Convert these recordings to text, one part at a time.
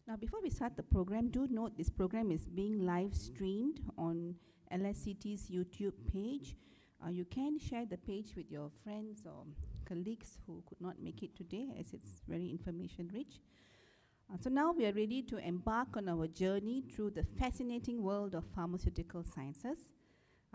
Now, before we start the program, do note this program is being live streamed on LSCT's YouTube page. You can share the page with your friends or colleagues who could not make it today, as it's very information rich. So now we are ready to embark on our journey through the fascinating world of pharmaceutical sciences.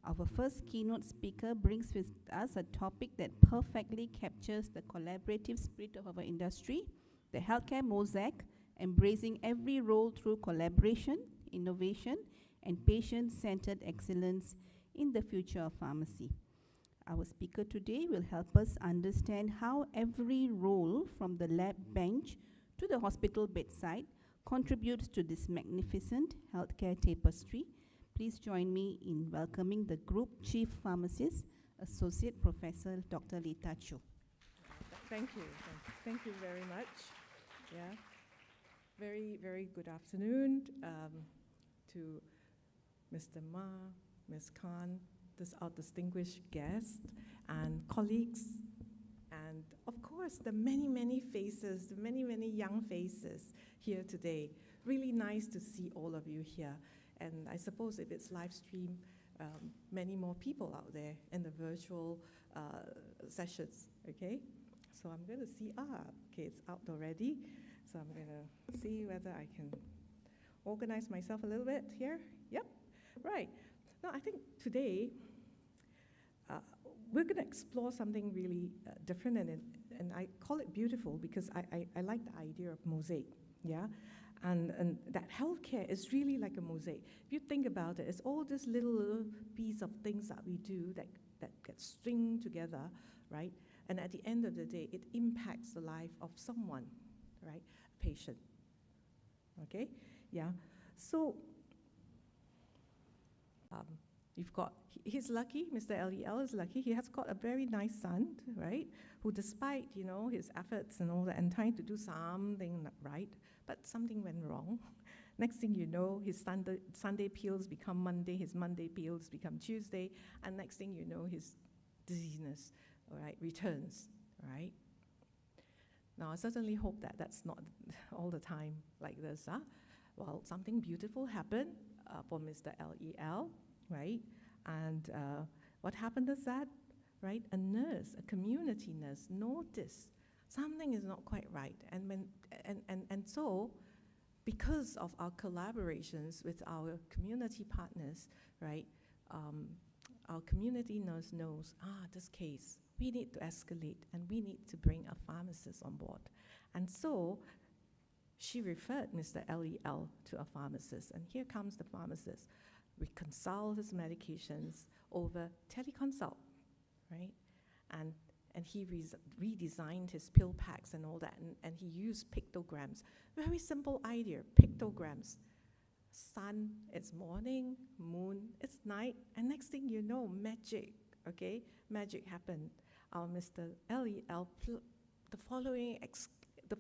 Our first keynote speaker brings with us a topic that perfectly captures the collaborative spirit of our industry, the healthcare mosaic, embracing every role through collaboration, innovation, and patient-centered excellence in the future of pharmacy. Our speaker today will help us understand how every role from the lab bench to the hospital bedside contributes to this magnificent healthcare tapestry. Please join me in welcoming the Group Chief Pharmacist, Associate Professor Dr. Lita Chu. Thank you. Thank you very much. Yeah. Very, very good afternoon to Mr. Ma, Ms. Khan, our distinguished guests and colleagues, and of course the many, many faces, the many, many young faces here today. Really nice to see all of you here. And I suppose if it's live stream, many more people out there in the virtual sessions, okay? So I'm going to see, okay, it's out already. So I'm going to see whether I can organize myself a little bit here. Yep, right. Now, I think today we're going to explore something really different, and I call it beautiful because I like the idea of mosaic, yeah? And that healthcare is really like a mosaic. If you think about it, it's all this little piece of things that we do that get stringed together, right? And at the end of the day, it impacts the life of someone, right? A patient, okay? Yeah, so you've got, he's lucky, Mr. LEL is lucky, he has got a very nice son, right? Who despite, you know, his efforts and all that and trying to do something right, but something went wrong. Next thing you know, his Sunday pills become Monday, his Monday pills become Tuesday, and next thing you know, his dizziness, all right, returns, right? Now, I certainly hope that that's not all the time like this, huh? Well, something beautiful happened for Mr. LEL, right? And what happened is that, right, a nurse, a community nurse noticed something is not quite right. And so, because of our collaborations with our community partners, right, our community nurse knows, this case, we need to escalate and we need to bring a pharmacist on board. And so, she referred Mr. LEL to a pharmacist, and here comes the pharmacist. We consult his medications over teleconsult, right? And he redesigned his pill packs and all that, and he used pictograms. Very simple idea, pictograms. Sun, it's morning, moon, it's night, and next thing you know, magic, okay? Magic happened. Our Mr. LEL, the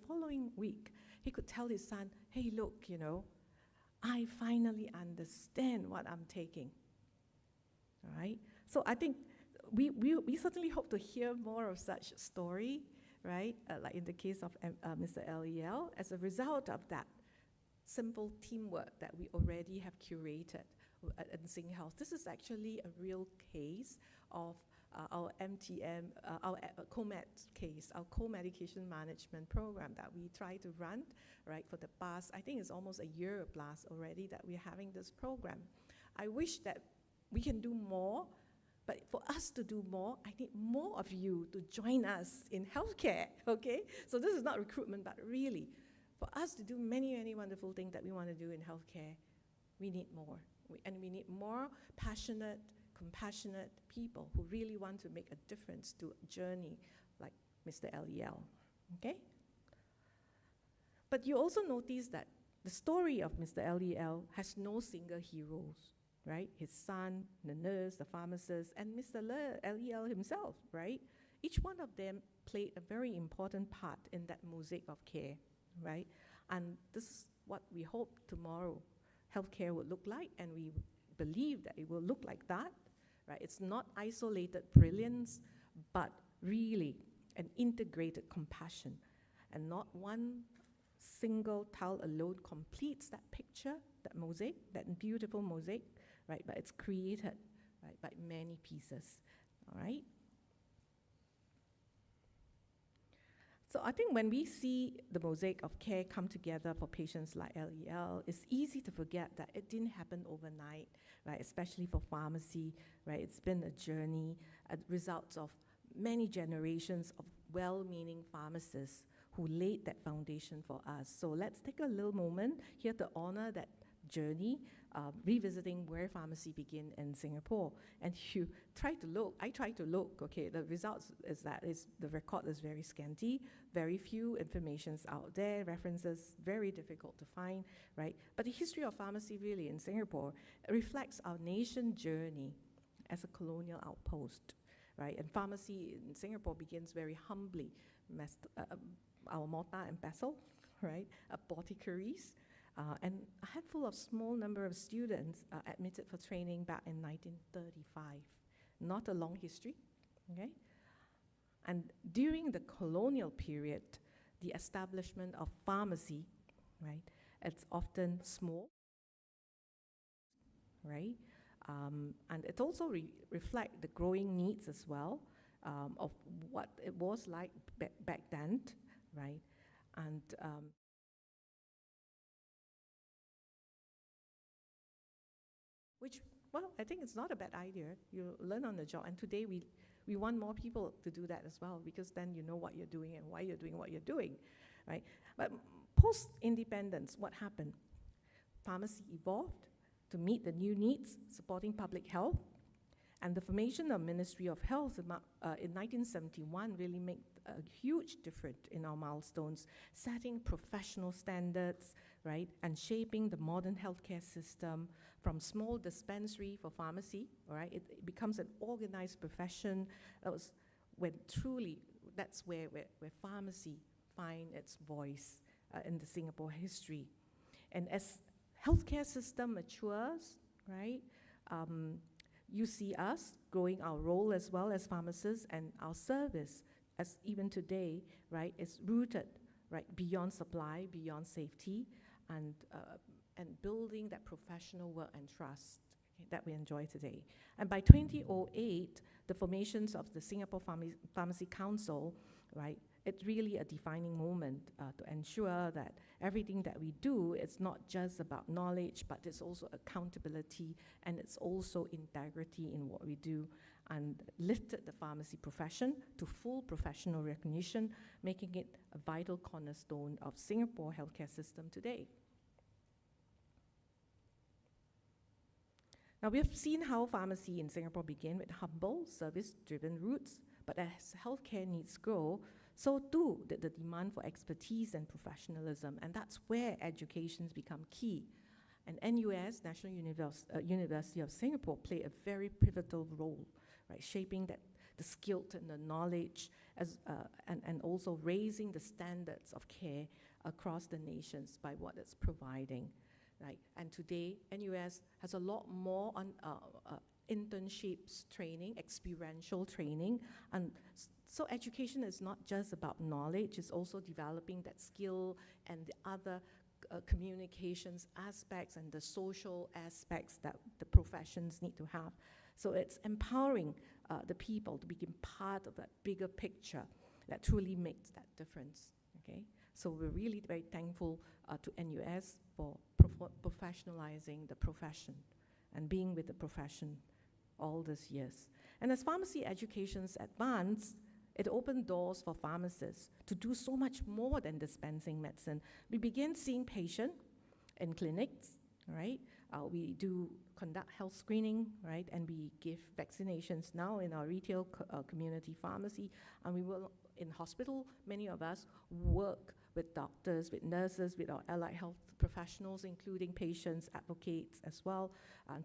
following week, he could tell his son, hey, look, you know, I finally understand what I'm taking, all right? So I think we certainly hope to hear more of such story, right? Like in the case of Mr. LEL, as a result of that simple teamwork that we already have curated at Sing Health. This is actually a real case of our MTM, our COMED case, our co-medication management program that we try to run, right, for the past, I think it's almost a year plus already that we're having this program. I wish that we can do more, but for us to do more, I need more of you to join us in healthcare, okay? So this is not recruitment, but really, for us to do many, many wonderful things that we want to do in healthcare, we need more. And we need more passionate, compassionate people who really want to make a difference to a journey like Mr. LEL, okay? But you also notice that the story of Mr. LEL has no single heroes, right? His son, the nurse, the pharmacist, and Mr. LEL himself, right? Each one of them played a very important part in that mosaic of care, right? And this is what we hope tomorrow healthcare will look like, and we believe that it will look like that, right? It's not isolated brilliance, but really an integrated compassion, and not one single tile alone completes that picture, that mosaic, that beautiful mosaic, right? But it's created, right, by many pieces, all right? So I think when we see the mosaic of care come together for patients like LEL, it's easy to forget that it didn't happen overnight, right? Especially for pharmacy, right? It's been a journey, a result of many generations of well-meaning pharmacists who laid that foundation for us. So let's take a little moment here to honor that journey, revisiting where pharmacy began in Singapore. And you try to look, I try to look, okay, the results is that the record is very scanty, very few informations out there, references very difficult to find, right? But the history of pharmacy really in Singapore reflects our nation journey as a colonial outpost, right? And pharmacy in Singapore begins very humbly, our mortar and pestle, right? Apothecaries, and a handful of small number of students admitted for training back in 1935. Not a long history, okay? And during the colonial period, the establishment of pharmacy, right? It's often small, right? And it also reflects the growing needs as well of what it was like back then, right? And which, well, I think it's not a bad idea. You learn on the job, and today we want more people to do that as well, because then you know what you're doing and why you're doing what you're doing, right? But post-independence, what happened? Pharmacy evolved to meet the new needs, supporting public health, and the formation of Ministry of Health in 1971 really made a huge difference in our milestones, setting professional standards, right, and shaping the modern healthcare system from small dispensary for pharmacy, all right, it becomes an organized profession. That was when truly, that's where pharmacy find its voice in the Singapore history. And as healthcare system matures, right, you see us growing our role as well as pharmacists, and our service, as even today, right, is rooted, right, beyond supply, beyond safety, and building that professional work and trust, okay, that we enjoy today. And by 2008, the formations of the Singapore Pharmacy Council, right, it's really a defining moment to ensure that everything that we do is not just about knowledge, but it's also accountability, and it's also integrity in what we do, and lifted the pharmacy profession to full professional recognition, making it a vital cornerstone of Singapore healthcare system today. Now, we have seen how pharmacy in Singapore began with humble, service-driven roots, but as healthcare needs grow, so too did the demand for expertise and professionalism, and that's where educations become key. And NUS, National University of Singapore, played a very pivotal role, right, shaping the skilled and the knowledge, and also raising the standards of care across the nations by what it's providing. Right? And today, NUS has a lot more on internships training, experiential training, and so education is not just about knowledge, it's also developing that skill and the other communications aspects and the social aspects that the professions need to have. So it's empowering the people to become part of that bigger picture that truly makes that difference, okay? So we're really very thankful to NUS for professionalizing the profession and being with the profession all these years. And as pharmacy educations advanced, it opened doors for pharmacists to do so much more than dispensing medicine. We began seeing patients in clinics, right? We do conduct health screening, right? And we give vaccinations now in our retail community pharmacy. And we will, in hospital, many of us work with doctors, with nurses, with our allied health professionals, including patients, advocates as well,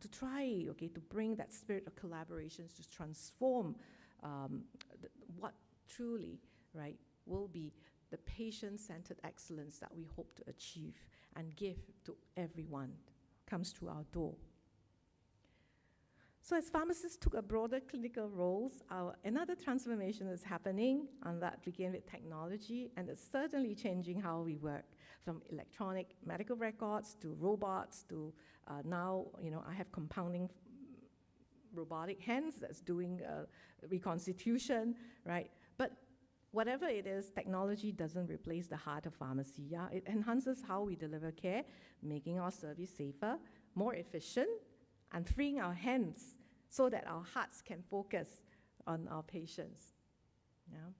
to try, okay, to bring that spirit of collaborations to transform what truly, right, will be the patient-centered excellence that we hope to achieve and give to everyone comes through our door. So as pharmacists took a broader clinical roles, another transformation is happening, and that began with technology, and it's certainly changing how we work, from electronic medical records to robots to now, I have compounding robotic hands that's doing reconstitution, right? But whatever it is, technology doesn't replace the heart of pharmacy, yeah? It enhances how we deliver care, making our service safer, more efficient, and freeing our hands so that our hearts can focus on our patients, yeah?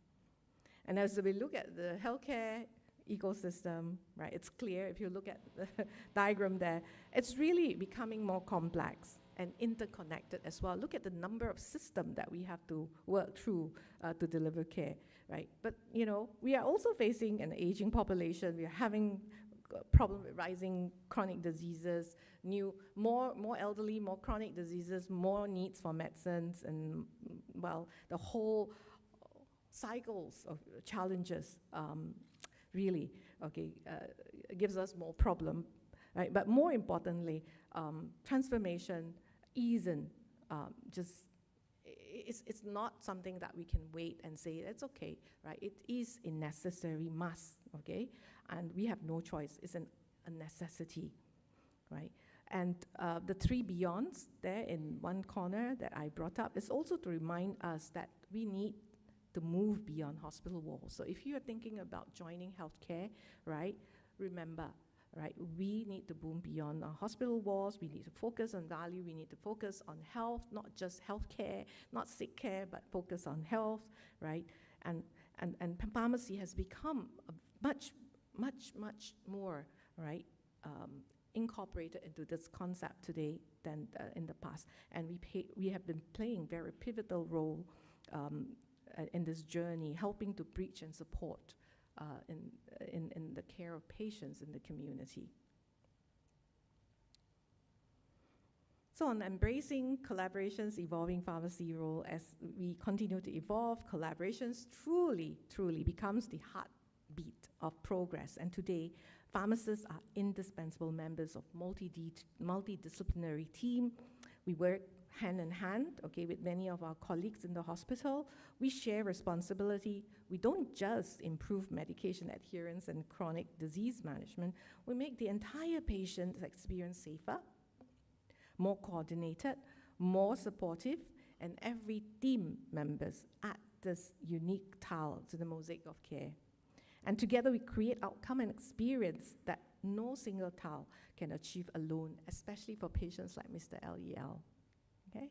And as we look at the healthcare ecosystem, right, it's clear if you look at the diagram there, it's really becoming more complex and interconnected as well. Look at the number of systems that we have to work through to deliver care, right? But, we are also facing an aging population. We are having a problem with rising chronic diseases, more elderly, more chronic diseases, more needs for medicines, and, well, the whole cycles of challenges really, gives us more problem, right? But more importantly, transformation isn't it's not something that we can wait and say, it's okay, right? It is a necessary must, okay? And we have no choice. It's a necessity, right? And the three beyonds there in one corner that I brought up is also to remind us that we need to move beyond hospital walls. So if you are thinking about joining healthcare, right, remember, right, we need to move beyond our hospital walls. We need to focus on value. We need to focus on health, not just healthcare, not sick care, but focus on health, right? And pharmacy has become a much more, right, incorporated into this concept today than in the past. And we have been playing very pivotal role in this journey, helping to bridge and support in the care of patients in the community. So on embracing collaborations, evolving pharmacy role, as we continue to evolve, collaborations truly becomes the heartbeat of progress. And today, pharmacists are indispensable members of multidisciplinary team. We work hand in hand, with many of our colleagues in the hospital. We share responsibility. We don't just improve medication adherence and chronic disease management. We make the entire patient experience safer, more coordinated, more supportive, and every team members add this unique tile to the mosaic of care. And together we create outcome and experience that no single tile can achieve alone, especially for patients like Mr. LEL. Okay?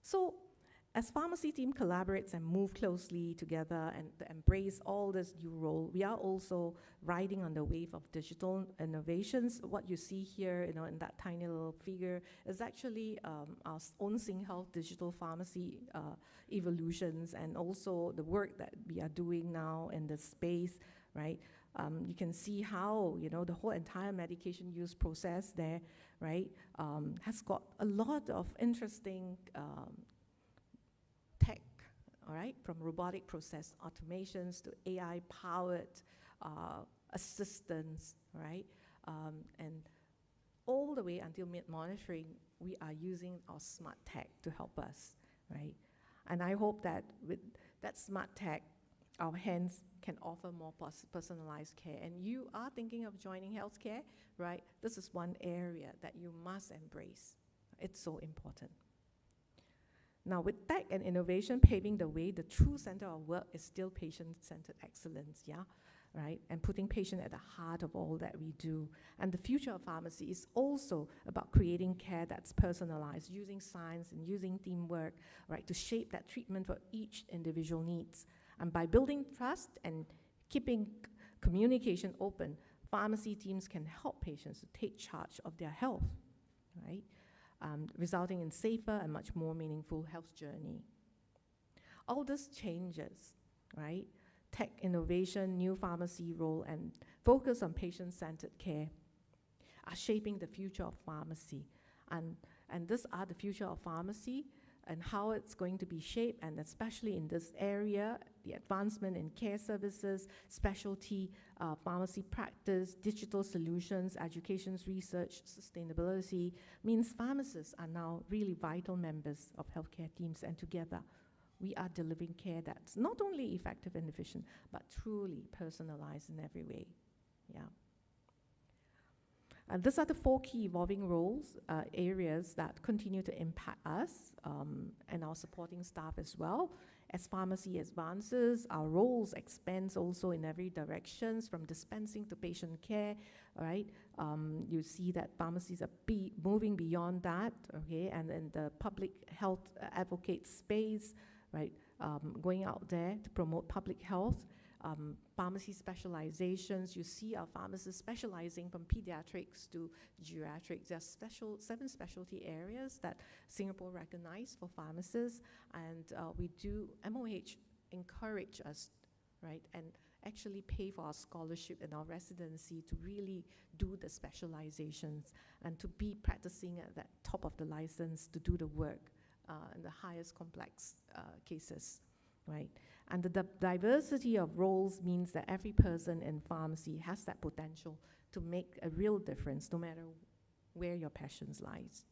So, as pharmacy team collaborates and move closely together and to embrace all this new role, we are also riding on the wave of digital innovations. What you see here, in that tiny little figure is actually our own SingHealth digital pharmacy evolutions, and also the work that we are doing now in this space, right? You can see how, the whole entire medication use process there, right, has got a lot of interesting tech, all right, from robotic process automations to AI-powered assistance, right, and all the way until mid-monitoring, we are using our smart tech to help us, right? And I hope that with that smart tech, our hands can offer more personalized care. And you are thinking of joining healthcare, right? This is one area that you must embrace. It's so important. Now, with tech and innovation paving the way, the true center of work is still patient-centered excellence, yeah? Right? And putting patient at the heart of all that we do. And the future of pharmacy is also about creating care that's personalized, using science and using teamwork, right, to shape that treatment for each individual needs. And by building trust and keeping communication open, pharmacy teams can help patients to take charge of their health, right? Resulting in safer and much more meaningful health journey. All this changes, right? Tech innovation, new pharmacy role, and focus on patient-centered care are shaping the future of pharmacy. And these are the future of pharmacy and how it's going to be shaped, and especially in this area, the advancement in care services, specialty pharmacy practice, digital solutions, education, research, sustainability, means pharmacists are now really vital members of healthcare teams, and together we are delivering care that's not only effective and efficient, but truly personalized in every way. Yeah. And these are the 4 key evolving roles, areas that continue to impact us and our supporting staff as well. As pharmacy advances, our roles expand also in every direction, from dispensing to patient care, right? You see that pharmacies are moving beyond that, okay? And in the public health advocate space, right? Going out there to promote public health. Pharmacy specializations, you see our pharmacists specializing from pediatrics to geriatrics. There are 7 specialty areas that Singapore recognized for pharmacists, and MOH encourage us, right, and actually pay for our scholarship and our residency to really do the specializations and to be practicing at that top of the license to do the work in the highest complex cases, right? And the diversity of roles means that every person in pharmacy has that potential to make a real difference, no matter where your passions lies.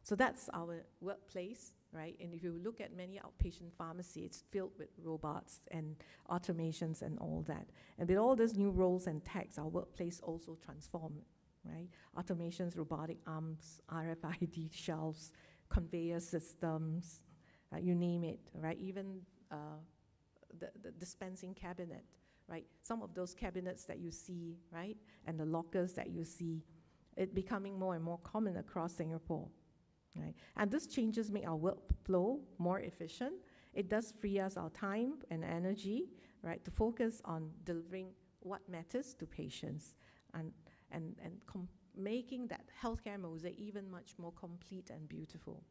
So that's our workplace, right? And if you look at many outpatient pharmacy, it's filled with robots and automations and all that. And with all these new roles and techs, our workplace also transformed, right? Automations, robotic arms, RFID shelves, conveyor systems, you name it, right? Even the dispensing cabinet, right? Some of those cabinets that you see, right? And the lockers that you see, it becoming more and more common across Singapore, right? And these changes make our workflow more efficient. It does free us our time and energy, right? To focus on delivering what matters to patients and making that healthcare mosaic even much more complete and beautiful.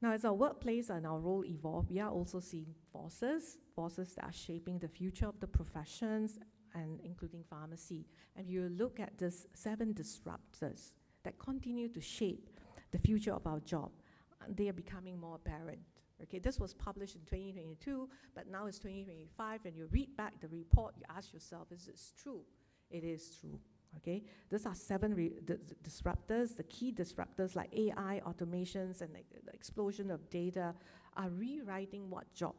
Now, as our workplace and our role evolve, we are also seeing forces that are shaping the future of the professions, and including pharmacy. And you look at these 7 disruptors that continue to shape the future of our job, they are becoming more apparent. Okay, this was published in 2022, but now it's 2025, and you read back the report, you ask yourself, is this true? It is true. Okay, these are 7 disruptors. The key disruptors like AI, automations, and the explosion of data are rewriting what job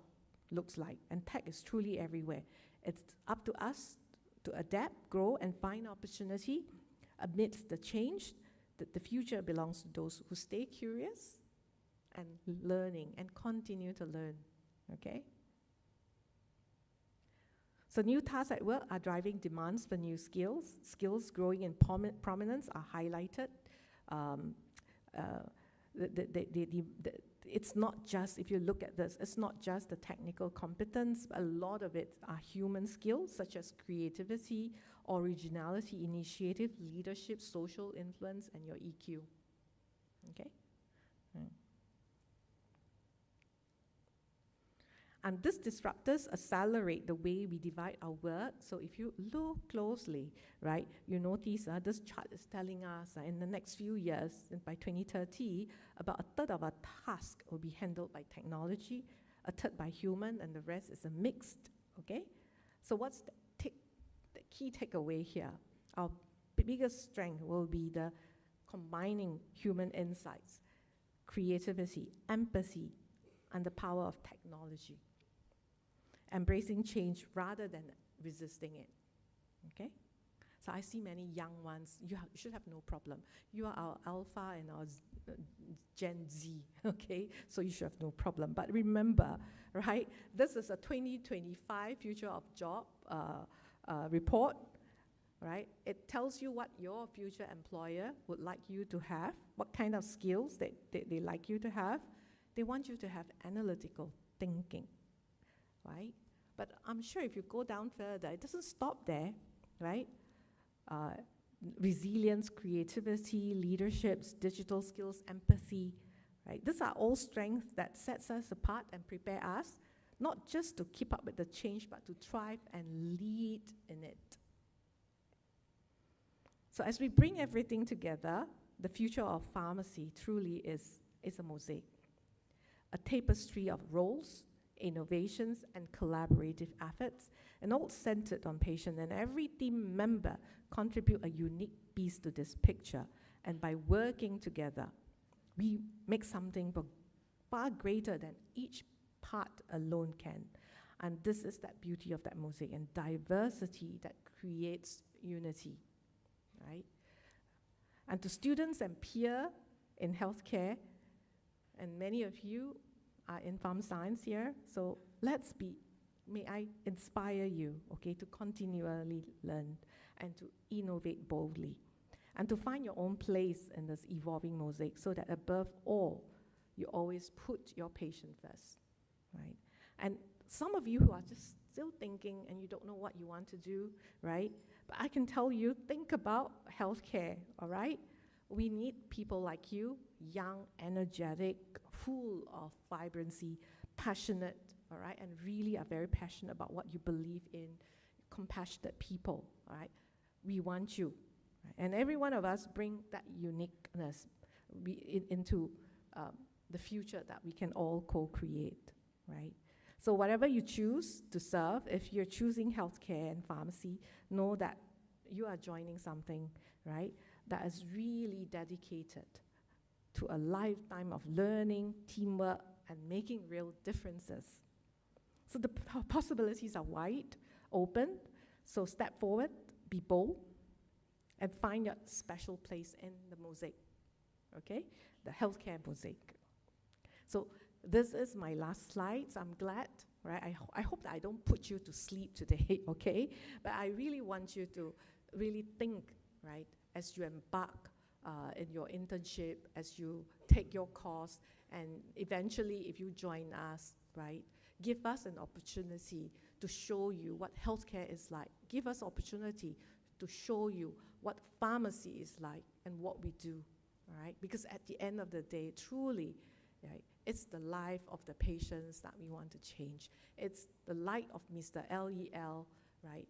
looks like. And tech is truly everywhere. It's up to us to adapt, grow, and find opportunity amidst the change. That the future belongs to those who stay curious and learning and continue to learn. Okay. So new tasks at work are driving demands for new skills. Skills growing in prominence are highlighted. It's not just, if you look at this, it's not just the technical competence. A lot of it are human skills, such as creativity, originality, initiative, leadership, social influence, and your EQ. Okay? Right. And these disruptors accelerate the way we divide our work. So if you look closely, right, you notice this chart is telling us in the next few years, by 2030, about 1/3 of our task will be handled by technology, 1/3 by human, and the rest is a mixed, okay? So what's the key takeaway here? Our biggest strength will be the combining human insights, creativity, empathy, and the power of technology. Embracing change rather than resisting it, okay? So I see many young ones, you should have no problem. You are our Alpha and our Gen Z, okay? So you should have no problem. But remember, right, this is a 2025 Future of Job report, right? It tells you what your future employer would like you to have, what kind of skills they like you to have. They want you to have analytical thinking, right? But I'm sure if you go down further, it doesn't stop there, right? Resilience, creativity, leaderships, digital skills, empathy, right? These are all strengths that sets us apart and prepare us, not just to keep up with the change, but to thrive and lead in it. So as we bring everything together, the future of pharmacy truly is a mosaic, a tapestry of roles, innovations, and collaborative efforts, and all centered on patient. And every team member contribute a unique piece to this picture. And by working together, we make something far greater than each part alone can. And this is that beauty of that mosaic and diversity that creates unity, right? And to students and peers in healthcare, and many of you are in pharm science here, so may I inspire you, okay, to continually learn and to innovate boldly and to find your own place in this evolving mosaic so that above all, you always put your patient first, right? And some of you who are just still thinking and you don't know what you want to do, right? But I can tell you, think about healthcare, all right? We need people like you, young, energetic, full of vibrancy, passionate, all right? And really are very passionate about what you believe in, compassionate people, all right? We want you. Right? And every one of us bring that uniqueness into the future that we can all co-create, right? So whatever you choose to serve, if you're choosing healthcare and pharmacy, know that you are joining something, right, that is really dedicated to a lifetime of learning, teamwork, and making real differences. So the possibilities are wide, open, so step forward, be bold, and find your special place in the mosaic, okay? The healthcare mosaic. So this is my last slide, so I'm glad, right? I hope that I don't put you to sleep today, okay? But I really want you to really think, right, as you embark in your internship, as you take your course, and eventually if you join us, right, give us an opportunity to show you what healthcare is like. Give us opportunity to show you what pharmacy is like and what we do, all right? Because at the end of the day, truly, right, it's the life of the patients that we want to change. It's the light of Mr. LEL, right?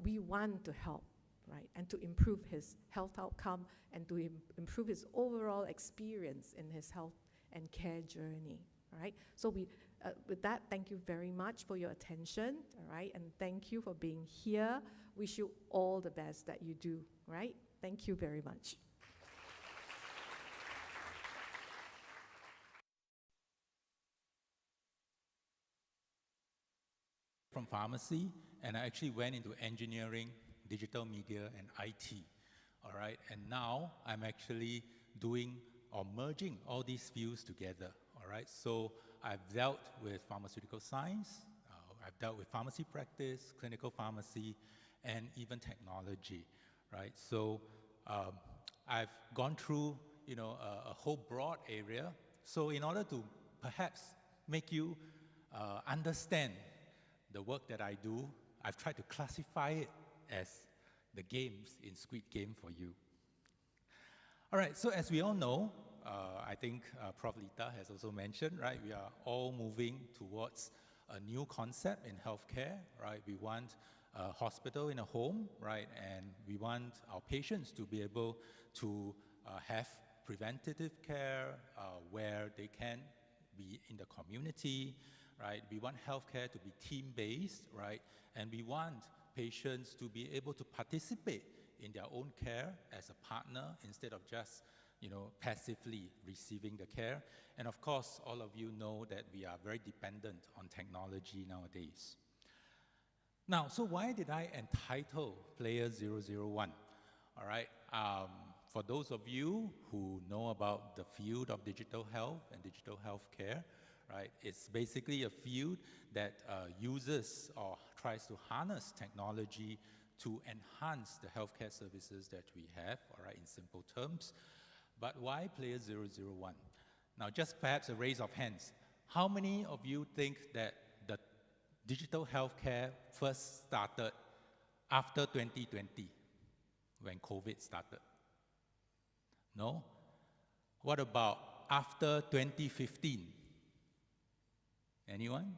We want to help, right, and to improve his health outcome and to improve his overall experience in his health and care journey, all right? So with that, thank you very much for your attention, all right? And thank you for being here. Wish you all the best that you do, right? Thank you very much. From pharmacy, and I actually went into engineering, digital media, and IT, all right? And now I'm actually doing or merging all these fields together, all right? So I've dealt with pharmaceutical science, I've dealt with pharmacy practice, clinical pharmacy, and even technology, right? So I've gone through, you know, a whole broad area. So in order to perhaps make you understand the work that I do, I've tried to classify it as the games in Squid Game for you. All right, so as we all know, I think Prof. Lita has also mentioned, right, we are all moving towards a new concept in healthcare, right? We want a hospital in a home, right? And we want our patients to be able to have preventative care where they can be in the community, right? We want healthcare to be team-based, right? And we want patients to be able to participate in their own care as a partner instead of just, you know, passively receiving the care. And of course, all of you know that we are very dependent on technology nowadays. Now, so why did I entitle Player 001? All right, for those of you who know about the field of digital health and digital healthcare, right, it's basically a field that uses or tries to harness technology to enhance the healthcare services that we have, all right, in simple terms. But why Player 001? Now, just perhaps a raise of hands. How many of you think that the digital healthcare first started after 2020, when COVID started? No? What about after 2015? Anyone?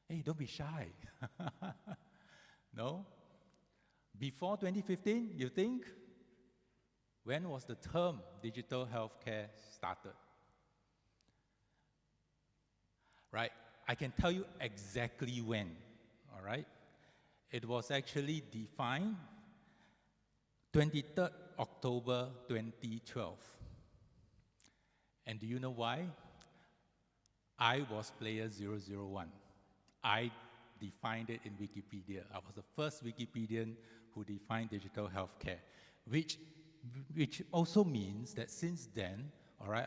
Hey, don't be shy. No? Before 2015, you think? When was the term digital healthcare started? Right? I can tell you exactly when, all right? It was actually defined 23rd October 2012. And do you know why? I was player 001. I defined it in Wikipedia. I was the first Wikipedian who defined digital healthcare, which also means that since then, all right,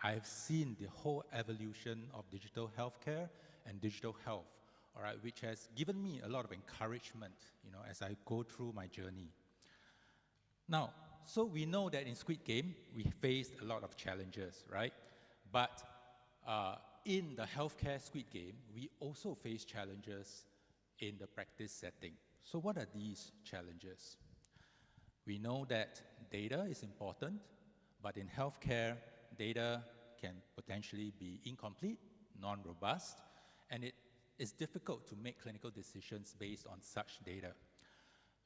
I've seen the whole evolution of digital healthcare and digital health, all right, which has given me a lot of encouragement, you know, as I go through my journey. Now, so we know that in Squid Game, we faced a lot of challenges, right? But in the healthcare Squid Game, we also face challenges in the practice setting. So what are these challenges? We know that data is important, but in healthcare, data can potentially be incomplete, non-robust, and it is difficult to make clinical decisions based on such data.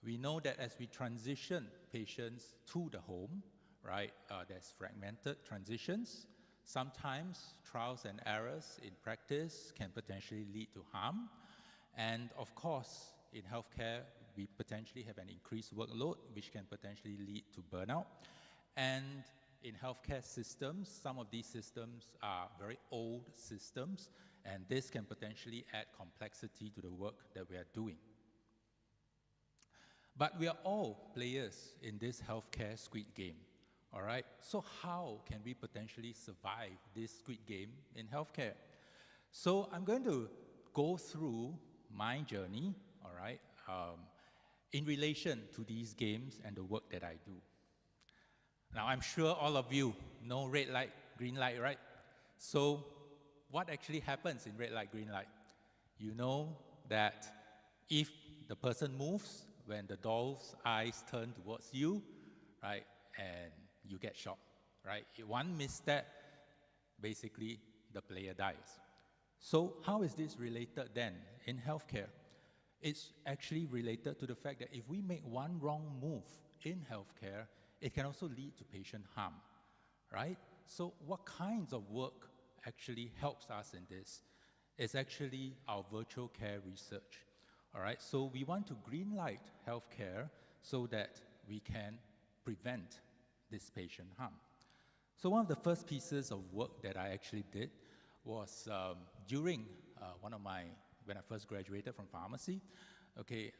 We know that as we transition patients to the home, right, there's fragmented transitions. Sometimes trials and errors in practice can potentially lead to harm. And of course, in healthcare, we potentially have an increased workload, which can potentially lead to burnout. And in healthcare systems, some of these systems are very old systems, and this can potentially add complexity to the work that we are doing. But we are all players in this healthcare Squid Game, all right? So how can we potentially survive this Squid Game in healthcare? So I'm going to go through my journey, all right, in relation to these games and the work that I do. Now, I'm sure all of you know red light, green light, right? So what actually happens in red light, green light? You know that if the person moves, when the doll's eyes turn towards you, right, and you get shot, right? One misstep, basically the player dies. So how is this related then in healthcare? It's actually related to the fact that if we make one wrong move in healthcare, it can also lead to patient harm, right? So what kinds of work actually helps us in this? It's actually our virtual care research, all right? So we want to greenlight healthcare so that we can prevent this patient harm. So one of the first pieces of work that I actually did was during when I first graduated from pharmacy, okay,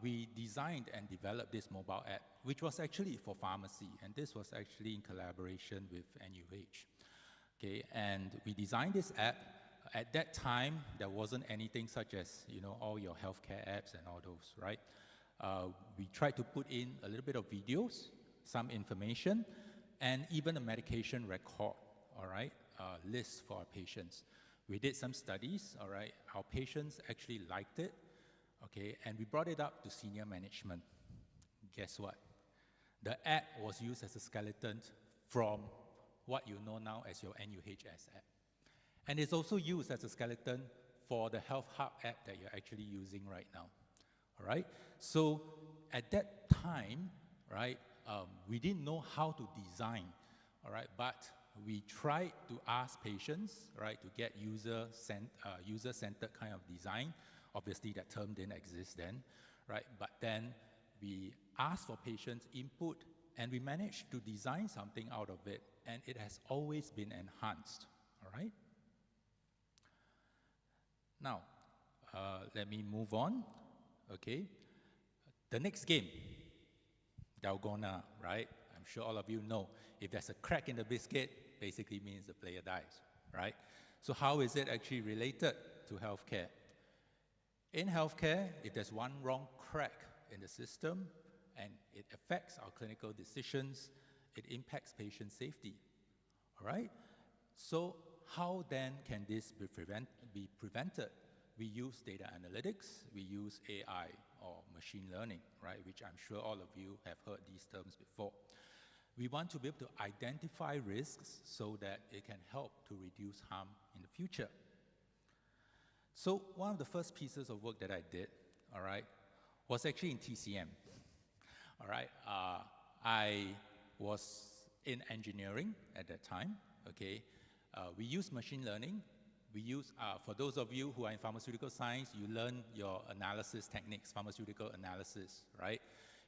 we designed and developed this mobile app, which was actually for pharmacy, and this was actually in collaboration with NUH. Okay, and we designed this app. At that time, there wasn't anything such as, you know, all your healthcare apps and all those, right? We tried to put in a little bit of videos, some information, and even a medication record, all right, list for our patients. We did some studies, all right? Our patients actually liked it, okay? And we brought it up to senior management. Guess what? The app was used as a skeleton from what you know now as your NUHS app. And it's also used as a skeleton for the Health Hub app that you're actually using right now, all right? So at that time, right, we didn't know how to design, all right? But we tried to ask patients, right, to get user-centered kind of design. Obviously, that term didn't exist then, right? But then we asked for patients' input, and we managed to design something out of it, and it has always been enhanced, all right? Now, let me move on, okay? The next game, Dalgona, right? I'm sure all of you know, if there's a crack in the biscuit, basically means the player dies, right? So how is it actually related to healthcare? In healthcare, if there's one wrong crack in the system and it affects our clinical decisions, it impacts patient safety, all right? So how then can this be prevented? We use data analytics, we use AI or machine learning, right? Which I'm sure all of you have heard these terms before. We want to be able to identify risks so that it can help to reduce harm in the future. So one of the first pieces of work that I did, all right, was actually in TCM, all right? I was in engineering at that time, okay? We use machine learning. We use, for those of you who are in pharmaceutical science, you learn your analysis techniques, pharmaceutical analysis, right?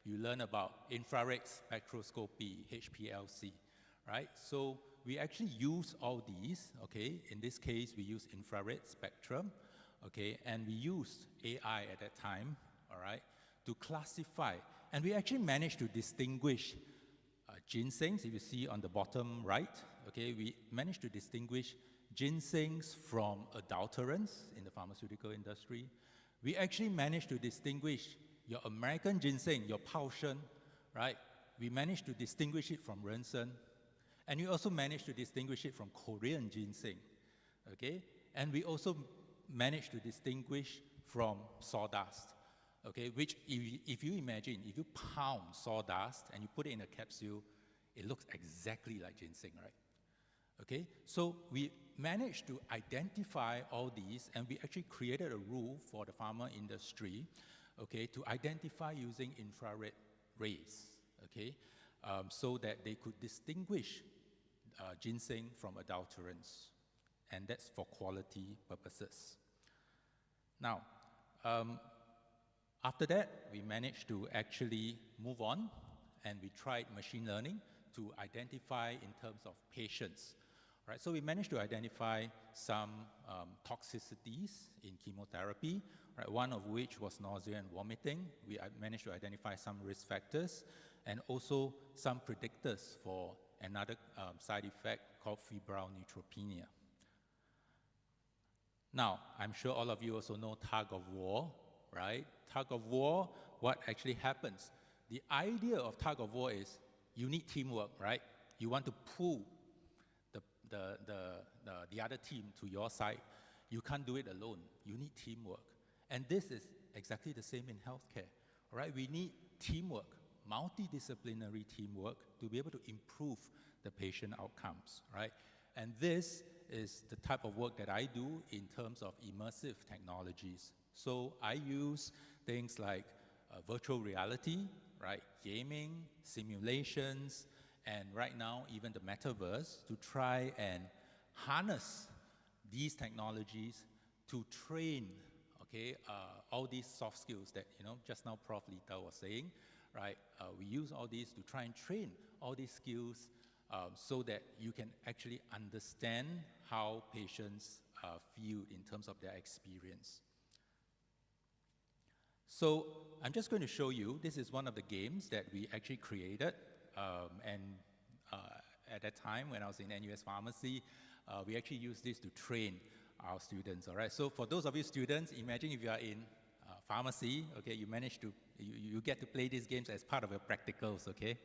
You learn about infrared spectroscopy, HPLC, right? So we actually use all these, okay? In this case, we use infrared spectrum, okay? And we used AI at that time, all right, to classify. And we actually managed to distinguish ginsengs, if you see on the bottom right, okay? We managed to distinguish ginsengs from adulterants in the pharmaceutical industry. We actually managed to distinguish your American ginseng, your Paoshen, right? We managed to distinguish it from Rensen. And we also managed to distinguish it from Korean ginseng, okay? And we also managed to distinguish from sawdust, okay? Which, if you imagine, if you pound sawdust and you put it in a capsule, it looks exactly like ginseng, right? Okay, so we managed to identify all these, and we actually created a rule for the pharma industry, okay, to identify using infrared rays, okay, so that they could distinguish ginseng from adulterants, and that's for quality purposes. Now, after that, we managed to actually move on, and we tried machine learning to identify in terms of patients. Right, so we managed to identify some toxicities in chemotherapy, right, one of which was nausea and vomiting. We managed to identify some risk factors and also some predictors for another side effect called febrile neutropenia. Now, I'm sure all of you also know tug of war, right? Tug of war, what actually happens? The idea of tug of war is you need teamwork, right? You want to pull the other team to your side. You can't do it alone. You need teamwork. And this is exactly the same in healthcare, all right? We need teamwork, multidisciplinary teamwork to be able to improve the patient outcomes, right? And this is the type of work that I do in terms of immersive technologies. So I use things like virtual reality, right? Gaming, simulations, and right now, even the metaverse, to try and harness these technologies to train, okay, all these soft skills that, just now Prof. Lita was saying, right? We use all these to try and train all these skills so that you can actually understand how patients feel in terms of their experience. So I'm just going to show you, this is one of the games that we actually created. At that time, when I was in NUS Pharmacy, we actually used this to train our students, all right? So for those of you students, imagine if you are in pharmacy, okay, you get to play these games as part of your practicals, okay?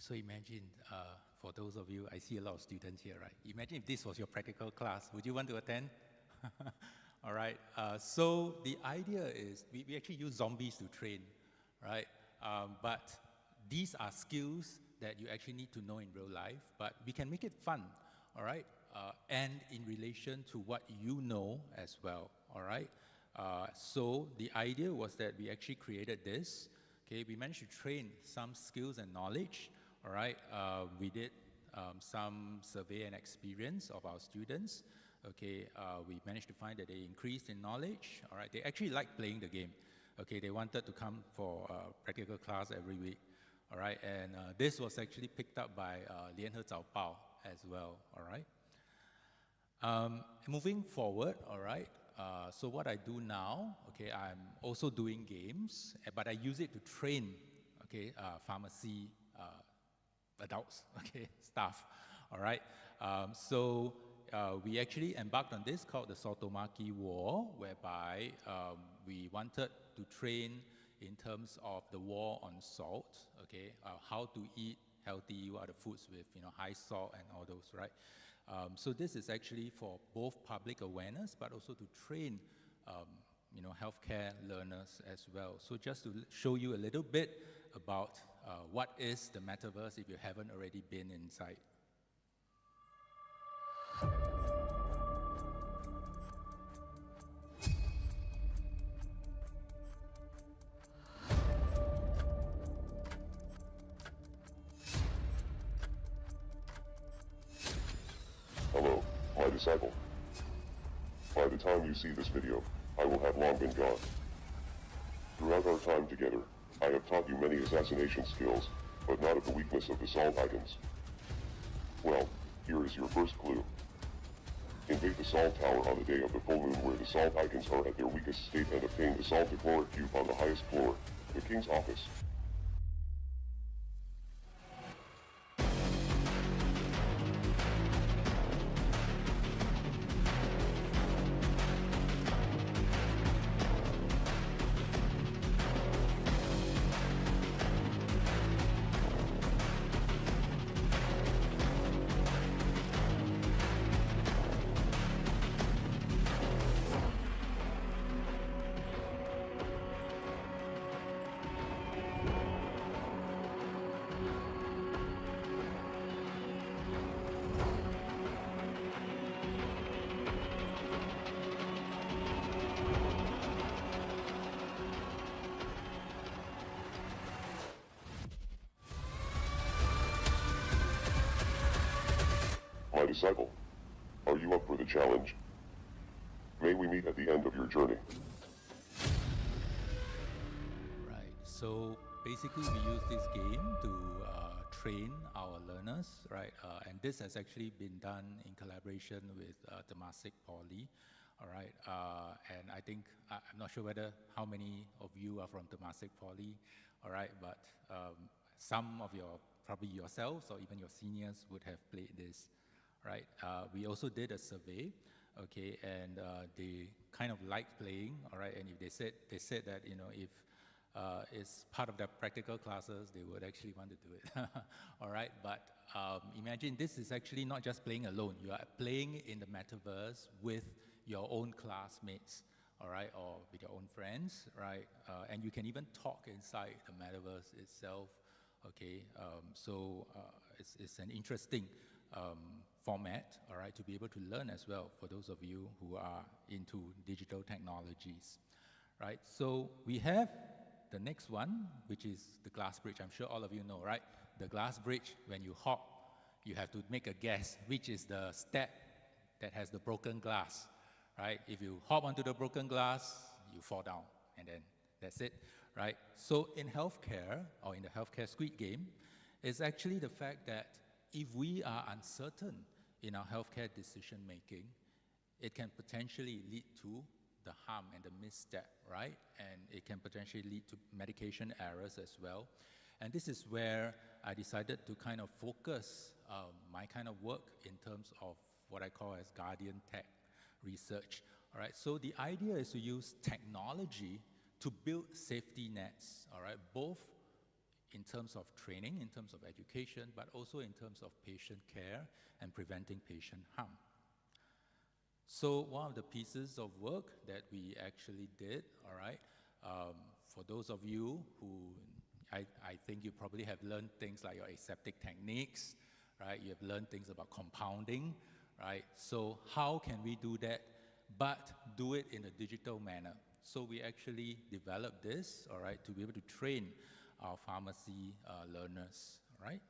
So imagine, for those of you, I see a lot of students here, right? Imagine if this was your practical class. Would you want to attend? All right. So the idea is we actually use zombies to train, right? But these are skills that you actually need to know in real life, but we can make it fun, all right? And in relation to what you know as well, all right? So the idea was that we actually created this. Okay, we managed to train some skills and knowledge, all right? We did some survey and experience of our students, okay, we managed to find that they increased in knowledge, all right? They actually liked playing the game, okay? They wanted to come for practical class every week, all right? And this was actually picked up by Lian He Zhao Bao as well, all right? Moving forward, all right, so what I do now, okay, I'm also doing games, but I use it to train, okay, pharmacy adults, okay, staff, all right? So we actually embarked on this called the Saltomaki War, whereby we wanted to train in terms of the war on salt, okay, how to eat healthy, what are the foods with, high salt and all those, right? So this is actually for both public awareness, but also to train, healthcare learners as well. So just to show you a little bit about what is the metaverse if you haven't already been inside. Hello, my disciple. By the time you see this video, I will have long been gone. Throughout our time together, I have taught you many assassination skills, but not of the weakness of the salt icons. Well, here is your first clue. Invade the salt tower on the day of the full moon where the salt icons are at their weakest state and obtain the salt chloric cube on the highest floor, the king's office. My disciple, are you up for the challenge? May we meet at the end of your journey. Right, so basically we use this game to train our learners, right? And this has actually been done in collaboration with Temasek Poly, all right? And I think, I'm not sure how many of you are from Temasek Poly, all right? But some of probably yourselves or even your seniors would have played this, right? We also did a survey, okay, and they kind of liked playing, all right, and if they said that, if it's part of their practical classes, they would actually want to do it, all right, but imagine this is actually not just playing alone, you are playing in the metaverse with your own classmates, all right, or with your own friends, right, and you can even talk inside the metaverse itself, okay, so it's an interesting format, all right, to be able to learn as well for those of you who are into digital technologies, right? So we have the next one, which is the glass bridge. I'm sure all of you know, right? The glass bridge, when you hop, you have to make a guess which is the step that has the broken glass, right? If you hop onto the broken glass, you fall down, and then that's it, right? So in healthcare, or in the healthcare Squid Game, it's actually the fact that if we are uncertain in our healthcare decision making, it can potentially lead to the harm and the misstep, right? And it can potentially lead to medication errors as well. And this is where I decided to kind of focus my kind of work in terms of what I call as guardian tech research, all right? So the idea is to use technology to build safety nets, all right? Both in terms of training, in terms of education, but also in terms of patient care and preventing patient harm. So one of the pieces of work that we actually did, all right, for those of you who, I think you probably have learned things like your aseptic techniques, right? You have learned things about compounding, right? So how can we do that, but do it in a digital manner? So we actually developed this, all right, to be able to train our pharmacy learners, right?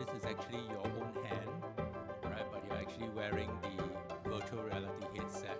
this is actually your own hand, right? But you're actually wearing the virtual reality headset.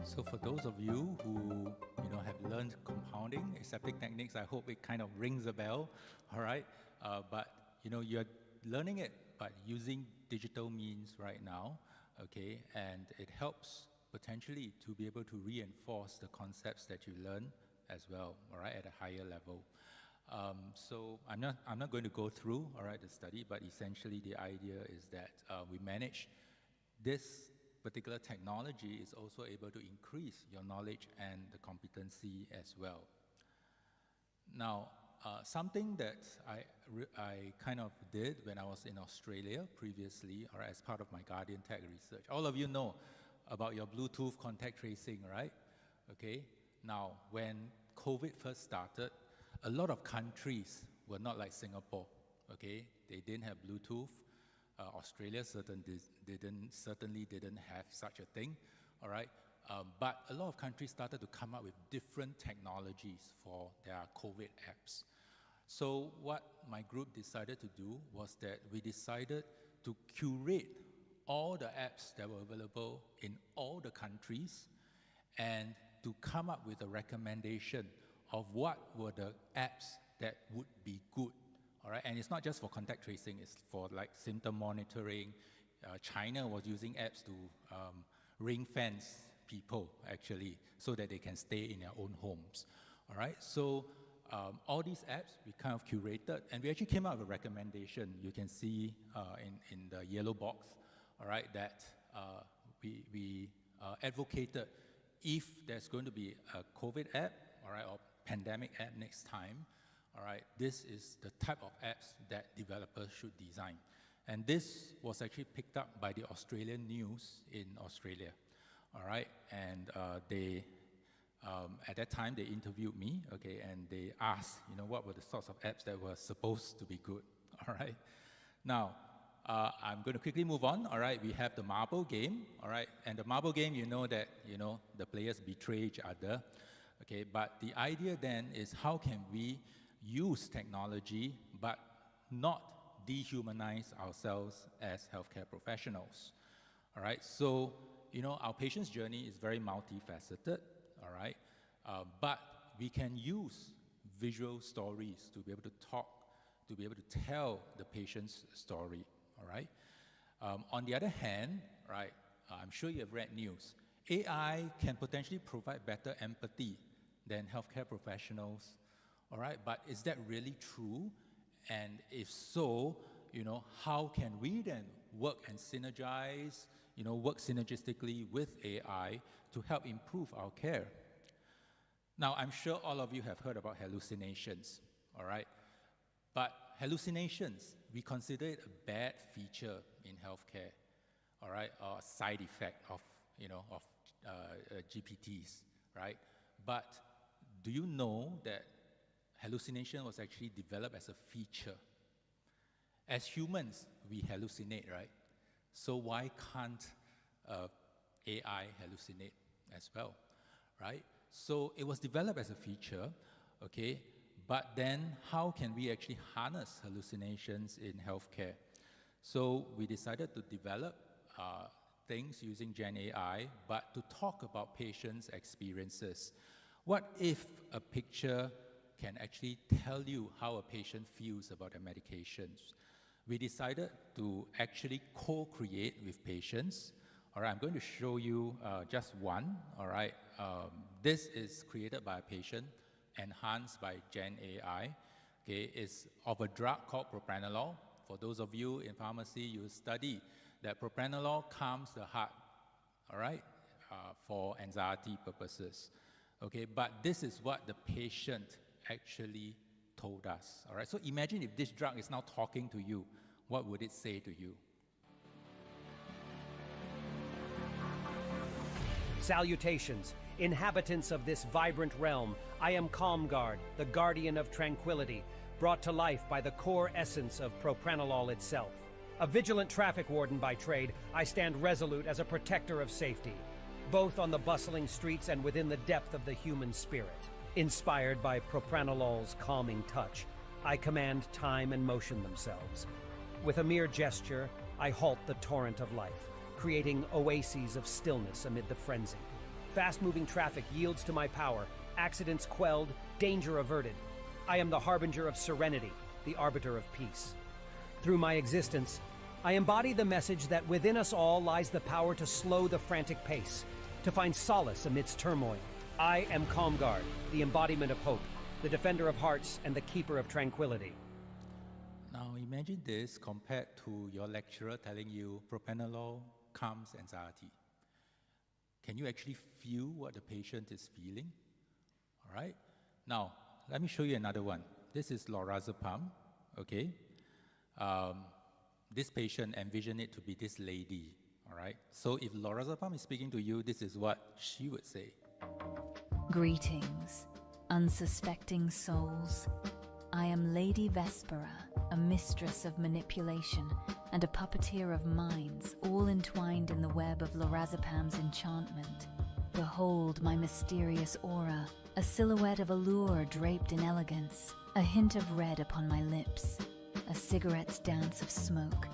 So for those of you who have learned compounding, aseptic techniques, I hope it kind of rings a bell, all right? But you're learning it, but using digital means right now, okay? And it helps potentially to be able to reinforce the concepts that you learn as well, all right, at a higher level. So I'm not going to go through, all right, the study, but essentially the idea is that we manage this particular technology is also able to increase your knowledge and the competency as well. Now, something that I kind of did when I was in Australia previously, or as part of my Guardian Tech research. All of you know about your Bluetooth contact tracing, right? Okay. Now, when COVID first started, a lot of countries were not like Singapore. Okay, they didn't have Bluetooth. Australia certainly didn't have such a thing, all right? But a lot of countries started to come up with different technologies for their COVID apps. So what my group decided to do was that we decided to curate all the apps that were available in all the countries and to come up with a recommendation of what were the apps that would be good. All right, and it's not just for contact tracing, it's for like symptom monitoring. China was using apps to ring fence people actually so that they can stay in their own homes. All right, so all these apps we kind of curated and we actually came out with a recommendation. You can see in the yellow box, all right, that we advocated if there's going to be a COVID app, all right, or pandemic app next time, all right, this is the type of apps that developers should design. And this was actually picked up by the Australian News in Australia, all right? And they, at that time, they interviewed me, okay, and they asked, what were the sorts of apps that were supposed to be good, all right? Now, I'm going to quickly move on, all right? We have the marble game, all right? And the marble game, that, the players betray each other, okay? But the idea then is how can we use technology, but not dehumanize ourselves as healthcare professionals, all right? So, our patient's journey is very multifaceted, all right? But we can use visual stories to be able to talk, to be able to tell the patient's story, all right? On the other hand, right, I'm sure you have read news. AI can potentially provide better empathy than healthcare professionals. All right, but is that really true? And if so, how can we then work and synergize, work synergistically with AI to help improve our care? Now, I'm sure all of you have heard about hallucinations, all right? But hallucinations, we consider it a bad feature in healthcare, all right, or a side effect of, GPTs, right? But do you know that hallucination was actually developed as a feature? As humans, we hallucinate, right? So why can't AI hallucinate as well, right? So it was developed as a feature, okay? But then how can we actually harness hallucinations in healthcare? So we decided to develop things using Gen AI, but to talk about patients' experiences. What if a picture can actually tell you how a patient feels about their medications? We decided to actually co-create with patients. All right, I'm going to show you just one, all right? This is created by a patient, enhanced by Gen AI. Okay, it's of a drug called propranolol. For those of you in pharmacy, you study that propranolol calms the heart, all right, for anxiety purposes. Okay, but this is what the patient actually told us, all right? So imagine if this drug is now talking to you, what would it say to you? Salutations, inhabitants of this vibrant realm. I am Calmguard, the guardian of tranquility, brought to life by the core essence of propranolol itself. A vigilant traffic warden by trade, I stand resolute as a protector of safety, both on the bustling streets and within the depth of the human spirit. Inspired by propranolol's calming touch, I command time and motion themselves. With a mere gesture, I halt the torrent of life, creating oases of stillness amid the frenzy. Fast-moving traffic yields to my power, accidents quelled, danger averted. I am the harbinger of serenity, the arbiter of peace. Through my existence, I embody the message that within us all lies the power to slow the frantic pace, to find solace amidst turmoil. I am Calmguard, the embodiment of hope, the defender of hearts, and the keeper of tranquility. Now imagine this compared to your lecturer telling you propranolol calms anxiety. Can you actually feel what the patient is feeling? All right? Now, let me show you another one. This is lorazepam, okay? This patient envisioned it to be this lady, all right? So if lorazepam is speaking to you, this is what she would say. Greetings, unsuspecting souls. I am Lady Vespera, a mistress of manipulation and a puppeteer of minds, all entwined in the web of lorazepam's enchantment. Behold my mysterious aura, a silhouette of allure draped in elegance, a hint of red upon my lips, a cigarette's dance of smoke,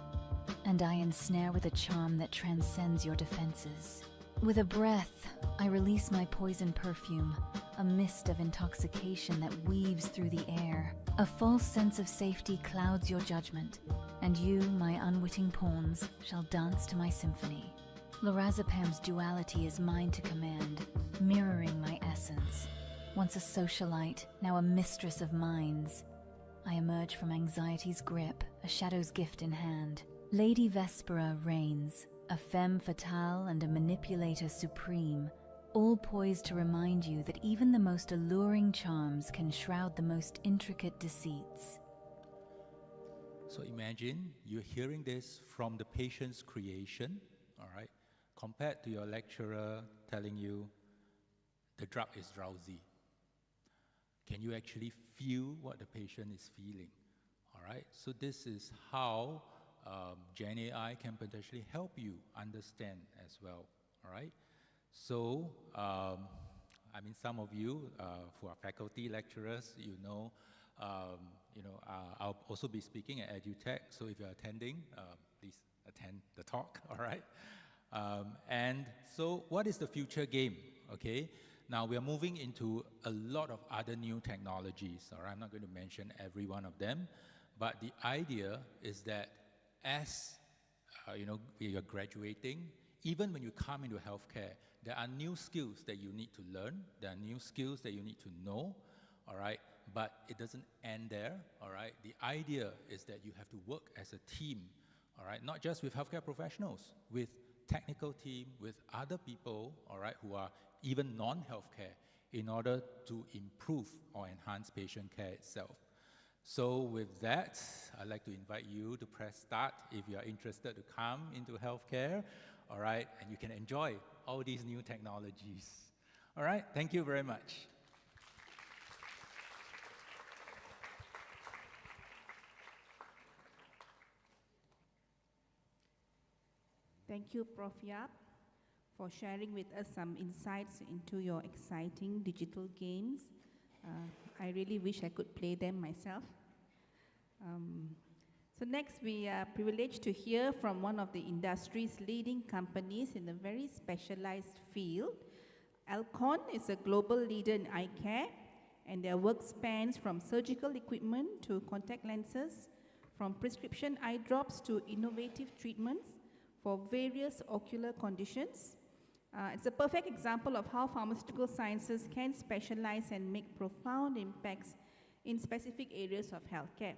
and I ensnare with a charm that transcends your defenses. With a breath, I release my poison perfume, a mist of intoxication that weaves through the air. A false sense of safety clouds your judgment, and you, my unwitting pawns, shall dance to my symphony. Lorazepam's duality is mine to command, mirroring my essence. Once a socialite, now a mistress of minds, I emerge from anxiety's grip, a shadow's gift in hand. Lady Vespera reigns, a femme fatale and a manipulator supreme, all poised to remind you that even the most alluring charms can shroud the most intricate deceits. So imagine you're hearing this from the patient's creation, all right, compared to your lecturer telling you the drug is drowsy. Can you actually feel what the patient is feeling? All right, so this is how Gen AI can potentially help you understand as well, all right? So, I mean, some of you who are faculty lecturers, I'll also be speaking at EduTech, so if you're attending, please attend the talk, all right? And so what is the future game, okay? Now, we are moving into a lot of other new technologies, all right? I'm not going to mention every one of them, but the idea is that as, you're graduating, even when you come into healthcare, there are new skills that you need to learn, there are new skills that you need to know, all right? But it doesn't end there, all right? The idea is that you have to work as a team, all right? Not just with healthcare professionals, with technical team, with other people, all right, who are even non-healthcare, in order to improve or enhance patient care itself. So with that, I'd like to invite you to press start if you are interested to come into healthcare, all right, and you can enjoy all these new technologies. All right, thank you very much. Thank you, Prof. Yap, for sharing with us some insights into your exciting digital games. I really wish I could play them myself. So next, we are privileged to hear from one of the industry's leading companies in a very specialized field. Alcon is a global leader in eye care, and their work spans from surgical equipment to contact lenses, from prescription eye drops to innovative treatments for various ocular conditions. It's a perfect example of how pharmaceutical sciences can specialize and make profound impacts in specific areas of healthcare.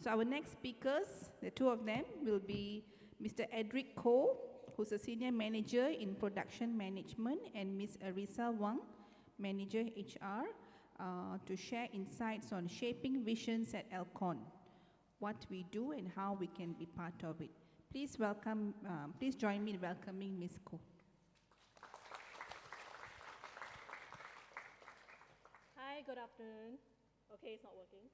So our next speakers, the two of them, will be Mr. Edric Koh, who's a Senior Manager in Production Management, and Ms. Arisa Wang, Manager HR, to share insights on shaping visions at Alcon, what we do and how we can be part of it. Please welcome, please join me in welcoming Ms. Koh. Hi, good afternoon. Okay, it's not working.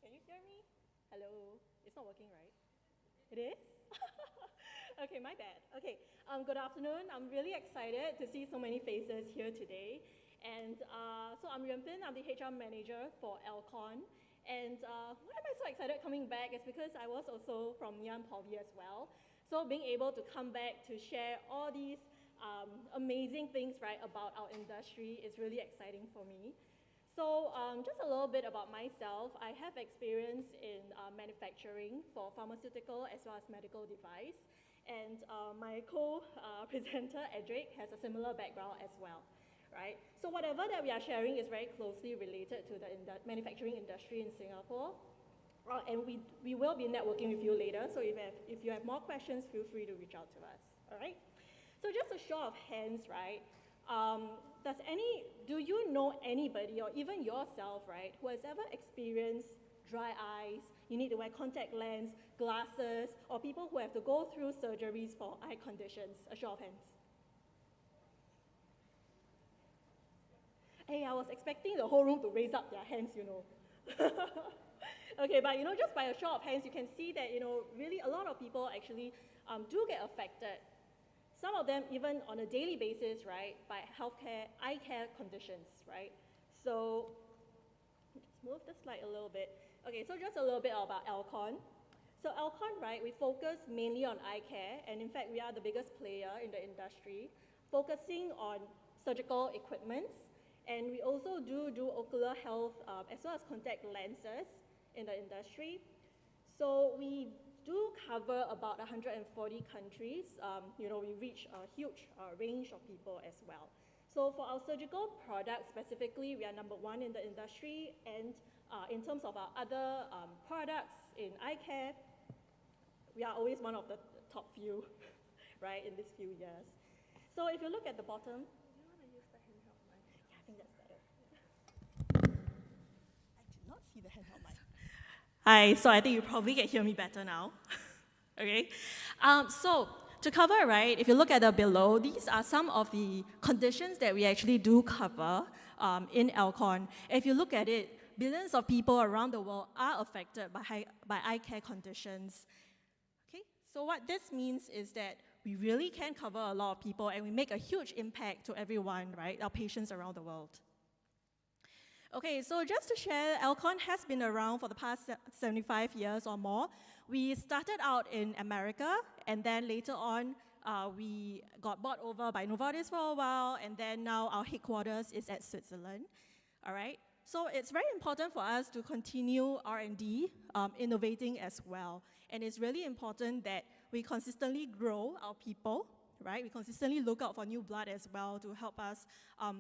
Can you hear me? Hello? It's not working, right? It is? Okay, my bad. Okay, good afternoon. I'm really excited to see so many faces here today. And so I'm Yuan-Pin, I'm the HR manager for Alcon. And why am I so excited coming back is because I was also from Ngee Ann Poly as well. So being able to come back to share all these amazing things, right, about our industry is really exciting for me. So just a little bit about myself. I have experience in manufacturing for pharmaceutical as well as medical device. And my co-presenter, Edric, has a similar background as well, right? So whatever that we are sharing is very closely related to the manufacturing industry in Singapore. And we will be networking with you later. So if you have more questions, feel free to reach out to us, all right? So just a show of hands, right? Do you know anybody or even yourself, right, who has ever experienced dry eyes, you need to wear contact lens, glasses, or people who have to go through surgeries for eye conditions? A show of hands. Hey, I was expecting the whole room to raise up their hands, you know. Okay, but you know, just by a show of hands, you can see that, you know, really a lot of people actually do get affected. Some of them even on a daily basis, right, by healthcare, eye care conditions, right? So, just move the slide a little bit. Okay, so just a little bit about Alcon. So Alcon, right, we focus mainly on eye care, and in fact, we are the biggest player in the industry, focusing on surgical equipments, and we also do ocular health as well as contact lenses in the industry. So we do cover about 140 countries. You know, we reach a huge range of people as well. So for our surgical products specifically, we are #1 in the industry, and in terms of our other products in eye care, we are always one of the top few, right, in these few years. So if you look at the bottom, do you want to use the handheld mic? Yeah, I think that's better. I did not see the handheld mic. Hi, so I think you probably can hear me better now. Okay, so to cover, right, if you look at the below, these are some of the conditions that we actually do cover in Alcon. If you look at it, billions of people around the world are affected by eye care conditions. Okay, so what this means is that we really can cover a lot of people and we make a huge impact to everyone, right, our patients around the world. Okay, so just to share, Alcon has been around for the past 75 years or more. We started out in America, and then later on, we got bought over by Novartis for a while, and then now our headquarters is at Switzerland, all right? So it's very important for us to continue R&D, innovating as well. And it's really important that we consistently grow our people, right? We consistently look out for new blood as well to help us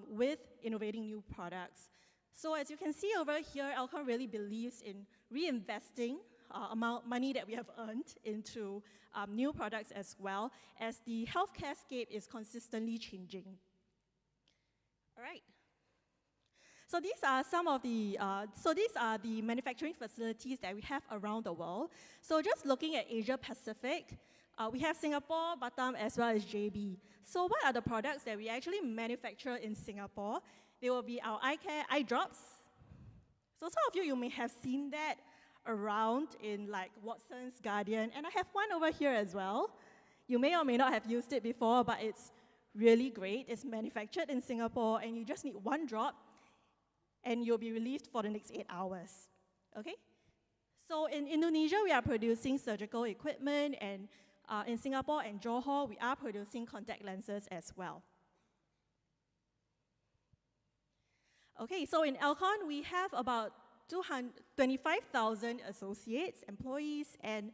with innovating new products. So as you can see over here, Alcon really believes in reinvesting money that we have earned into new products as well, as the healthcare scape is consistently changing. All right. So these are some of the, manufacturing facilities that we have around the world. So just looking at Asia Pacific, We have Singapore, Batam, as well as JB. So what are the products that we actually manufacture in Singapore? They will be our eye care, eye drops. So some of you may have seen that around in like Watson's, Guardian, and I have one over here as well. You may or may not have used it before, but it's really great. It's manufactured in Singapore, and you just need one drop, and you'll be relieved for the next 8 hours, okay? So in Indonesia, we are producing surgical equipment, and in Singapore and Johor, we are producing contact lenses as well. Okay, so in Alcon, we have about 25,000 associates, employees, and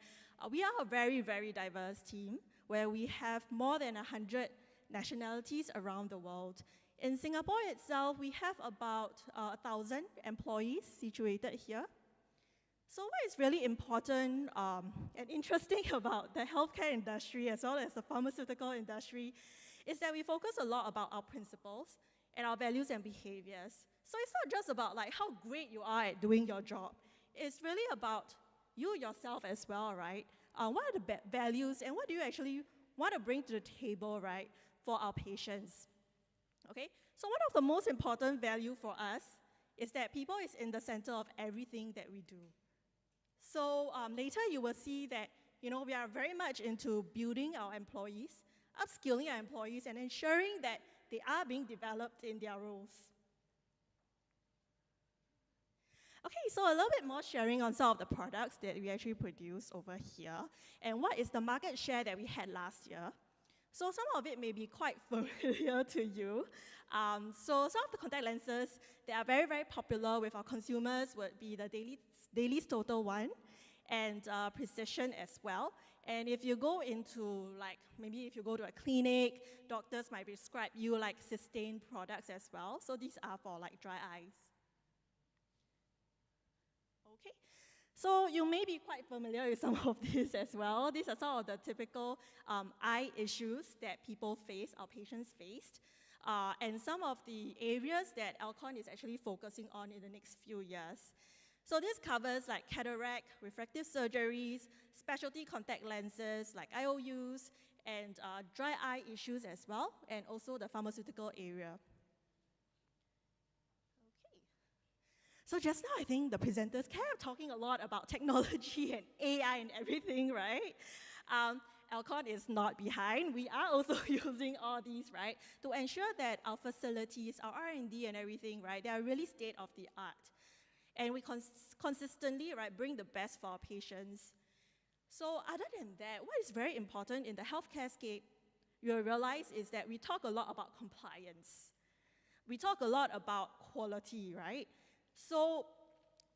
we are a very, very diverse team where we have more than 100 nationalities around the world. In Singapore itself, we have about 1,000 employees situated here. So what is really important and interesting about the healthcare industry as well as the pharmaceutical industry is that we focus a lot about our principles and our values and behaviors. So it's not just about like how great you are at doing your job. It's really about you yourself as well, right? What are the values and what do you actually want to bring to the table, right, for our patients? Okay, so one of the most important value for us is that people is in the center of everything that we do. So later you will see that, you know, we are very much into building our employees, upskilling our employees, and ensuring that they are being developed in their roles. Okay, so a little bit more sharing on some of the products that we actually produce over here, and what is the market share that we had last year. So some of it may be quite familiar to you. So some of the contact lenses that are very, very popular with our consumers would be the Daily's Total One and Precision as well. And if you go into, like, maybe if you go to a clinic, doctors might prescribe you like Sustain products as well. So these are for like dry eyes. Okay, so you may be quite familiar with some of these as well. These are some of the typical eye issues that people face, our patients faced, and some of the areas that Alcon is actually focusing on in the next few years. So this covers like cataract, refractive surgeries, specialty contact lenses like IOUs, and dry eye issues as well, and also the pharmaceutical area. So just now, I think the presenters kept talking a lot about technology and AI and everything, right? Alcon is not behind. We are also using all these, right, to ensure that our facilities, our R&D and everything, right, they are really state-of-the-art. And we consistently, right, bring the best for our patients. So other than that, what is very important in the healthcare scape, you'll realize is that we talk a lot about compliance. We talk a lot about quality, right? So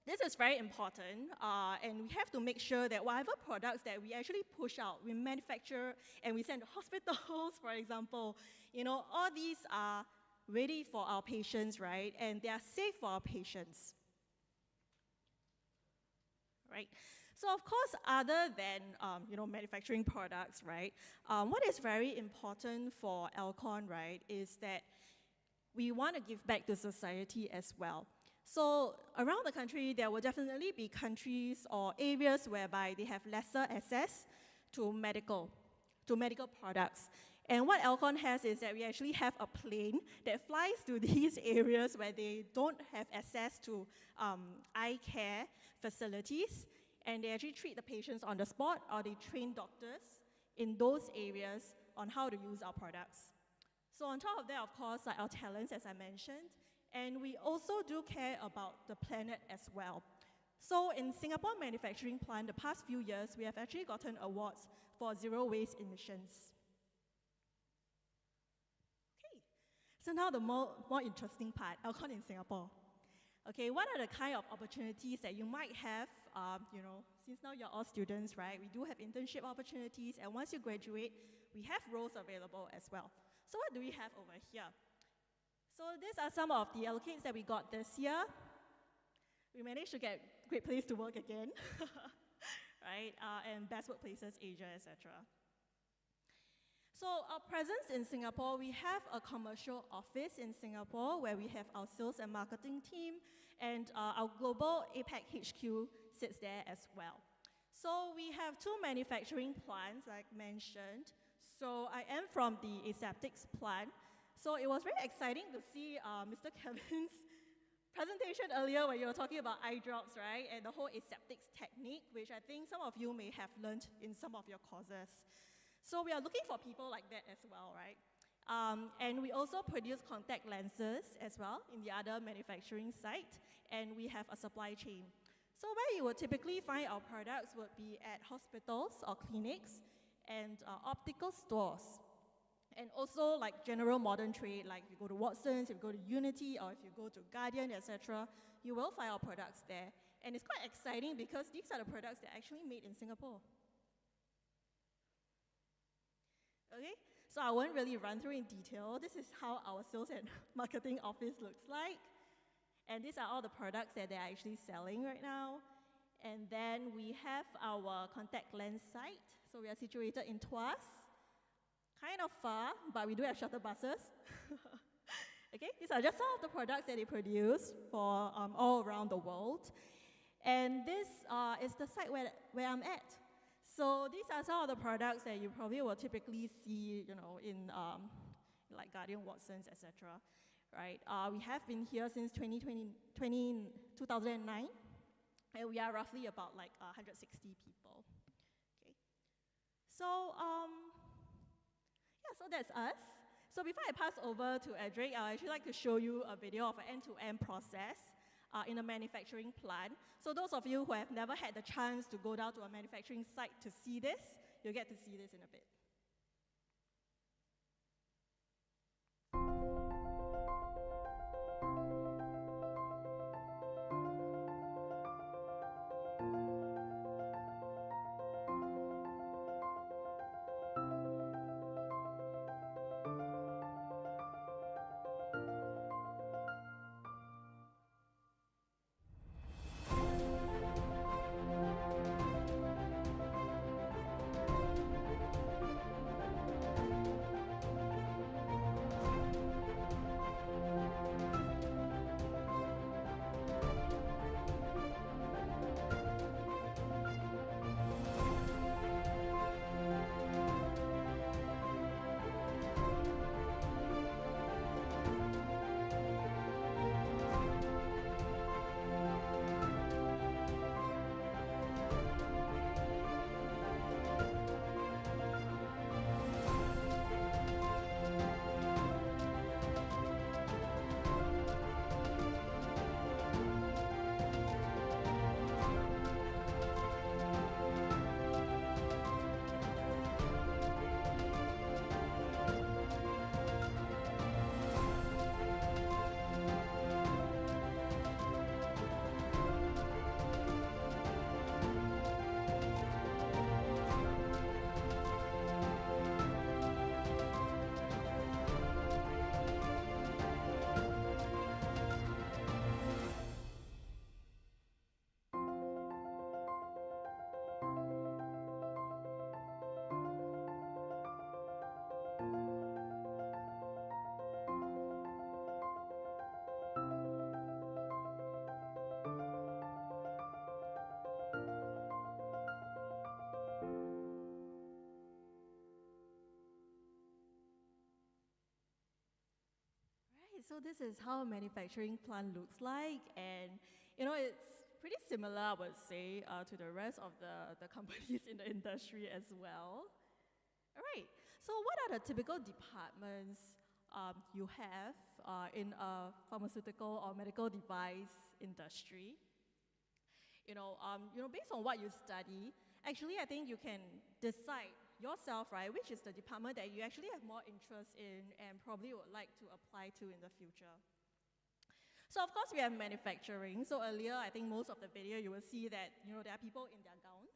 this is very important, and we have to make sure that whatever products that we actually push out, we manufacture, and we send to hospitals, for example, you know, all these are ready for our patients, right? And they are safe for our patients, right? So of course, other than you know, manufacturing products, right? What is very important for Alcon, right, is that we want to give back to society as well. So around the country, there will definitely be countries or areas whereby they have lesser access to medical products. And what Alcon has is that we actually have a plane that flies to these areas where they don't have access to eye care facilities, and they actually treat the patients on the spot, or they train doctors in those areas on how to use our products. So on top of that, of course, like our talents, as I mentioned, and we also do care about the planet as well. So in Singapore manufacturing plant, the past few years, we have actually gotten awards for zero waste emissions. Okay, so now the more interesting part, Alcon in Singapore. Okay, what are the kind of opportunities that you might have, you know, since now you're all students, right? We do have internship opportunities, and once you graduate, we have roles available as well. So what do we have over here? So these are some of the allocates that we got this year. We managed to get Great Place to Work again, right? And Best Workplaces Asia, etc. So our presence in Singapore, we have a commercial office in Singapore where we have our sales and marketing team, and our global APAC HQ sits there as well. So we have two manufacturing plants, like mentioned. So I am from the aseptics plant. So it was very exciting to see Mr. Kevin's presentation earlier when you were talking about eye drops, right? And the whole aseptics technique, which I think some of you may have learned in some of your courses. So we are looking for people like that as well, right? And we also produce contact lenses as well in the other manufacturing site, and we have a supply chain. So where you would typically find our products would be at hospitals or clinics and optical stores. And also like general modern trade, like if you go to Watson's, if you go to Unity, or if you go to Guardian, etc., you will find our products there. And it's quite exciting because these are the products that are actually made in Singapore. Okay, so I won't really run through in detail. This is how our sales and marketing office looks like. And these are all the products that they're actually selling right now. And then we have our contact lens site. So we are situated in Tuas. Kind of far, but we do have shuttle buses. Okay, these are just some of the products that they produce for all around the world. And this is the site where I'm at. So these are some of the products that you probably will typically see, you know, in like Guardian, Watson's, etc. Right? We have been here since 2009, and we are roughly about like 160 people. Okay. So so that's us. So before I pass over to Edric, I'd actually like to show you a video of an end-to-end process in a manufacturing plant. So those of you who have never had the chance to go down to a manufacturing site to see this, you'll get to see this in a bit. So this is how a manufacturing plant looks like, and you know, it's pretty similar, I would say, to the rest of the companies in the industry as well. All right, so what are the typical departments you have in a pharmaceutical or medical device industry? You know, based on what you study, actually I think you can decide yourself, right, which is the department that you actually have more interest in and probably would like to apply to in the future. So of course we have manufacturing. So earlier, I think most of the video you will see that, you know, there are people in their gowns,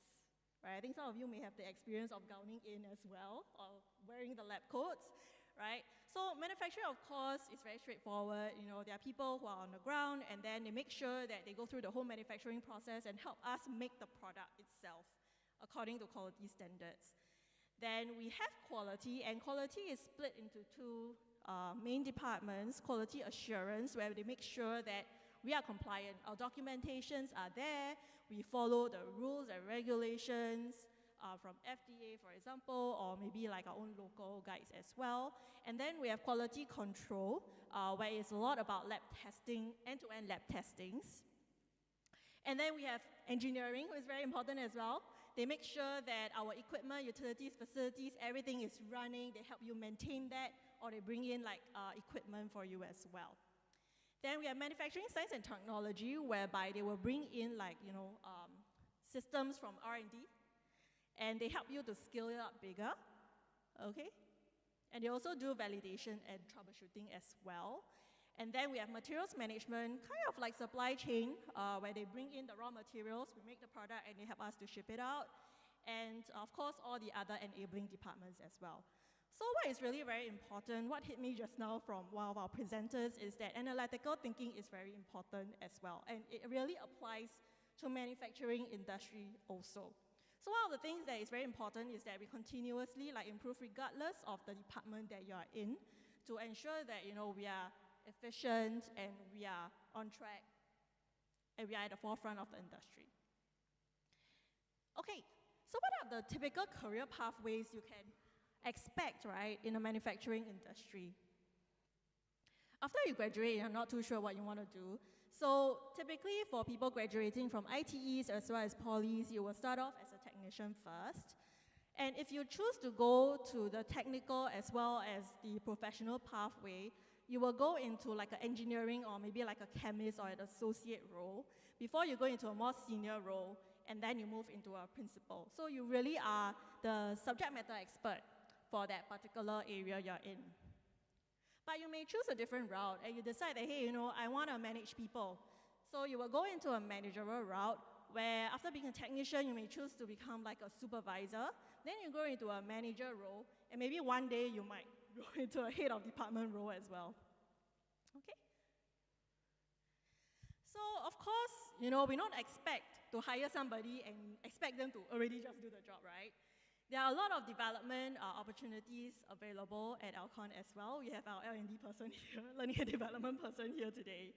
right? I think some of you may have the experience of gowning in as well, or wearing the lab coats, right? So manufacturing, of course, is very straightforward. You know, there are people who are on the ground, and then they make sure that they go through the whole manufacturing process and help us make the product itself according to quality standards. Then we have quality, and quality is split into two main departments: quality assurance, where they make sure that we are compliant. Our documentations are there. We follow the rules and regulations from FDA, for example, or maybe like our own local guides as well. And then we have quality control, where it's a lot about lab testing, end-to-end lab testings. And then we have engineering, who is very important as well. They make sure that our equipment, utilities, facilities, everything is running. They help you maintain that, or they bring in like equipment for you as well. Then we have manufacturing science and technology, whereby they will bring in like, systems from R&D, and they help you to scale it up bigger, okay? And they also do validation and troubleshooting as well. And then we have materials management, kind of like supply chain, where they bring in the raw materials, we make the product, and they help us to ship it out. And of course, all the other enabling departments as well. So what is really very important, what hit me just now from one of our presenters, is that analytical thinking is very important as well. And it really applies to manufacturing industry also. So one of the things that is very important is that we continuously improve regardless of the department that you are in, to ensure that we are efficient and we are on track and we are at the forefront of the industry. Okay, so what are the typical career pathways you can expect, right, in the manufacturing industry? After you graduate, you're not too sure what you want to do. So typically for people graduating from ITEs as well as polys, you will start off as a technician first. And if you choose to go to the technical as well as the professional pathway, you will go into like an engineering or maybe like a chemist or an associate role before you go into a more senior role, and then you move into a principal. So you really are the subject matter expert for that particular area you're in. But you may choose a different route and you decide that, hey, I want to manage people. So you will go into a managerial route where after being a technician, you may choose to become like a supervisor. Then you go into a manager role, and maybe one day you might go into a head of department role as well. Okay? So of course, we don't expect to hire somebody and expect them to already just do the job, right? There are a lot of development opportunities available at Alcon as well. We have our L&D person here, learning and development person here today.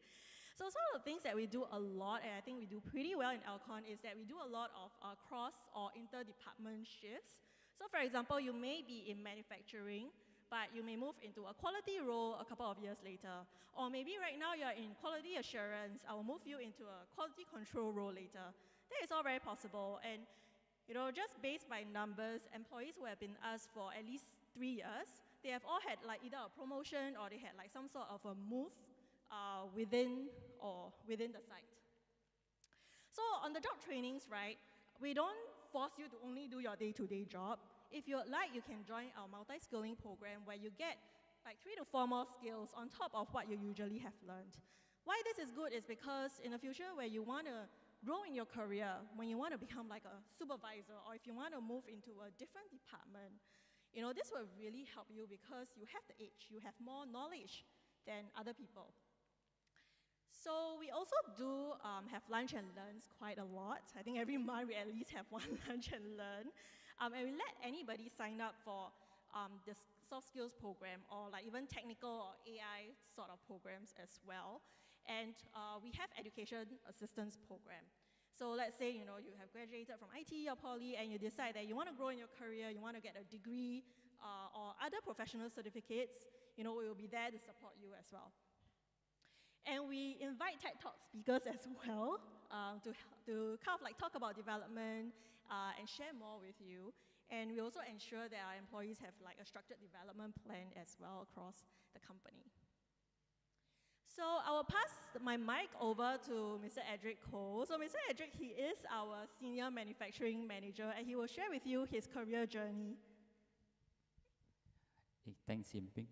So some of the things that we do a lot, and I think we do pretty well in Alcon, is that we do a lot of cross or inter-department shifts. So for example, you may be in manufacturing, but you may move into a quality role a couple of years later. Or maybe right now you're in quality assurance, I will move you into a quality control role later. That is all very possible. And just based by numbers, employees who have been us for at least 3 years, they have all had like either a promotion or they had like some sort of a move within the site. So on the job trainings, right, we don't force you to only do your day-to-day job. If you'd like, you can join our multi-skilling program where you get like 3 to 4 more skills on top of what you usually have learned. Why this is good is because in the future where you want to grow in your career, when you want to become like a supervisor, or if you want to move into a different department, this will really help you because you have the edge, you have more knowledge than other people. So we also do have lunch and learns quite a lot. I think every month we at least have one lunch and learn. And we let anybody sign up for this soft skills program or like even technical or AI sort of programs as well. And we have education assistance program. So let's say, you have graduated from IT or poly and you decide that you want to grow in your career, you want to get a degree or other professional certificates, we will be there to support you as well. And we invite TED Talk speakers as well to kind of like talk about development and share more with you. And we also ensure that our employees have like a structured development plan as well across the company. So I will pass my mic over to Mr. Edric Cole. So Mr. Edric, he is our Senior Manufacturing Manager, and he will share with you his career journey. Hey, thanks, Yin Ping.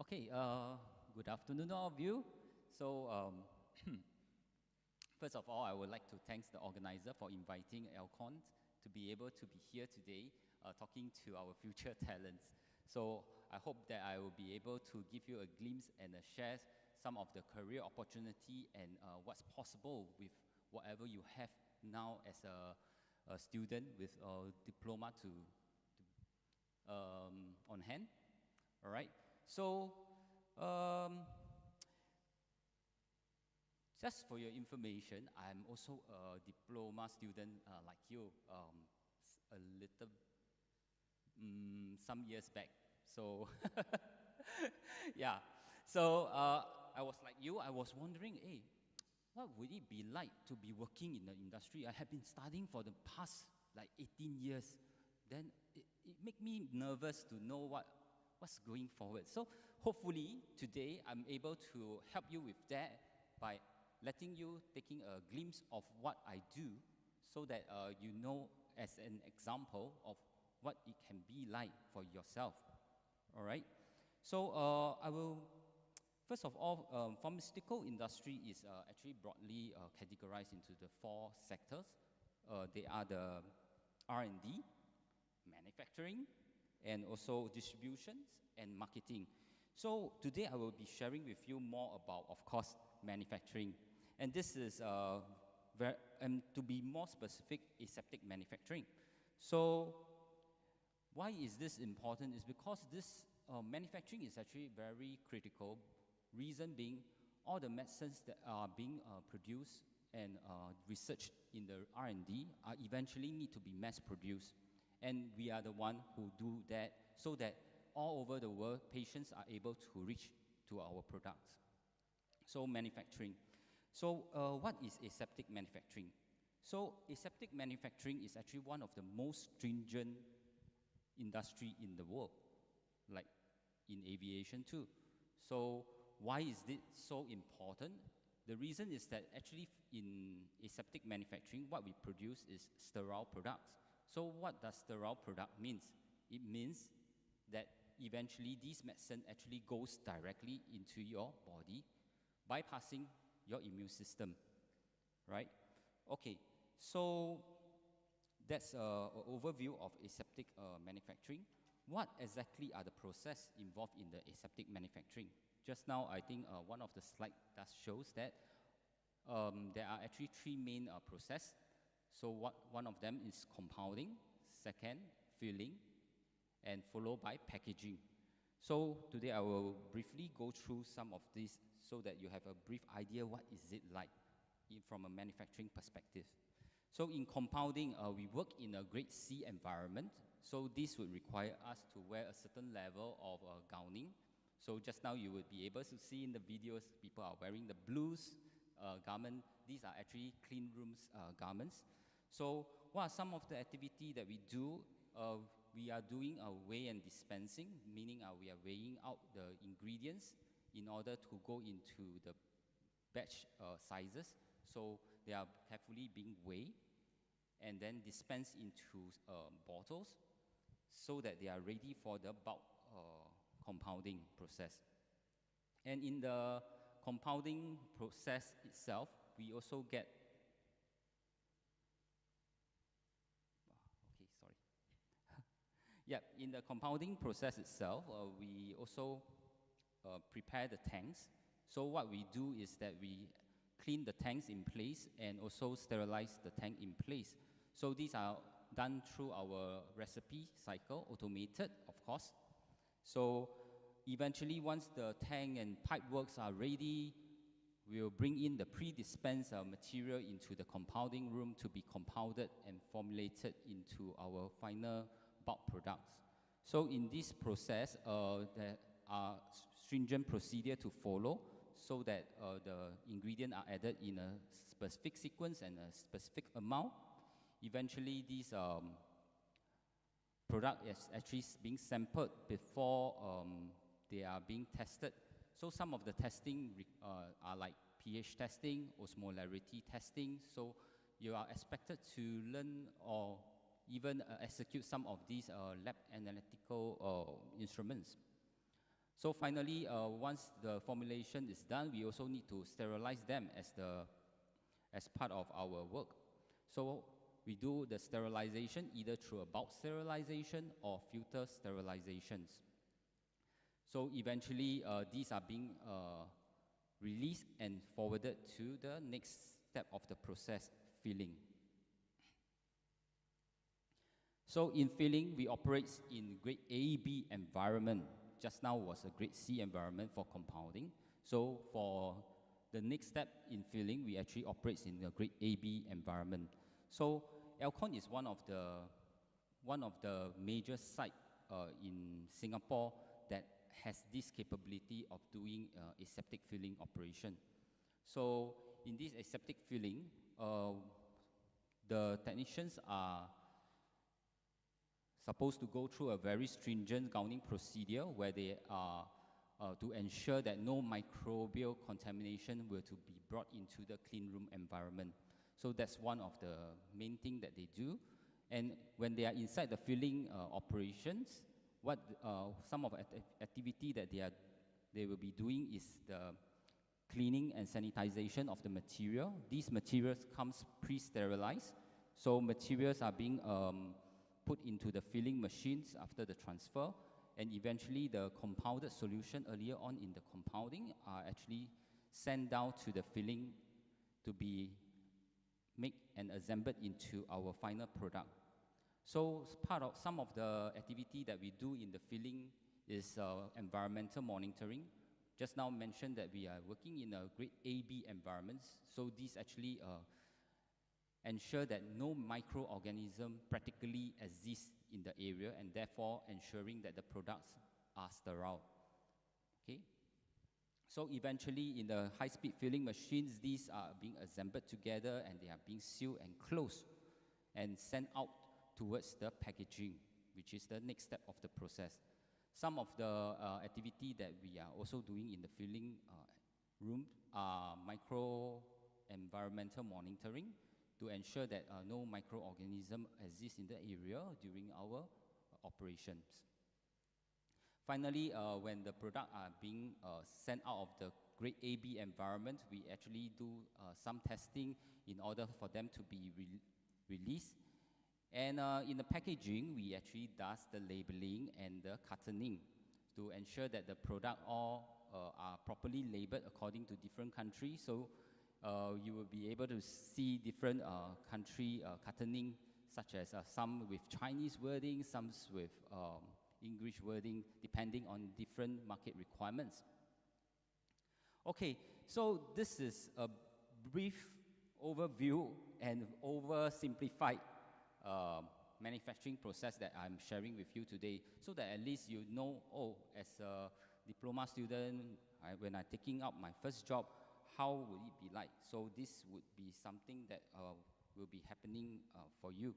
Okay, that's fine. Okay, good afternoon, all of you. So, first of all, I would like to thank the organizer for inviting Alcon to be able to be here today talking to our future talents. So I hope that I will be able to give you a glimpse and share some of the career opportunity and what's possible with whatever you have now as a student with a diploma on hand. All right. So just for your information, I'm also a diploma student like you, a little some years back. So yeah. So I was like you. I was wondering, hey, what would it be like to be working in the industry? I have been studying for the past like 18 years. Then it made me nervous to know what's going forward. So hopefully today I'm able to help you with that by letting you taking a glimpse of what I do, so that you know as an example of what it can be like for yourself. All right. So I will. First of all, pharmaceutical industry is actually broadly categorized into the 4 sectors. They are the R&D, manufacturing, and also distributions and marketing. So today I will be sharing with you more about, of course, manufacturing. And this is, to be more specific, aseptic manufacturing. So why is this important? Is because this manufacturing is actually very critical. Reason being, all the medicines that are being produced and researched in the R&D are eventually need to be mass produced. And we are the one who do that, so that all over the world, patients are able to reach to our products. So manufacturing. So what is aseptic manufacturing? So aseptic manufacturing is actually one of the most stringent industry in the world, like in aviation too. So why is it so important? The reason is that actually in aseptic manufacturing, what we produce is sterile products. So what does sterile product means? It means that eventually this medicine actually goes directly into your body, bypassing your immune system, right? Okay, so that's an overview of aseptic manufacturing. What exactly are the process involved in the aseptic manufacturing? Just now, I think one of the slides that shows that there are actually 3 main processes. So one of them is compounding, second, filling, and followed by packaging. So today I will briefly go through some of these so that you have a brief idea what is it like from a manufacturing perspective. So in compounding, we work in a grade C environment. So this would require us to wear a certain level of gowning. So just now you would be able to see in the videos, people are wearing the blues garment. These are actually clean rooms garments. So what are some of the activity that we do? We are doing a weigh and dispensing, meaning we are weighing out the ingredients in order to go into the batch sizes. So they are carefully being weighed and then dispensed into bottles so that they are ready for the bulk compounding process. And in the compounding process itself, we also get in the compounding process itself, we also prepare the tanks. So what we do is that we clean the tanks in place and also sterilize the tank in place. So these are done through our recipe cycle, automated, of course. So eventually, once the tank and pipe works are ready, we'll bring in the pre-dispensed material into the compounding room to be compounded and formulated into our final bulk products. So in this process, there are stringent procedure to follow so that the ingredients are added in a specific sequence and a specific amount. Eventually, this product is actually being sampled before they are being tested. So some of the testing are like pH testing, osmolarity testing. So you are expected to learn or even execute some of these lab analytical instruments. So finally, once the formulation is done, we also need to sterilize them as part of our work. So we do the sterilization either through a bulk sterilization or filter sterilizations. So eventually, these are being released and forwarded to the next step of the process, filling. So in filling, we operate in grade A-B environment. Just now was a grade C environment for compounding. So for the next step in filling, we actually operate in the grade A-B environment. So Alcon is one of the major sites in Singapore that has this capability of doing aseptic filling operation. So in this aseptic filling, the technicians are supposed to go through a very stringent gowning procedure where they are to ensure that no microbial contamination were to be brought into the clean room environment. So that's one of the main things that they do. And when they are inside the filling operations, what some of activity that they will be doing is the cleaning and sanitization of the material. These materials comes pre-sterilized, so materials are being put into the filling machines after the transfer, and eventually the compounded solution earlier on in the compounding are actually sent down to the filling to be made and assembled into our final product. So part of some of the activity that we do in the filling is environmental monitoring. Just now mentioned that we are working in a grade A-B environments, so these actually ensure that no microorganism practically exists in the area, and therefore ensuring that the products are sterile. Okay. So eventually in the high-speed filling machines, these are being assembled together and they are being sealed and closed and sent out towards the packaging, which is the next step of the process. Some of the activity that we are also doing in the filling room are micro-environmental monitoring to ensure that no microorganism exists in the area during our operations. Finally, when the product are being sent out of the grade A-B environment, we actually do some testing in order for them to be released. And in the packaging, we actually does the labeling and the cartoning to ensure that the product all are properly labeled according to different countries. So you will be able to see different country cartoning, such as some with Chinese wording, some with English wording, depending on different market requirements. Okay, so this is a brief overview and oversimplified manufacturing process that I'm sharing with you today, so that at least you know, oh, as a diploma student, when I'm taking up my first job, how would it be like? So this would be something that will be happening for you.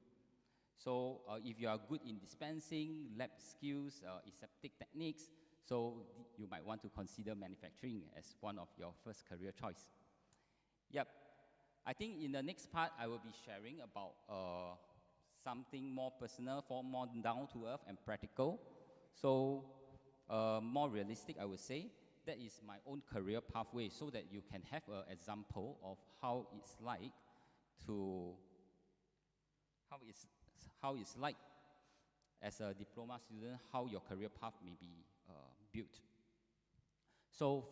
So if you are good in dispensing, lab skills, aseptic techniques, so you might want to consider manufacturing as one of your first career choice. Yep. I think in the next part, I will be sharing about something more personal, more down to earth and practical. So more realistic, I would say. That is my own career pathway, so that you can have an example of how it's like to, how it's like as a diploma student, how your career path may be built. So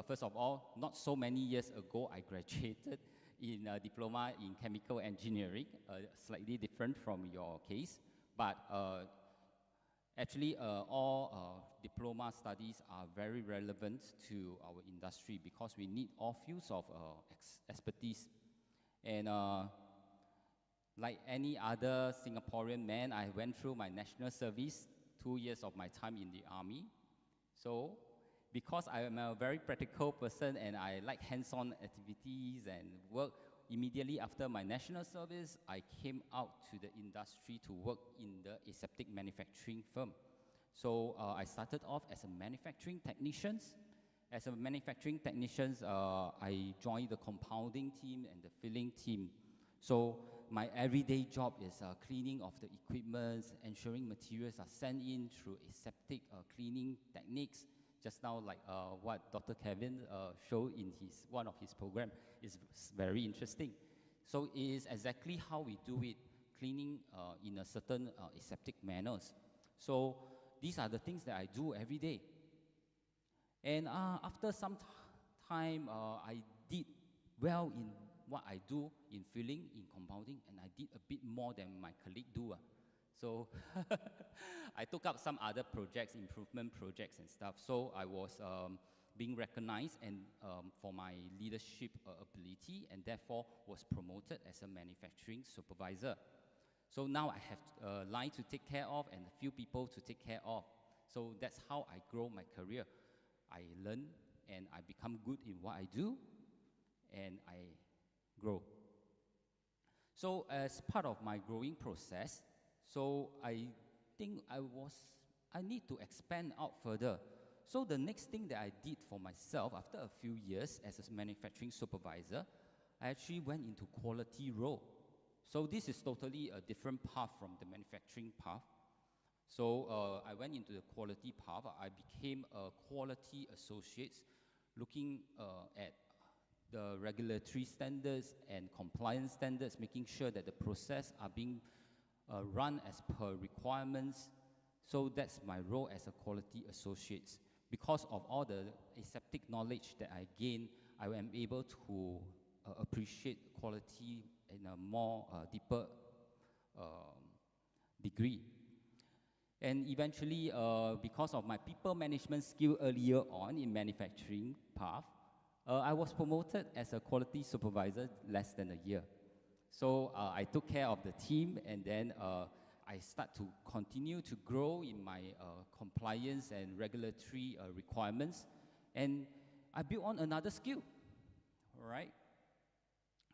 first of all, not so many years ago, I graduated in a diploma in chemical engineering, slightly different from your case, but actually all diploma studies are very relevant to our industry because we need all fields of expertise. And like any other Singaporean man, I went through my national service, 2 years of my time in the army. So because I am a very practical person and I like hands-on activities and work, immediately after my national service, I came out to the industry to work in the aseptic manufacturing firm. So I started off as a manufacturing technician. As a manufacturing technician, I joined the compounding team and the filling team. So my everyday job is cleaning of the equipment, ensuring materials are sent in through aseptic cleaning techniques. Just now, like what Dr. Kevin showed in one of his programs, is very interesting. So it is exactly how we do it, cleaning in a certain aseptic manners. So these are the things that I do every day. And after some time, I did well in what I do in filling, in compounding, and I did a bit more than my colleague do. So I took up some other projects, improvement projects and stuff. So I was being recognized and for my leadership ability, and therefore was promoted as a manufacturing supervisor. So now I have a line to take care of and a few people to take care of. So that's how I grow my career. I learn and I become good in what I do, and I grow. So as part of my growing process, so I think I need to expand out further. So the next thing that I did for myself after a few years as a manufacturing supervisor, I actually went into quality role. So this is totally a different path from the manufacturing path. So I went into the quality path. I became a quality associate, looking at the regulatory standards and compliance standards, making sure that the process are being run as per requirements. So that's my role as a quality associate. Because of all the aseptic knowledge that I gained, I am able to appreciate quality in a more deeper degree. And eventually, because of my people management skill earlier on in manufacturing path, I was promoted as a quality supervisor less than a year. So I took care of the team, and then I start to continue to grow in my compliance and regulatory requirements, and I built on another skill, all right?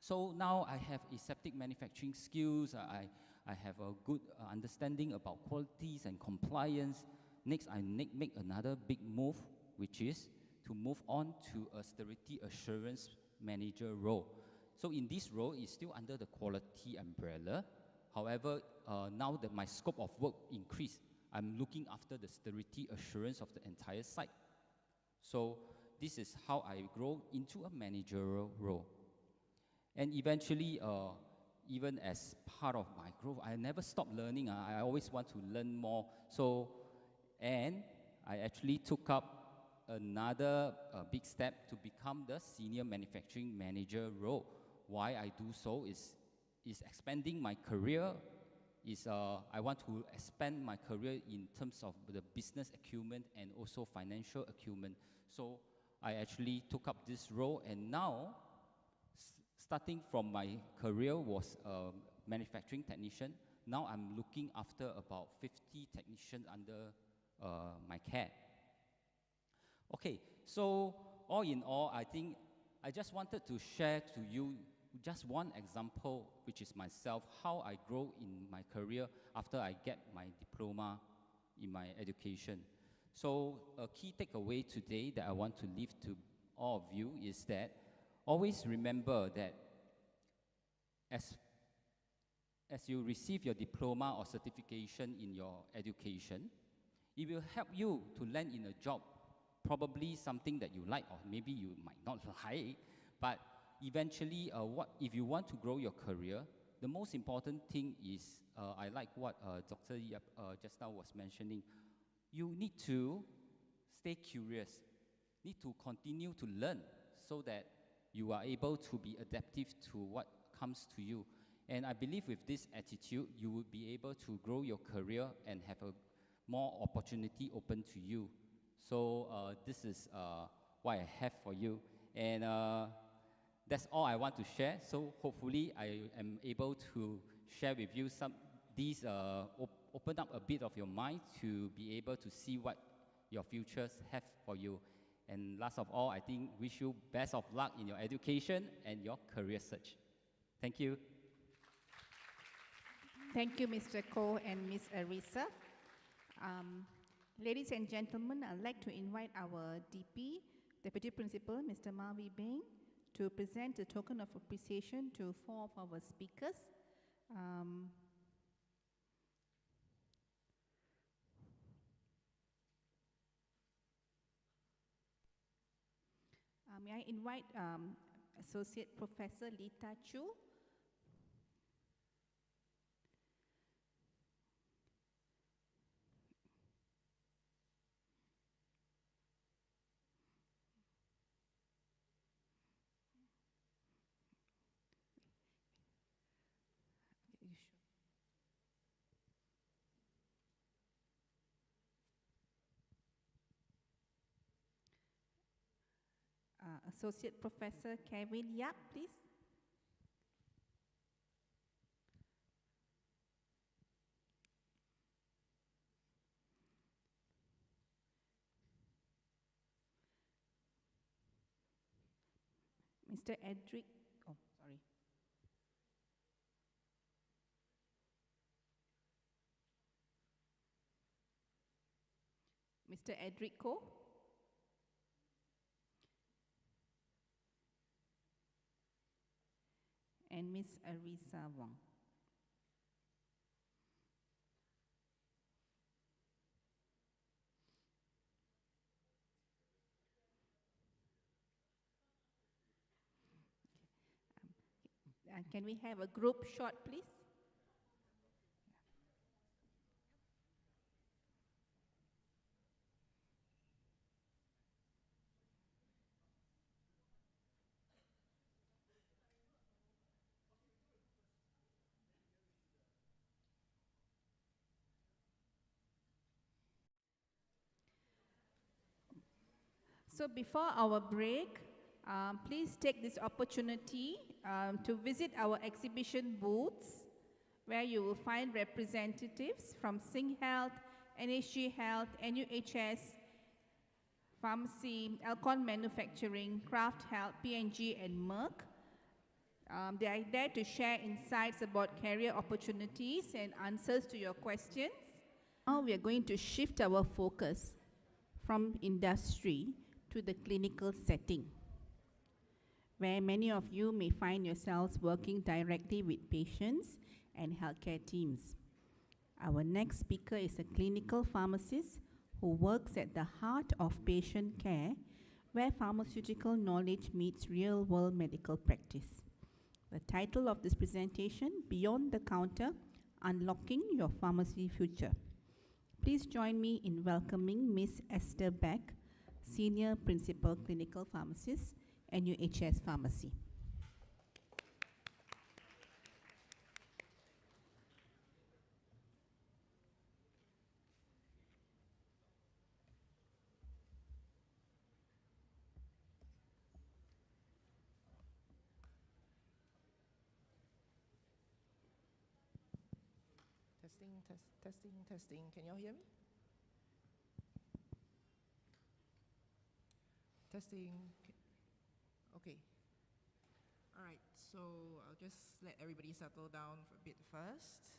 So now I have aseptic manufacturing skills, I have a good understanding about qualities and compliance. Next, I make another big move, which is to move on to a sterility assurance manager role. So in this role, it's still under the quality umbrella. However, now that my scope of work increased, I'm looking after the sterility assurance of the entire site. So this is how I grow into a managerial role. And eventually, even as part of my growth, I never stop learning. I always want to learn more. So, and I actually took up another big step to become the senior manufacturing manager role. Why I do so is expanding my career. I want to expand my career in terms of the business acumen and also financial acumen. So I actually took up this role, and now, starting from my career was a manufacturing technician. Now I'm looking after about 50 technicians under my care. Okay, so all in all, I think I just wanted to share to you just one example, which is myself, how I grow in my career after I get my diploma in my education. So a key takeaway today that I want to leave to all of you is that always remember that as you receive your diploma or certification in your education, it will help you to land in a job, probably something that you like or maybe you might not like, but eventually, if you want to grow your career, the most important thing is, I like what Dr. Yap just now was mentioning, you need to stay curious, need to continue to learn so that you are able to be adaptive to what comes to you. And I believe with this attitude, you will be able to grow your career and have a more opportunity open to you. So this is what I have for you. And that's all I want to share. So hopefully I am able to share with you these open up a bit of your mind to be able to see what your futures have for you. And last of all, I think wish you best of luck in your education and your career search. Thank you. Thank you, Mr. Koh and Ms. Arisa. Ladies and gentlemen, I'd like to invite our DP, Deputy Principal, Mr. Mavi Beng, to present a token of appreciation to 4 of our speakers. May I invite Associate Professor Lita Chu. Associate Professor Kevin Yap, please. Mr. Edric, oh, sorry. Mr. Edric Ko. And Miss Arisa Wong. Can we have a group shot, please? So before our break, please take this opportunity to visit our exhibition booths, where you will find representatives from Sing Health, NHG Health, NUHS, Pharmacy, Alcon Manufacturing, Kraft Health, P&G, and Merck. They are there to share insights about career opportunities and answers to your questions. Now we are going to shift our focus from industry to the clinical setting, where many of you may find yourselves working directly with patients and healthcare teams. Our next speaker is a clinical pharmacist who works at the heart of patient care, where pharmaceutical knowledge meets real-world medical practice. The title of this presentation, Beyond the Counter, Unlocking Your Pharmacy Future. Please join me in welcoming Ms. Esther Beck, Senior Principal Clinical Pharmacist, NUHS Pharmacy. Testing. Can you all hear me? Testing. Okay. All right, so I'll just let everybody settle down for a bit first.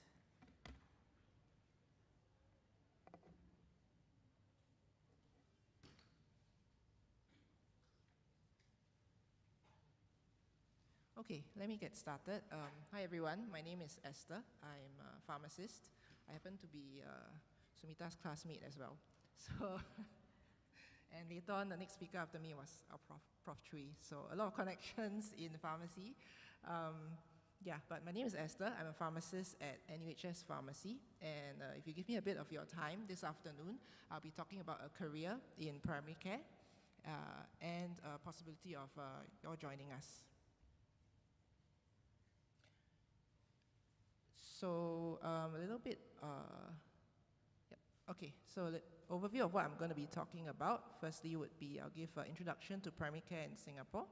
Okay, let me get started. Hi everyone, my name is Esther. I'm a pharmacist. I happen to be Sumita's classmate as well. So, and later on, the next speaker after me was our Prof. Chui. So a lot of connections in pharmacy. Yeah, but my name is Esther. I'm a pharmacist at NUHS Pharmacy. And if you give me a bit of your time this afternoon, I'll be talking about a career in primary care and a possibility of your joining us. So a little bit, yep. Okay, so the overview of what I'm going to be talking about, firstly would be I'll give an introduction to primary care in Singapore,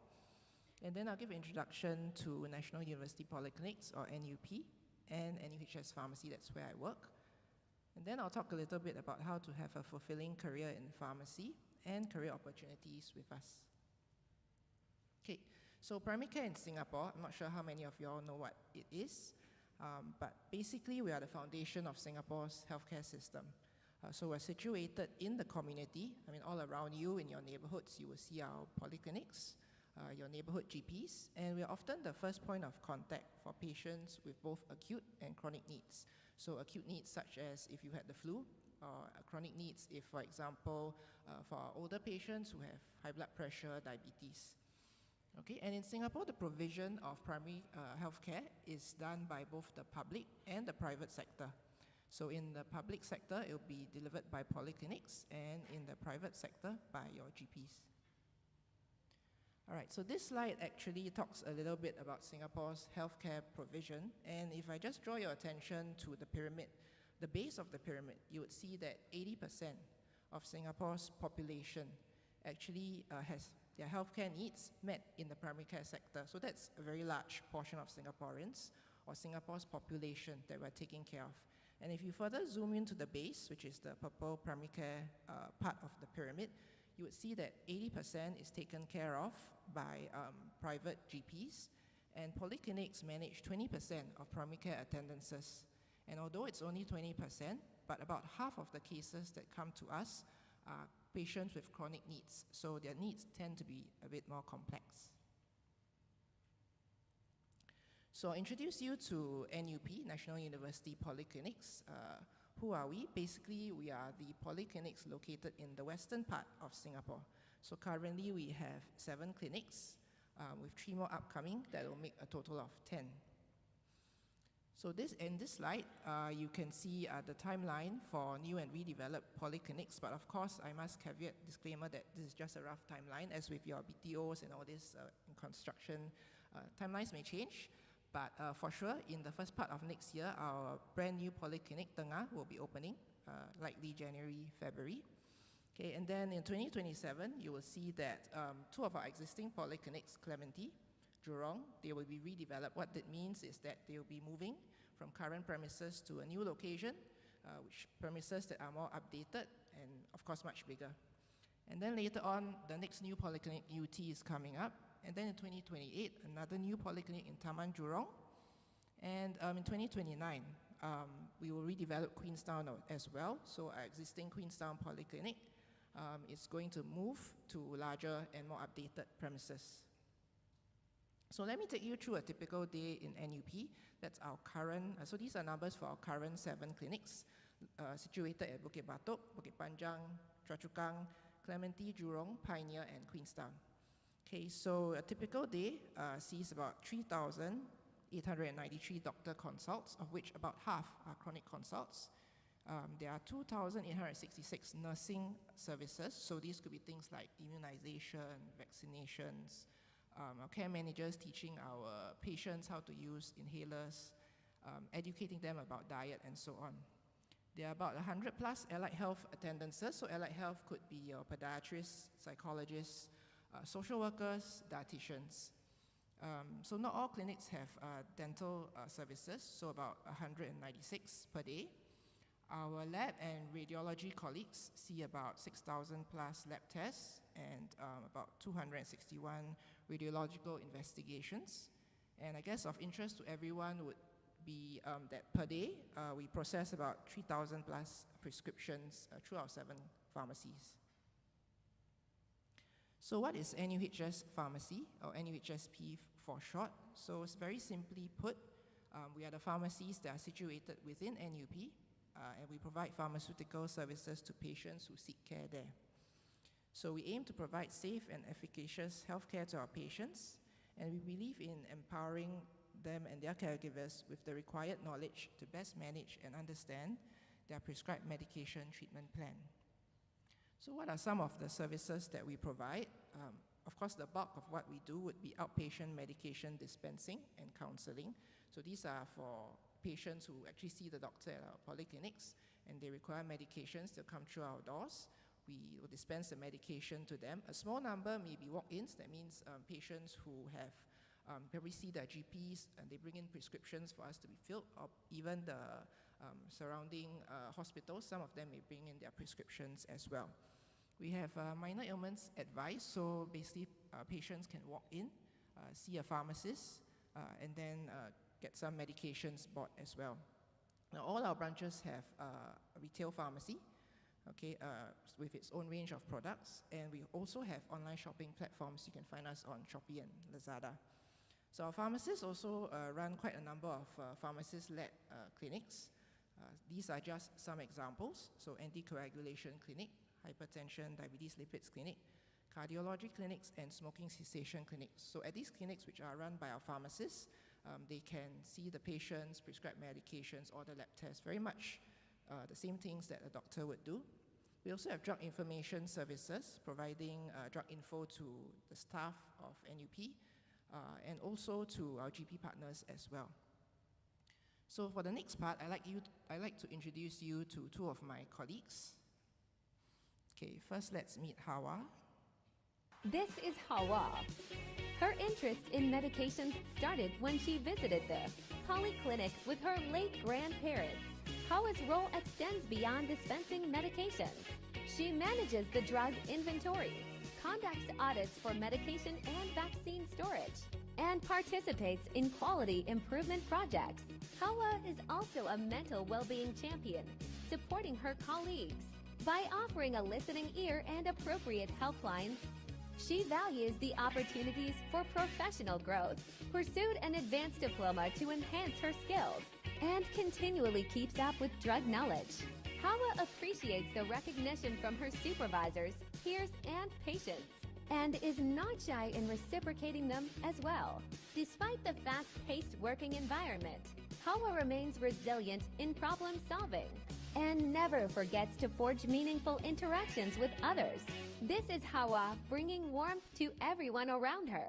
and then I'll give an introduction to National University Polytechnics, or NUP, and NUHS Pharmacy, that's where I work. And then I'll talk a little bit about how to have a fulfilling career in pharmacy and career opportunities with us. Okay, so primary care in Singapore, I'm not sure how many of you all know what it is. But basically, we are the foundation of Singapore's healthcare system. So we're situated in the community. I mean, all around you, in your neighborhoods, you will see our polyclinics, your neighborhood GPs, and we're often the first point of contact for patients with both acute and chronic needs. So acute needs such as if you had the flu, or chronic needs if, for example, for our older patients who have high blood pressure, diabetes. Okay, and in Singapore, the provision of primary healthcare is done by both the public and the private sector. So in the public sector, it will be delivered by polyclinics, and in the private sector, by your GPs. All right, so this slide actually talks a little bit about Singapore's healthcare provision, and if I just draw your attention to the pyramid, the base of the pyramid, you would see that 80% of Singapore's population actually has their healthcare needs met in the primary care sector. So that's a very large portion of Singaporeans or Singapore's population that we're taking care of. And if you further zoom into the base, which is the purple primary care part of the pyramid, you would see that 80% is taken care of by private GPs, and polyclinics manage 20% of primary care attendances. And although it's only 20%, but about half of the cases that come to us are patients with chronic needs, so their needs tend to be a bit more complex. So I'll introduce you to NUP, National University Polyclinics. Who are we? Basically, we are the polyclinics located in the western part of Singapore. So currently we have 7 clinics, with 3 more upcoming that will make a total of 10. So in this slide, you can see the timeline for new and redeveloped polyclinics, but of course I must caveat disclaimer that this is just a rough timeline. As with your BTOs and all this in construction, timelines may change. But for sure, in the first part of next year, our brand new polyclinic, Tengah, will be opening, likely January, February. Okay, and then in 2027, you will see that 2 of our existing polyclinics, Clementi, Jurong, they will be redeveloped. What that means is that they will be moving from current premises to a new location, which premises that are more updated and, of course, much bigger. And then later on, the next new polyclinic, UT, is coming up. And then in 2028, another new polyclinic in Taman Jurong. And in 2029, we will redevelop Queenstown as well. So our existing Queenstown Polyclinic is going to move to larger and more updated premises. So let me take you through a typical day in NUP. That's our current, so these are numbers for our current 7 clinics situated at Bukit Batok, Bukit Panjang, Choa Chu Kang, Clementi, Jurong, Pioneer, and Queenstown. Okay, so a typical day sees about 3,893 doctor consults, of which about half are chronic consults. There are 2,866 nursing services, so these could be things like immunization, vaccinations, our care managers teaching our patients how to use inhalers, educating them about diet, and so on. There are about 100 plus allied health attendances, so allied health could be your podiatrists, psychologists, social workers, dietitians. So not all clinics have dental services, so about 196 per day. Our lab and radiology colleagues see about 6,000 plus lab tests and about 261 radiological investigations. And I guess of interest to everyone would be that per day, we process about 3,000 plus prescriptions through our 7 pharmacies. So what is NUHS Pharmacy, or NUHSP for short? So it's very simply put, we are the pharmacies that are situated within NUP, and we provide pharmaceutical services to patients who seek care there. So we aim to provide safe and efficacious healthcare to our patients, and we believe in empowering them and their caregivers with the required knowledge to best manage and understand their prescribed medication treatment plan. So what are some of the services that we provide? Of course, the bulk of what we do would be outpatient medication dispensing and counseling. So these are for patients who actually see the doctor at our polyclinics and they require medications to come through our doors. We will dispense the medication to them. A small number may be walk-ins. That means patients who have probably see their GPs and they bring in prescriptions for us to be filled, or even the surrounding hospitals, some of them may bring in their prescriptions as well. We have minor ailments advice, so basically patients can walk in, see a pharmacist, and then get some medications bought as well. Now, all our branches have a retail pharmacy, okay, with its own range of products, and we also have online shopping platforms. You can find us on Shopee and Lazada. So our pharmacists also run quite a number of pharmacist-led clinics. These are just some examples. So anticoagulation clinic, hypertension, diabetes lipids clinic, cardiology clinics, and smoking cessation clinics. So at these clinics, which are run by our pharmacists, they can see the patients, prescribe medications, order lab tests, very much the same things that a doctor would do. We also have drug information services, providing drug info to the staff of NUP, and also to our GP partners as well. So for the next part, I'd like to introduce you to 2 of my colleagues. Okay, first let's meet Hawa. This is Hawa. Her interest in medications started when she visited the polyclinic with her late grandparents. Hawa's role extends beyond dispensing medications. She manages the drug inventory, conducts audits for medication and vaccine storage, and participates in quality improvement projects. Hawa is also a mental well-being champion, supporting her colleagues. By offering a listening ear and appropriate helplines, she values the opportunities for professional growth, pursued an advanced diploma to enhance her skills, and continually keeps up with drug knowledge. Hawa appreciates the recognition from her supervisors, peers, and patients, and is not shy in reciprocating them as well. Despite the fast-paced working environment, Hawa remains resilient in problem solving and never forgets to forge meaningful interactions with others. This is Hawa bringing warmth to everyone around her.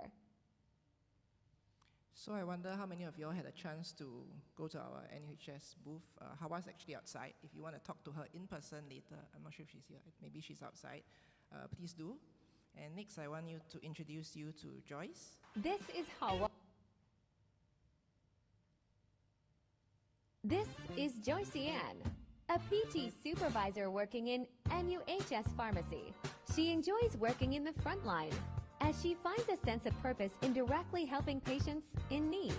So I wonder how many of you all had a chance to go to our NUHS booth. Hawa's actually outside. If you want to talk to her in person later, I'm not sure if she's here, maybe she's outside, please do. And next I want you to introduce you to Joyce. This is Hawa. This is Joyce Ann, a PT supervisor working in NUHS Pharmacy. She enjoys working in the front line as she finds a sense of purpose in directly helping patients in need.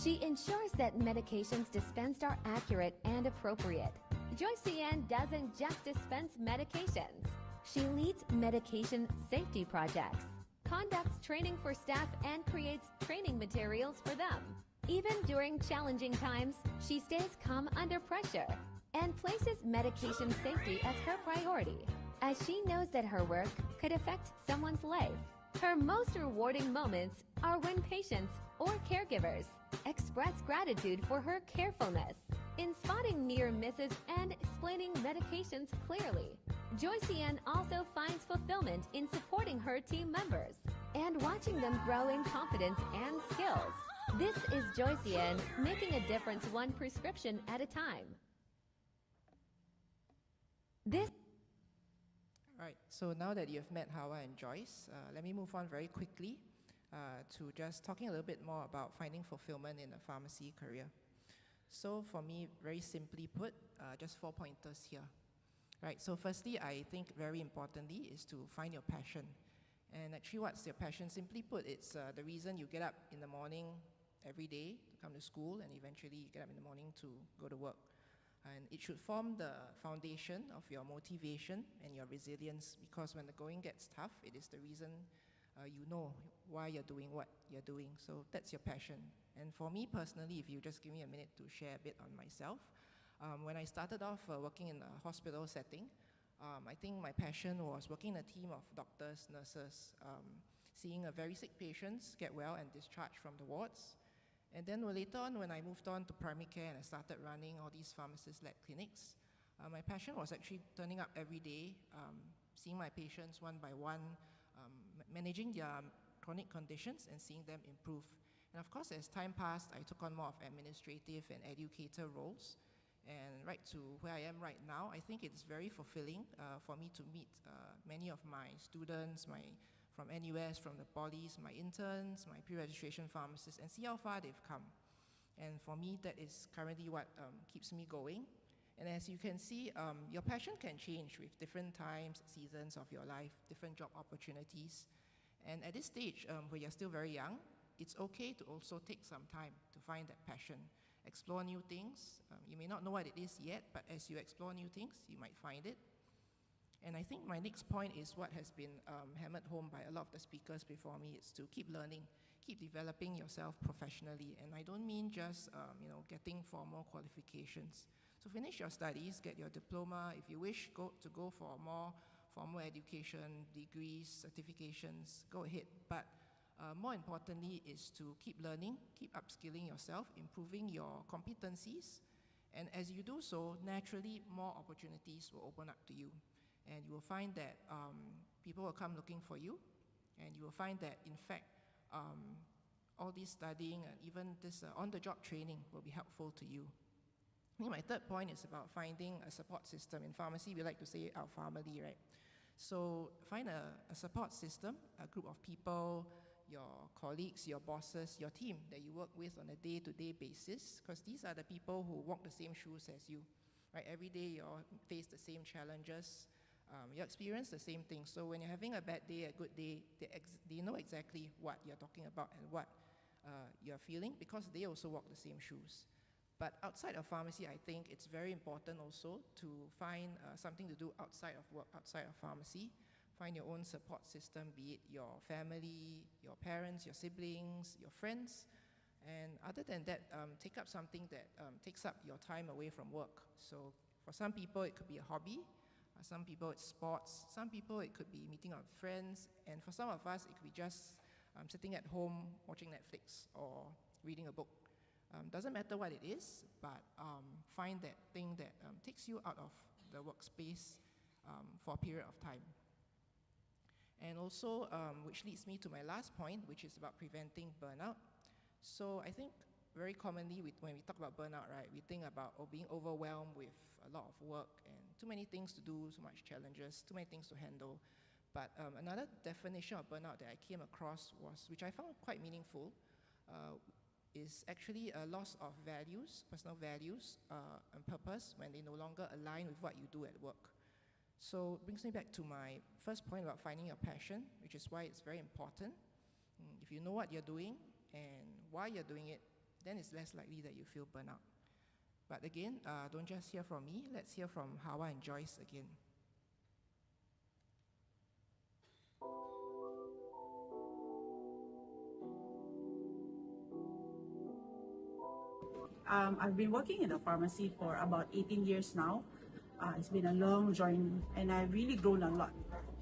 She ensures that medications dispensed are accurate and appropriate. Joyce Ann doesn't just dispense medications. She leads medication safety projects, conducts training for staff, and creates training materials for them. Even during challenging times, she stays calm under pressure and places medication safety as her priority, as she knows that her work could affect someone's life. Her most rewarding moments are when patients or caregivers express gratitude for her carefulness in spotting near misses and explaining medications clearly. Joyce Ann also finds fulfillment in supporting her team members and watching them grow in confidence and skills. This is Joyce Ann making a difference one prescription at a time. All right, so now that you've met Hawa and Joyce, let me move on very quickly to just talking a little bit more about finding fulfillment in a pharmacy career. So for me, very simply put, just 4 pointers here. Right, so firstly, I think very importantly is to find your passion. And actually, what's your passion? Simply put, it's the reason you get up in the morning every day to come to school, and eventually you get up in the morning to go to work. And it should form the foundation of your motivation and your resilience, because when the going gets tough, it is the reason you know why you're doing what you're doing. So that's your passion. And for me personally, if you just give me a minute to share a bit on myself, when I started off working in a hospital setting, I think my passion was working in a team of doctors, nurses, seeing a very sick patients get well and discharged from the wards. And then later on, when I moved on to primary care and I started running all these pharmacist-led clinics, my passion was actually turning up every day, seeing my patients one by one, managing their chronic conditions and seeing them improve. And of course, as time passed, I took on more of administrative and educator roles. And right to where I am right now, I think it's very fulfilling for me to meet many of my students, from NUS, from the polys, my interns, my pre-registration pharmacists, and see how far they've come. And for me, that is currently what keeps me going. And as you can see, your passion can change with different times, seasons of your life, different job opportunities. And at this stage, where you're still very young, it's okay to also take some time to find that passion, explore new things. You may not know what it is yet, but as you explore new things, you might find it. And I think my next point is what has been hammered home by a lot of the speakers before me, is to keep learning, keep developing yourself professionally. And I don't mean just getting formal qualifications. So finish your studies, get your diploma. If you wish to go for more formal education, degrees, certifications, go ahead. But more importantly is to keep learning, keep upskilling yourself, improving your competencies. And as you do so, naturally more opportunities will open up to you. And you will find that people will come looking for you, and you will find that, in fact, all this studying and even this on-the-job training will be helpful to you. I think my third point is about finding a support system. In pharmacy, we like to say our family, right? So find a support system, a group of people, your colleagues, your bosses, your team that you work with on a day-to-day basis, because these are the people who walk the same shoes as you, right? Every day you all face the same challenges, you experience the same thing. So when you're having a bad day, a good day, they know exactly what you're talking about and what you're feeling, because they also walk the same shoes. But outside of pharmacy, I think it's very important also to find something to do outside of work, outside of pharmacy. Find your own support system, be it your family, your parents, your siblings, your friends. And other than that, take up something that takes up your time away from work. So for some people, it could be a hobby. Some people, it's sports. Some people, it could be meeting up with friends. And for some of us, it could be just sitting at home, watching Netflix or reading a book. Doesn't matter what it is, but find that thing that takes you out of the workspace for a period of time. And also, which leads me to my last point, which is about preventing burnout. So I think very commonly when we talk about burnout, right, we think about being overwhelmed with a lot of work and too many things to do, so much challenges, too many things to handle. But another definition of burnout that I came across which I found quite meaningful, is actually a loss of values, personal values and purpose when they no longer align with what you do at work. So it brings me back to my first point about finding your passion, which is why it's very important. If you know what you're doing and why you're doing it, then it's less likely that you feel burnout. But again, don't just hear from me, let's hear from Hawa and Joyce again. I've been working in the pharmacy for about 18 years now. It's been a long journey, and I've really grown a lot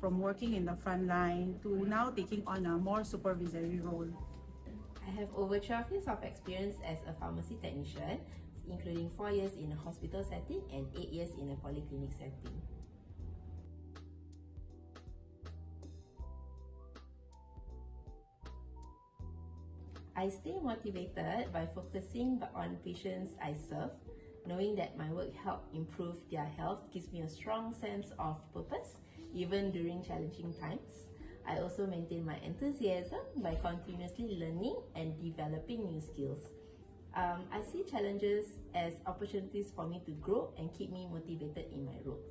from working in the front line to now taking on a more supervisory role. I have over 12 years of experience as a pharmacy technician, including 4 years in a hospital setting and 8 years in a polyclinic setting. I stay motivated by focusing on patients I serve. Knowing that my work helps improve their health gives me a strong sense of purpose, even during challenging times. I also maintain my enthusiasm by continuously learning and developing new skills. I see challenges as opportunities for me to grow and keep me motivated in my role.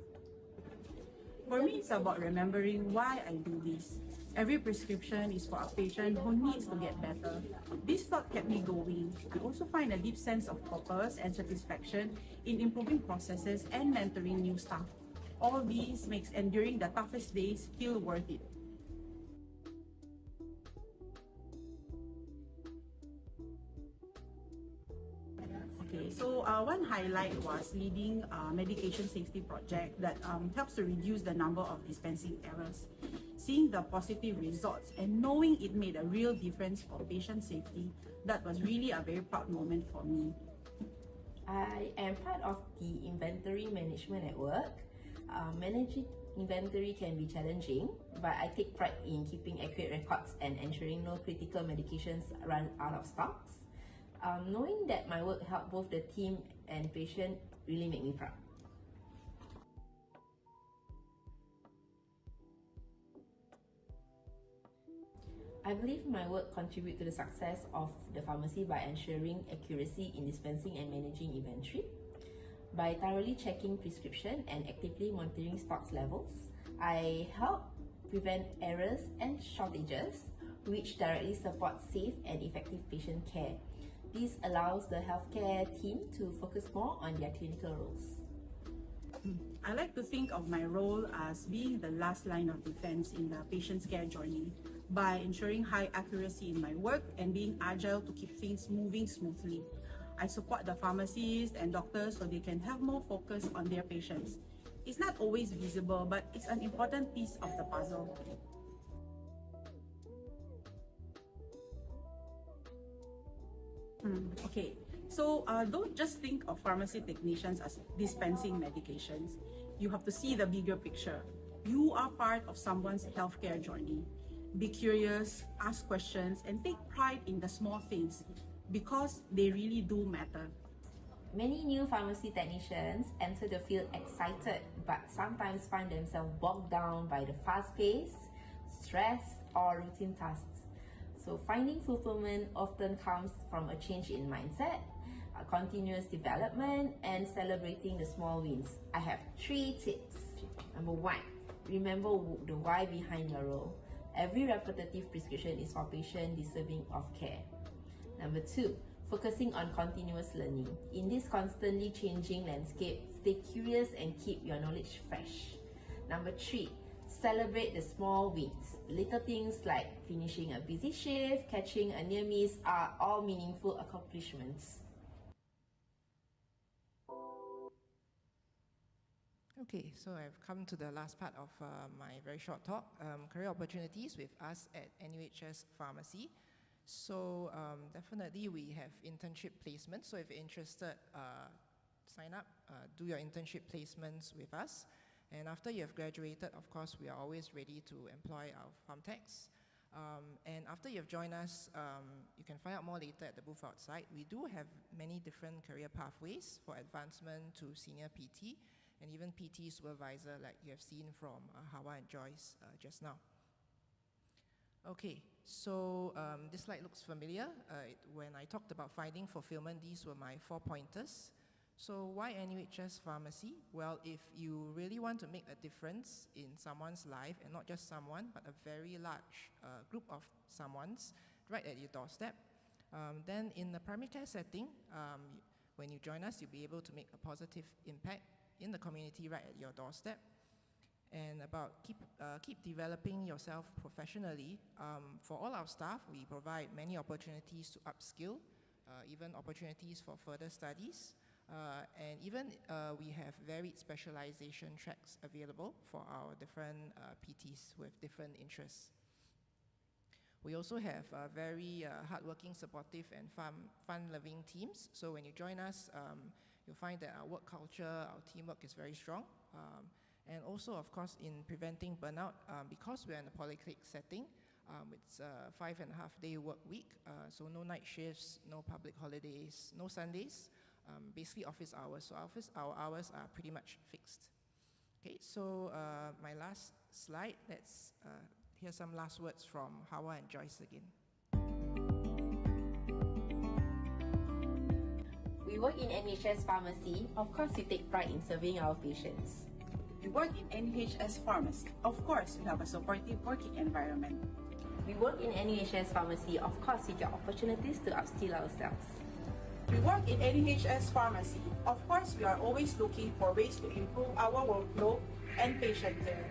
For me, it's about remembering why I do this. Every prescription is for a patient who needs to get better. This thought kept me going. I also find a deep sense of purpose and satisfaction in improving processes and mentoring new staff. All these makes enduring the toughest days feel worth it. Okay, so one highlight was leading a medication safety project that helps to reduce the number of dispensing errors. Seeing the positive results and knowing it made a real difference for patient safety, that was really a very proud moment for me. I am part of the inventory management at work. Managing inventory can be challenging, but I take pride in keeping accurate records and ensuring no critical medications run out of stocks. Knowing that my work helped both the team and patient really made me proud. I believe my work contributes to the success of the pharmacy by ensuring accuracy in dispensing and managing inventory. By thoroughly checking prescription and actively monitoring stocks levels, I help prevent errors and shortages, which directly support safe and effective patient care. This allows the healthcare team to focus more on their clinical roles. I like to think of my role as being the last line of defense in the patient's care journey by ensuring high accuracy in my work and being agile to keep things moving smoothly. I support the pharmacists and doctors so they can have more focus on their patients. It's not always visible, but it's an important piece of the puzzle. Okay, so don't just think of pharmacy technicians as dispensing medications. You have to see the bigger picture. You are part of someone's healthcare journey. Be curious, ask questions, and take pride in the small things because they really do matter. Many new pharmacy technicians enter the field excited but sometimes find themselves bogged down by the fast pace, stress, or routine tasks. So finding fulfillment often comes from a change in mindset, a continuous development, and celebrating the small wins. I have 3 tips. Number 1, remember the why behind your role. Every repetitive prescription is for patients deserving of care. Number 2, focusing on continuous learning. In this constantly changing landscape, stay curious and keep your knowledge fresh. Number 3, celebrate the small wins. Little things like finishing a busy shift, catching a near miss are all meaningful accomplishments. Okay, so I've come to the last part of my very short talk, career opportunities with us at NUHS Pharmacy. So definitely we have internship placements, so if you're interested, sign up, do your internship placements with us. And after you have graduated, of course, we are always ready to employ our farm techs. And after you've joined us, you can find out more later at the booth outside. We do have many different career pathways for advancement to senior PT, and even PT supervisor like you have seen from Hawa and Joyce just now. Okay, so this slide looks familiar. When I talked about finding fulfillment, these were my 4 pointers. So why NUHS Pharmacy? Well, if you really want to make a difference in someone's life, and not just someone, but a very large group of someone's right at your doorstep, then in the primary care setting, when you join us, you'll be able to make a positive impact in the community right at your doorstep. And about keep developing yourself professionally. For all our staff, we provide many opportunities to upskill, even opportunities for further studies. And even we have varied specialization tracks available for our different PTs with different interests. We also have very hardworking, supportive, and fun-loving teams. So when you join us, you'll find that our work culture, our teamwork is very strong. And also, of course, in preventing burnout, because we're in a polyclinic setting, it's a 5.5-day work week, so no night shifts, no public holidays, no Sundays, basically office hours. So our hours are pretty much fixed. Okay, so my last slide, let's hear some last words from Hawa and Joyce again. We work in NHS Pharmacy. Of course, we take pride in serving our patients. We work in NUHS Pharmacy. Of course, we have a supportive working environment. We work in NUHS Pharmacy. Of course, we get opportunities to upskill ourselves. We work in NUHS Pharmacy. Of course, we are always looking for ways to improve our workflow and patient care.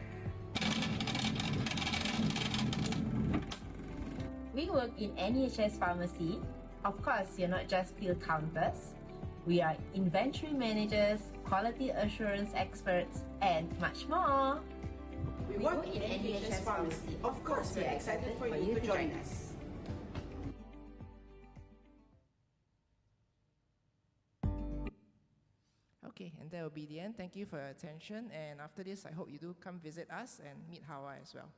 We work in NUHS Pharmacy. Of course, we are not just pill counters. We are inventory managers, quality assurance experts, and much more. We work in NUHS Pharmacy. Of course, we are excited for you to join us. Okay, and that will be the end. Thank you for your attention. And after this, I hope you do come visit us and meet Hawa as well.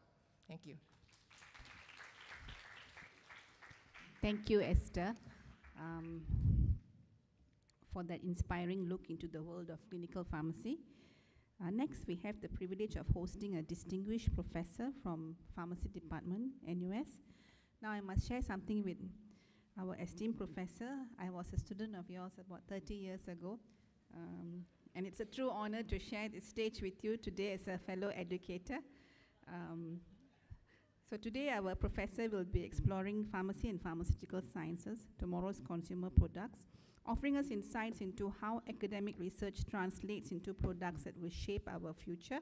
Thank you. Thank you, Esther, for that inspiring look into the world of clinical pharmacy. Next, we have the privilege of hosting a distinguished professor from Pharmacy Department, NUS. Now, I must share something with our esteemed professor. I was a student of yours about 30 years ago, and it's a true honor to share this stage with you today as a fellow educator. So today our professor will be exploring pharmacy and pharmaceutical sciences, tomorrow's consumer products, offering us insights into how academic research translates into products that will shape our future.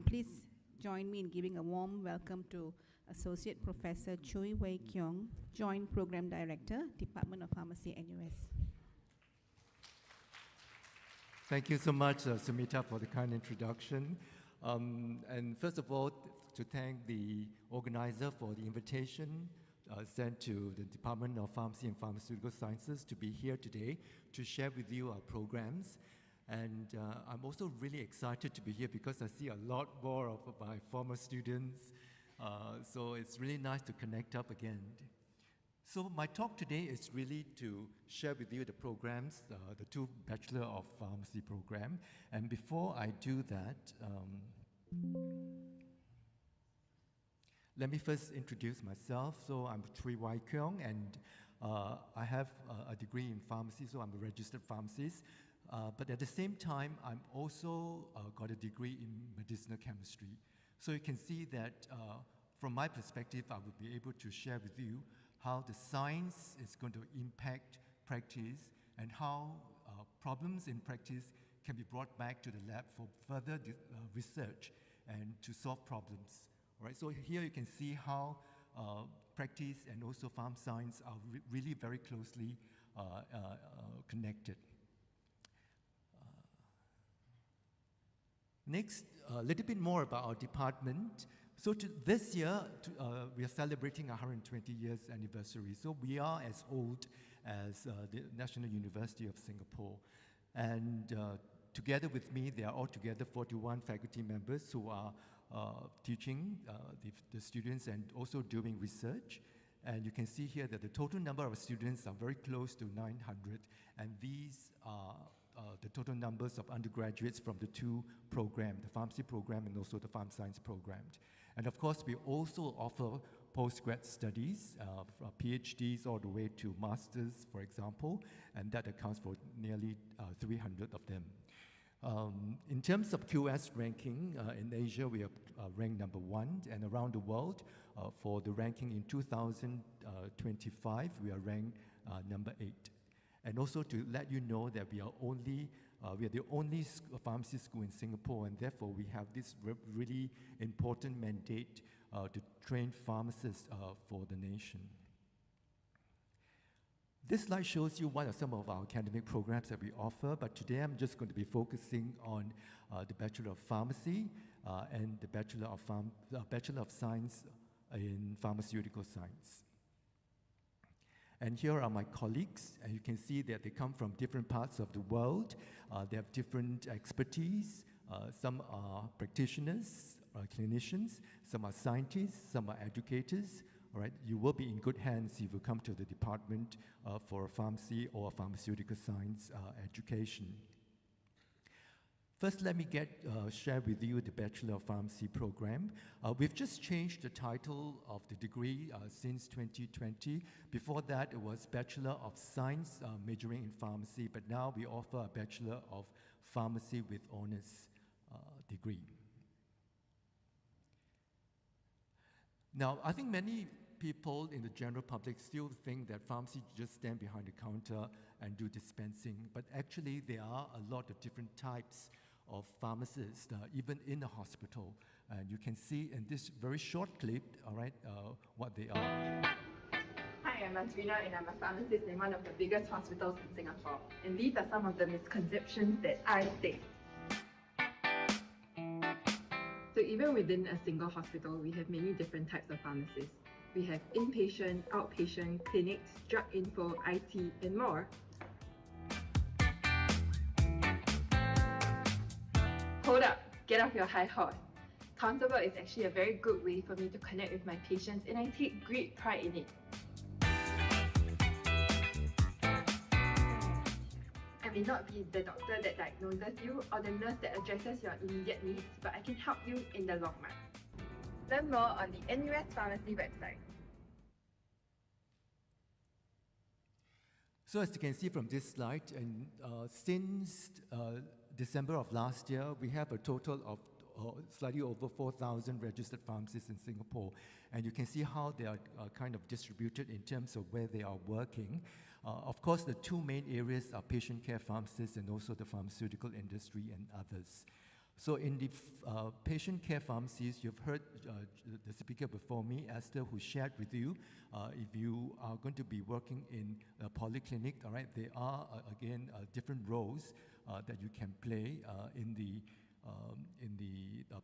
Please join me in giving a warm welcome to Associate Professor Chui Wei Kiong, Joint Program Director, Department of Pharmacy, NUS. Thank you so much, Sumita, for the kind introduction. And first of all, to thank the organizer for the invitation sent to the Department of Pharmacy and Pharmaceutical Sciences to be here today to share with you our programs. And I'm also really excited to be here because I see a lot more of my former students. So it's really nice to connect up again. So my talk today is really to share with you the programs, the two Bachelor of Pharmacy program. And before I do that, let me first introduce myself. So I'm Tri Wai Keong, and I have a degree in pharmacy, so I'm a registered pharmacist. But at the same time, I'm also got a degree in medicinal chemistry. So you can see that from my perspective, I will be able to share with you how the science is going to impact practice and how problems in practice can be brought back to the lab for further research and to solve problems. All right, so here you can see how practice and also farm science are really very closely connected. Next, a little bit more about our department. So this year, we are celebrating our 120 years anniversary. So we are as old as the National University of Singapore. And together with me, there are altogether 41 faculty members who are teaching the students and also doing research. And you can see here that the total number of students are very close to 900. And these are the total numbers of undergraduates from the two programs, the pharmacy program and also the farm science program. And of course, we also offer postgrad studies, from PhDs all the way to masters, for example, and that accounts for nearly 300 of them. In terms of QS ranking, in Asia, we are ranked number 1, and around the world, for the ranking in 2025, we are ranked number 8. And also to let you know that we are the only pharmacy school in Singapore, and therefore we have this really important mandate to train pharmacists for the nation. This slide shows you what are some of our academic programs that we offer, but today I'm just going to be focusing on the Bachelor of Pharmacy and the Bachelor of Science in Pharmaceutical Science. And here are my colleagues, and you can see that they come from different parts of the world. They have different expertise. Some are practitioners, clinicians, some are scientists, some are educators. All right, you will be in good hands if you come to the department for pharmacy or pharmaceutical science education. First, let me share with you the Bachelor of Pharmacy program. We've just changed the title of the degree since 2020. Before that, it was Bachelor of Science majoring in pharmacy, but now we offer a Bachelor of Pharmacy with honors degree. Now, I think many people in the general public still think that pharmacy just stand behind the counter and do dispensing, but actually there are a lot of different types of pharmacists, even in the hospital. And you can see in this very short clip, all right, what they are. Hi, I'm Antrina, and I'm a pharmacist in one of the biggest hospitals in Singapore. And these are some of the misconceptions that I face. So even within a single hospital, we have many different types of pharmacists. We have inpatient, outpatient, clinics, drug info, IT, and more. Hold up, get off your high horse. Counterwork is actually a very good way for me to connect with my patients, and I take great pride in it. I may not be the doctor that diagnoses you or the nurse that addresses your immediate needs, but I can help you in the long run. Learn more on the NUS Pharmacy website. So as you can see from this slide, and since December of last year, we have a total of slightly over 4,000 registered pharmacists in Singapore. And you can see how they are kind of distributed in terms of where they are working. Of course, the two main areas are patient care pharmacists and also the pharmaceutical industry and others. So in the patient care pharmacies, you've heard the speaker before me, Esther, who shared with you, if you are going to be working in a polyclinic, all right, there are, again, different roles that you can play in the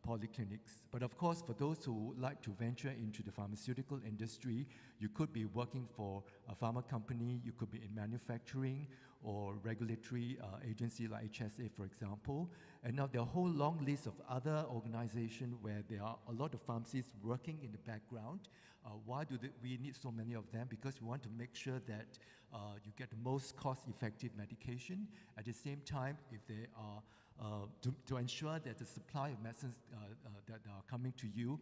polyclinics. But of course, for those who like to venture into the pharmaceutical industry, you could be working for a pharma company, you could be in manufacturing or regulatory agency like HSA, for example. And now there are a whole long list of other organizations where there are a lot of pharmacists working in the background. Why do we need so many of them? Because we want to make sure that you get the most cost-effective medication. At the same time, if they are to ensure that the supply of medicines that are coming to you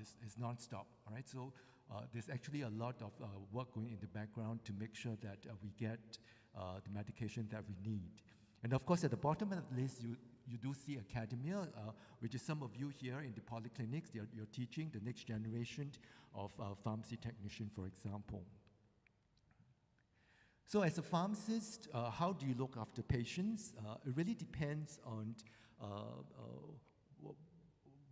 is non-stop. All right, so there's actually a lot of work going in the background to make sure that we get the medication that we need. And of course, at the bottom of the list, you do see academia, which is some of you here in the polyclinics. You're teaching the next generation of pharmacy technician, for example. So as a pharmacist, how do you look after patients? It really depends on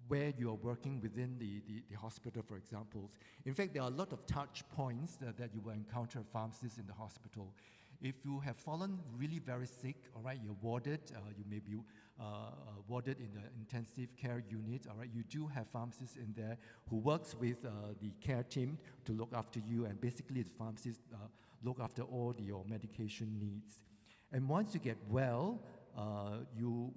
where you are working within the hospital, for example. In fact, there are a lot of touch points that you will encounter pharmacists in the hospital. If you have fallen really very sick, all right, you're warded, you may be warded in the intensive care unit, all right, you do have pharmacists in there who works with the care team to look after you, and basically the pharmacists look after all your medication needs. And once you get well,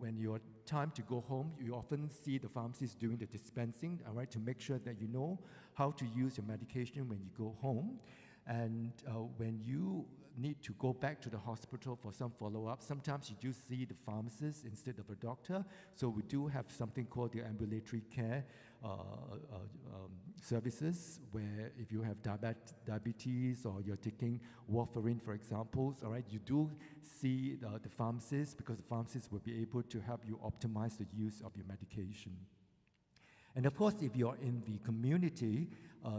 when your time to go home, you often see the pharmacist doing the dispensing, all right, to make sure that you know how to use your medication when you go home. And when you need to go back to the hospital for some follow-up, sometimes you do see the pharmacist instead of a doctor. So we do have something called the ambulatory care services, where if you have diabetes or you're taking warfarin, for example, all right, you do see the pharmacist, because the pharmacist will be able to help you optimize the use of your medication. And of course, if you're in the community,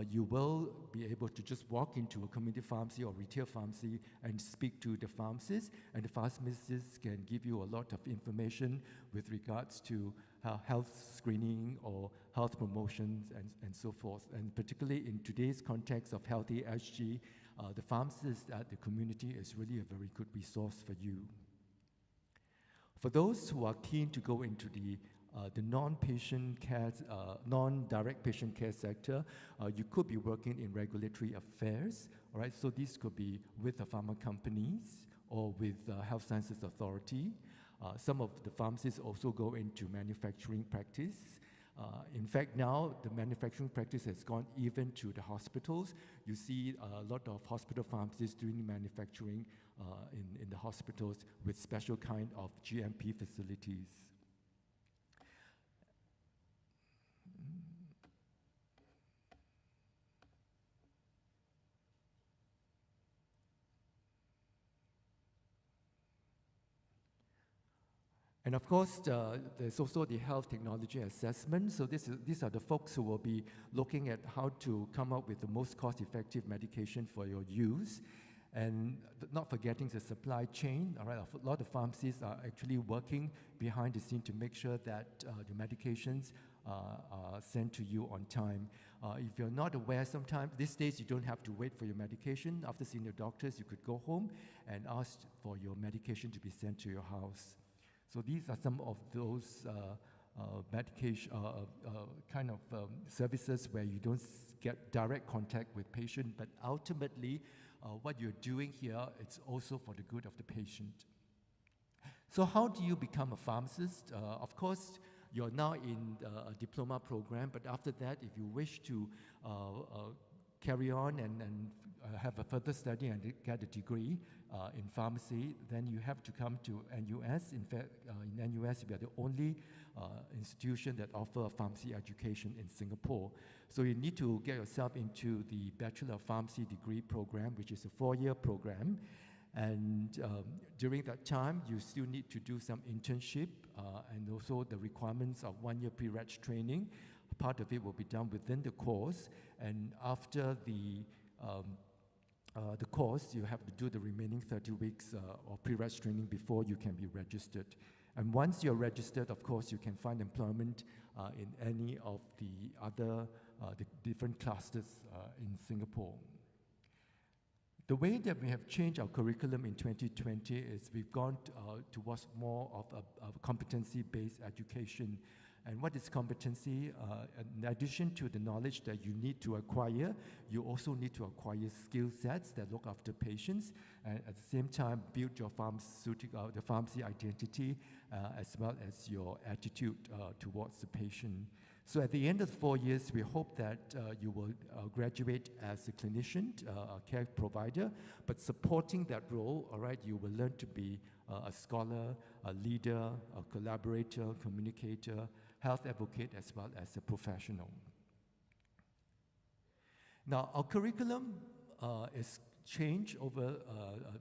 you will be able to just walk into a community pharmacy or retail pharmacy and speak to the pharmacist, and the pharmacist can give you a lot of information with regards to health screening or health promotions and so forth. And particularly in today's context of healthy SG, the pharmacist at the community is really a very good resource for you. For those who are keen to go into the non-patient care, non-direct patient care sector, you could be working in regulatory affairs, all right? So these could be with the pharma companies or with the Health Sciences Authority. Some of the pharmacists also go into manufacturing practice. In fact, now the manufacturing practice has gone even to the hospitals. You see a lot of hospital pharmacists doing manufacturing in the hospitals with special kind of GMP facilities. And of course, there's also the health technology assessment. So these are the folks who will be looking at how to come up with the most cost-effective medication for your use. And not forgetting the supply chain. All right, a lot of pharmacies are actually working behind the scene to make sure that the medications are sent to you on time. If you're not aware, sometimes these days you don't have to wait for your medication. After seeing your doctors, you could go home and ask for your medication to be sent to your house. So these are some of those medication kind of services where you don't get direct contact with patient, but ultimately what you're doing here, it's also for the good of the patient. So how do you become a pharmacist? Of course, you're now in a diploma program, but after that, if you wish to carry on and have a further study and get a degree in pharmacy, then you have to come to NUS. In fact, in NUS, we are the only institution that offer pharmacy education in Singapore. So you need to get yourself into the Bachelor of Pharmacy degree program, which is a 4-year program. And during that time, you still need to do some internship and also the requirements of 1-year pre-reg training. Part of it will be done within the course. And after the course, you have to do the remaining 30 weeks of pre-reg training before you can be registered. And once you're registered, of course, you can find employment in any of the other the different clusters in Singapore. The way that we have changed our curriculum in 2020 is we've gone towards more of a competency-based education. And what is competency? In addition to the knowledge that you need to acquire, you also need to acquire skill sets that look after patients, and at the same time build your the pharmacy identity, as well as your attitude towards the patient. So at the end of 4 years, we hope that you will graduate as a clinician, a care provider, but supporting that role, all right, you will learn to be a scholar, a leader, a collaborator, communicator, health advocate, as well as a professional. Now, our curriculum is changed over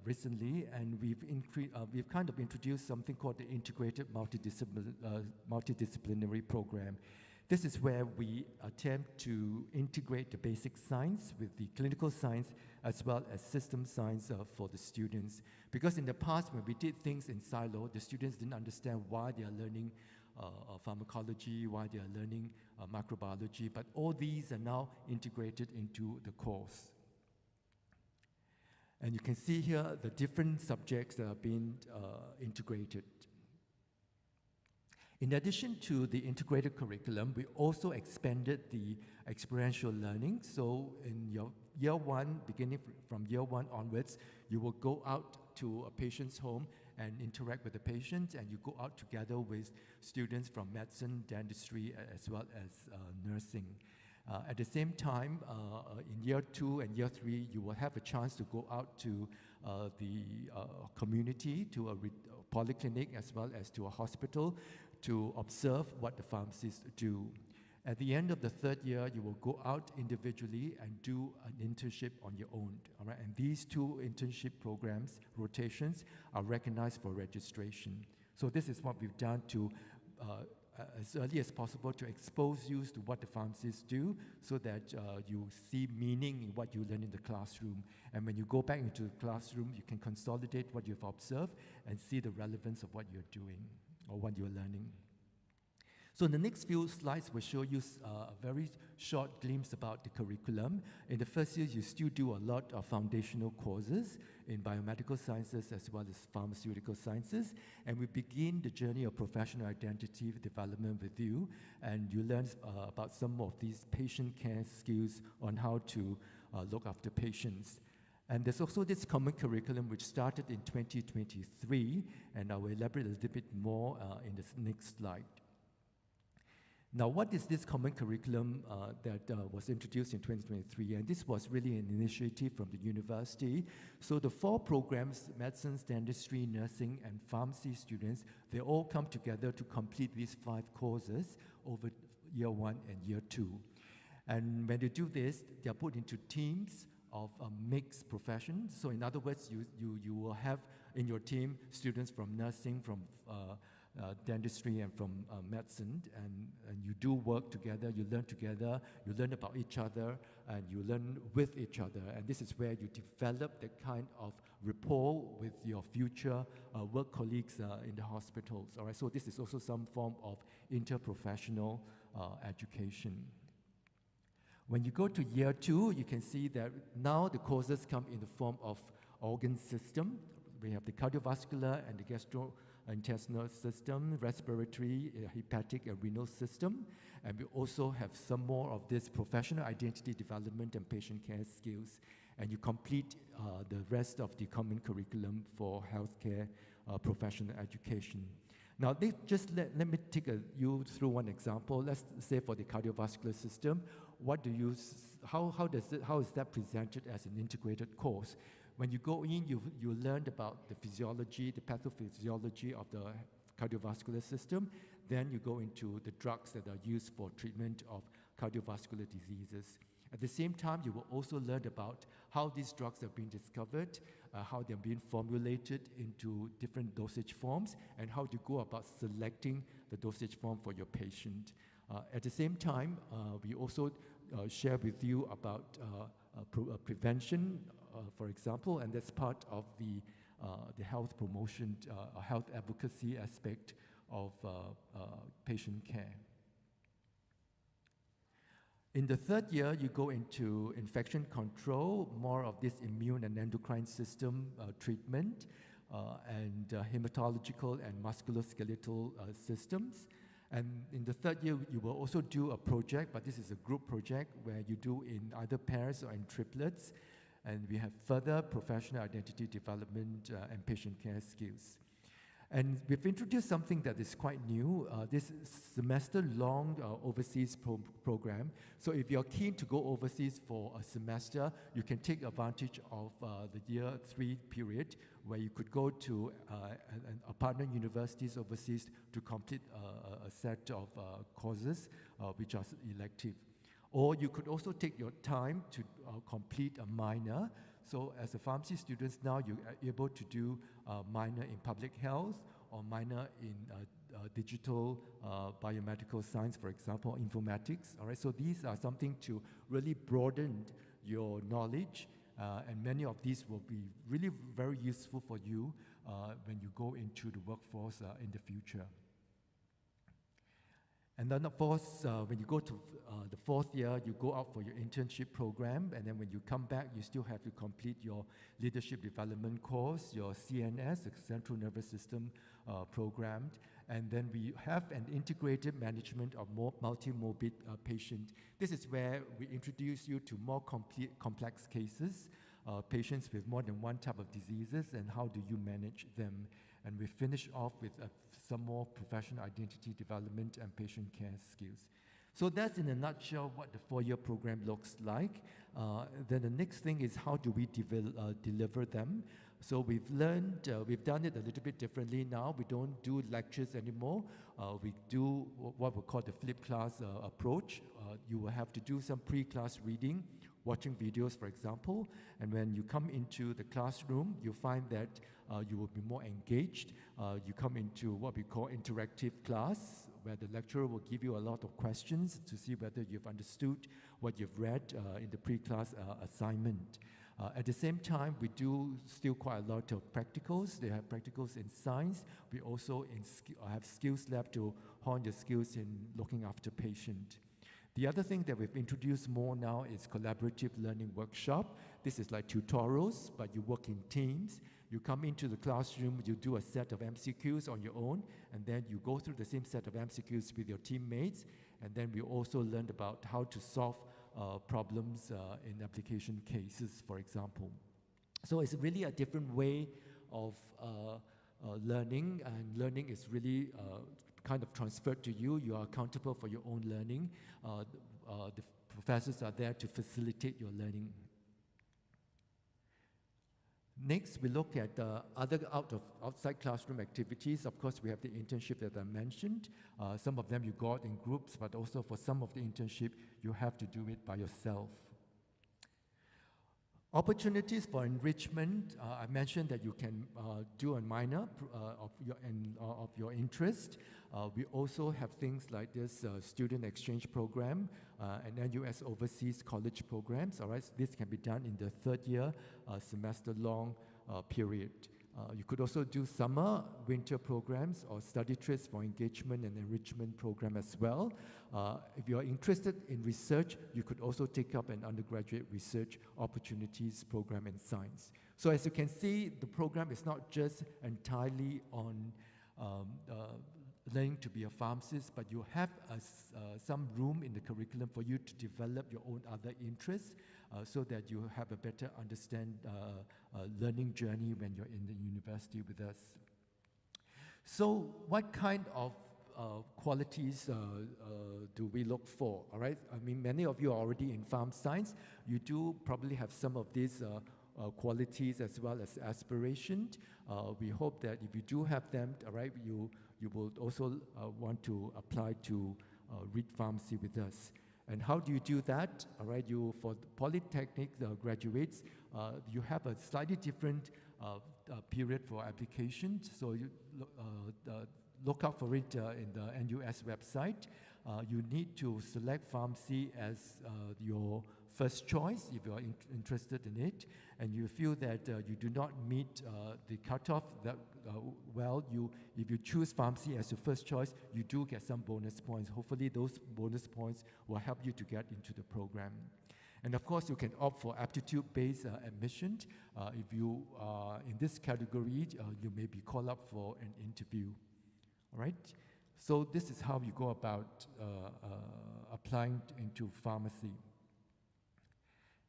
recently, and we've kind of introduced something called the integrated multidisciplinary program. This is where we attempt to integrate the basic science with the clinical science as well as system science for the students. Because in the past, when we did things in silo, the students didn't understand why they are learning pharmacology, why they are learning microbiology, but all these are now integrated into the course. And you can see here the different subjects that are being integrated. In addition to the integrated curriculum, we also expanded the experiential learning. So in your year one, beginning from year one onwards, you will go out to a patient's home and interact with the patient, and you go out together with students from medicine, dentistry, as well as nursing. At the same time, in year 2 and year 3, you will have a chance to go out to the community, to a polyclinic, as well as to a hospital, to observe what the pharmacists do. At the end of the 3rd year, you will go out individually and do an internship on your own. All right? And these 2 internship programs, rotations, are recognized for registration. So this is what we've done to, as early as possible, to expose you to what the pharmacists do, so that you see meaning in what you learn in the classroom. And when you go back into the classroom, you can consolidate what you've observed and see the relevance of what you're doing or what you're learning. So in the next few slides, we'll show you a very short glimpse about the curriculum. In the first year, you still do a lot of foundational courses in biomedical sciences as well as pharmaceutical sciences. And we begin the journey of professional identity development with you. And you learn about some of these patient care skills on how to look after patients. And there's also this common curriculum which started in 2023, and I will elaborate a little bit more in this next slide. Now, what is this common curriculum that was introduced in 2023? And this was really an initiative from the university. So the 4 programs, medicine, dentistry, nursing, and pharmacy students, they all come together to complete these 5 courses over year 1 and year 2. And when they do this, they are put into teams of mixed professions. So in other words, you will have in your team students from nursing, from dentistry, and from medicine, and you do work together, you learn about each other, and you learn with each other. And this is where you develop the kind of rapport with your future work colleagues in the hospitals. All right, so this is also some form of interprofessional education. When you go to year 2, you can see that now the courses come in the form of organ system. We have the cardiovascular and the gastrointestinal system, respiratory, hepatic, and renal system. And we also have some more of this professional identity development and patient care skills. And you complete the rest of the common curriculum for healthcare professional education. Now, let me take you through one example. Let's say for the cardiovascular system, how is that presented as an integrated course? When you go in, you learned about the physiology, the pathophysiology of the cardiovascular system. Then you go into the drugs that are used for treatment of cardiovascular diseases. At the same time, you will also learn about how these drugs are being discovered, how they're being formulated into different dosage forms, and how to go about selecting the dosage form for your patient. At the same time, we also share with you about prevention, for example, and that's part of the health promotion, health advocacy aspect of patient care. In the 3rd year, you go into infection control, more of this immune and endocrine system treatment, and hematological and musculoskeletal systems. And in the third year, you will also do a project, but this is a group project where you do in either pairs or in triplets. And we have further professional identity development and patient care skills. And we've introduced something that is quite new, this semester-long overseas program. So if you're keen to go overseas for a semester, you can take advantage of the year 3 period, where you could go to a partner universities overseas to complete a set of courses which are elective. Or you could also take your time to complete a minor. So as a pharmacy students now, you are able to do a minor in public health or minor in digital biomedical science, for example, informatics. All right, so these are something to really broaden your knowledge, and many of these will be really very useful for you when you go into the workforce in the future. And then, of course, when you go to the 4th year, you go out for your internship program, and then when you come back, you still have to complete your leadership development course, your CNS, the Central Nervous System program, and then we have an integrated management of multi-morbid patient. This is where we introduce you to more complex cases, patients with more than one type of diseases, and how do you manage them. And we finish off with some more professional identity development and patient care skills. So that's in a nutshell what the 4-year program looks like. Then the next thing is how do we deliver them? So we've learned, we've done it a little bit differently now. We don't do lectures anymore. We do what we call the flipped class approach. You will have to do some pre-class reading, watching videos, for example, and when you come into the classroom, you find that you will be more engaged. You come into what we call interactive class, where the lecturer will give you a lot of questions to see whether you've understood what you've read in the pre-class assignment. At the same time, we do still quite a lot of practicals. They have practicals in science. We also have skills lab to hone your skills in looking after patient. The other thing that we've introduced more now is collaborative learning workshop. This is like tutorials, but you work in teams. You come into the classroom, you do a set of MCQs on your own, and then you go through the same set of MCQs with your teammates, and then we also learned about how to solve problems in application cases, for example. So it's really a different way of learning, and learning is really kind of transferred to you. You are accountable for your own learning. The professors are there to facilitate your learning. Next, we look at other outside classroom activities. Of course, we have the internship that I mentioned. Some of them you got in groups, but also for some of the internship, you have to do it by yourself. Opportunities for enrichment. I mentioned that you can do a minor of your interest. We also have things like this student exchange program and NUS overseas college programs. All right, so this can be done in the 3rd year semester-long period. You could also do summer, winter programs or study trips for engagement and enrichment program as well. If you're interested in research, you could also take up an undergraduate research opportunities program in science. So as you can see, the program is not just entirely on learning to be a pharmacist, but you have some room in the curriculum for you to develop your own other interests so that you have a better learning journey when you're in the university with us. So what kind of qualities do we look for? All right, I mean, many of you are already in pharm science. You do probably have some of these qualities as well as aspirations. We hope that if you do have them, all right, you will also want to apply to read pharmacy with us. And how do you do that? All right, for Polytechnic graduates, you have a slightly different period for applications. So you look out for it in the NUS website. You need to select pharmacy as your first choice if you are interested in it, and you feel that you do not meet the cutoff that if you choose pharmacy as your first choice, you do get some bonus points. Hopefully those bonus points will help you to get into the program. And of course, you can opt for aptitude-based admission. If you are in this category, you may be called up for an interview. All right? So this is how you go about applying into pharmacy.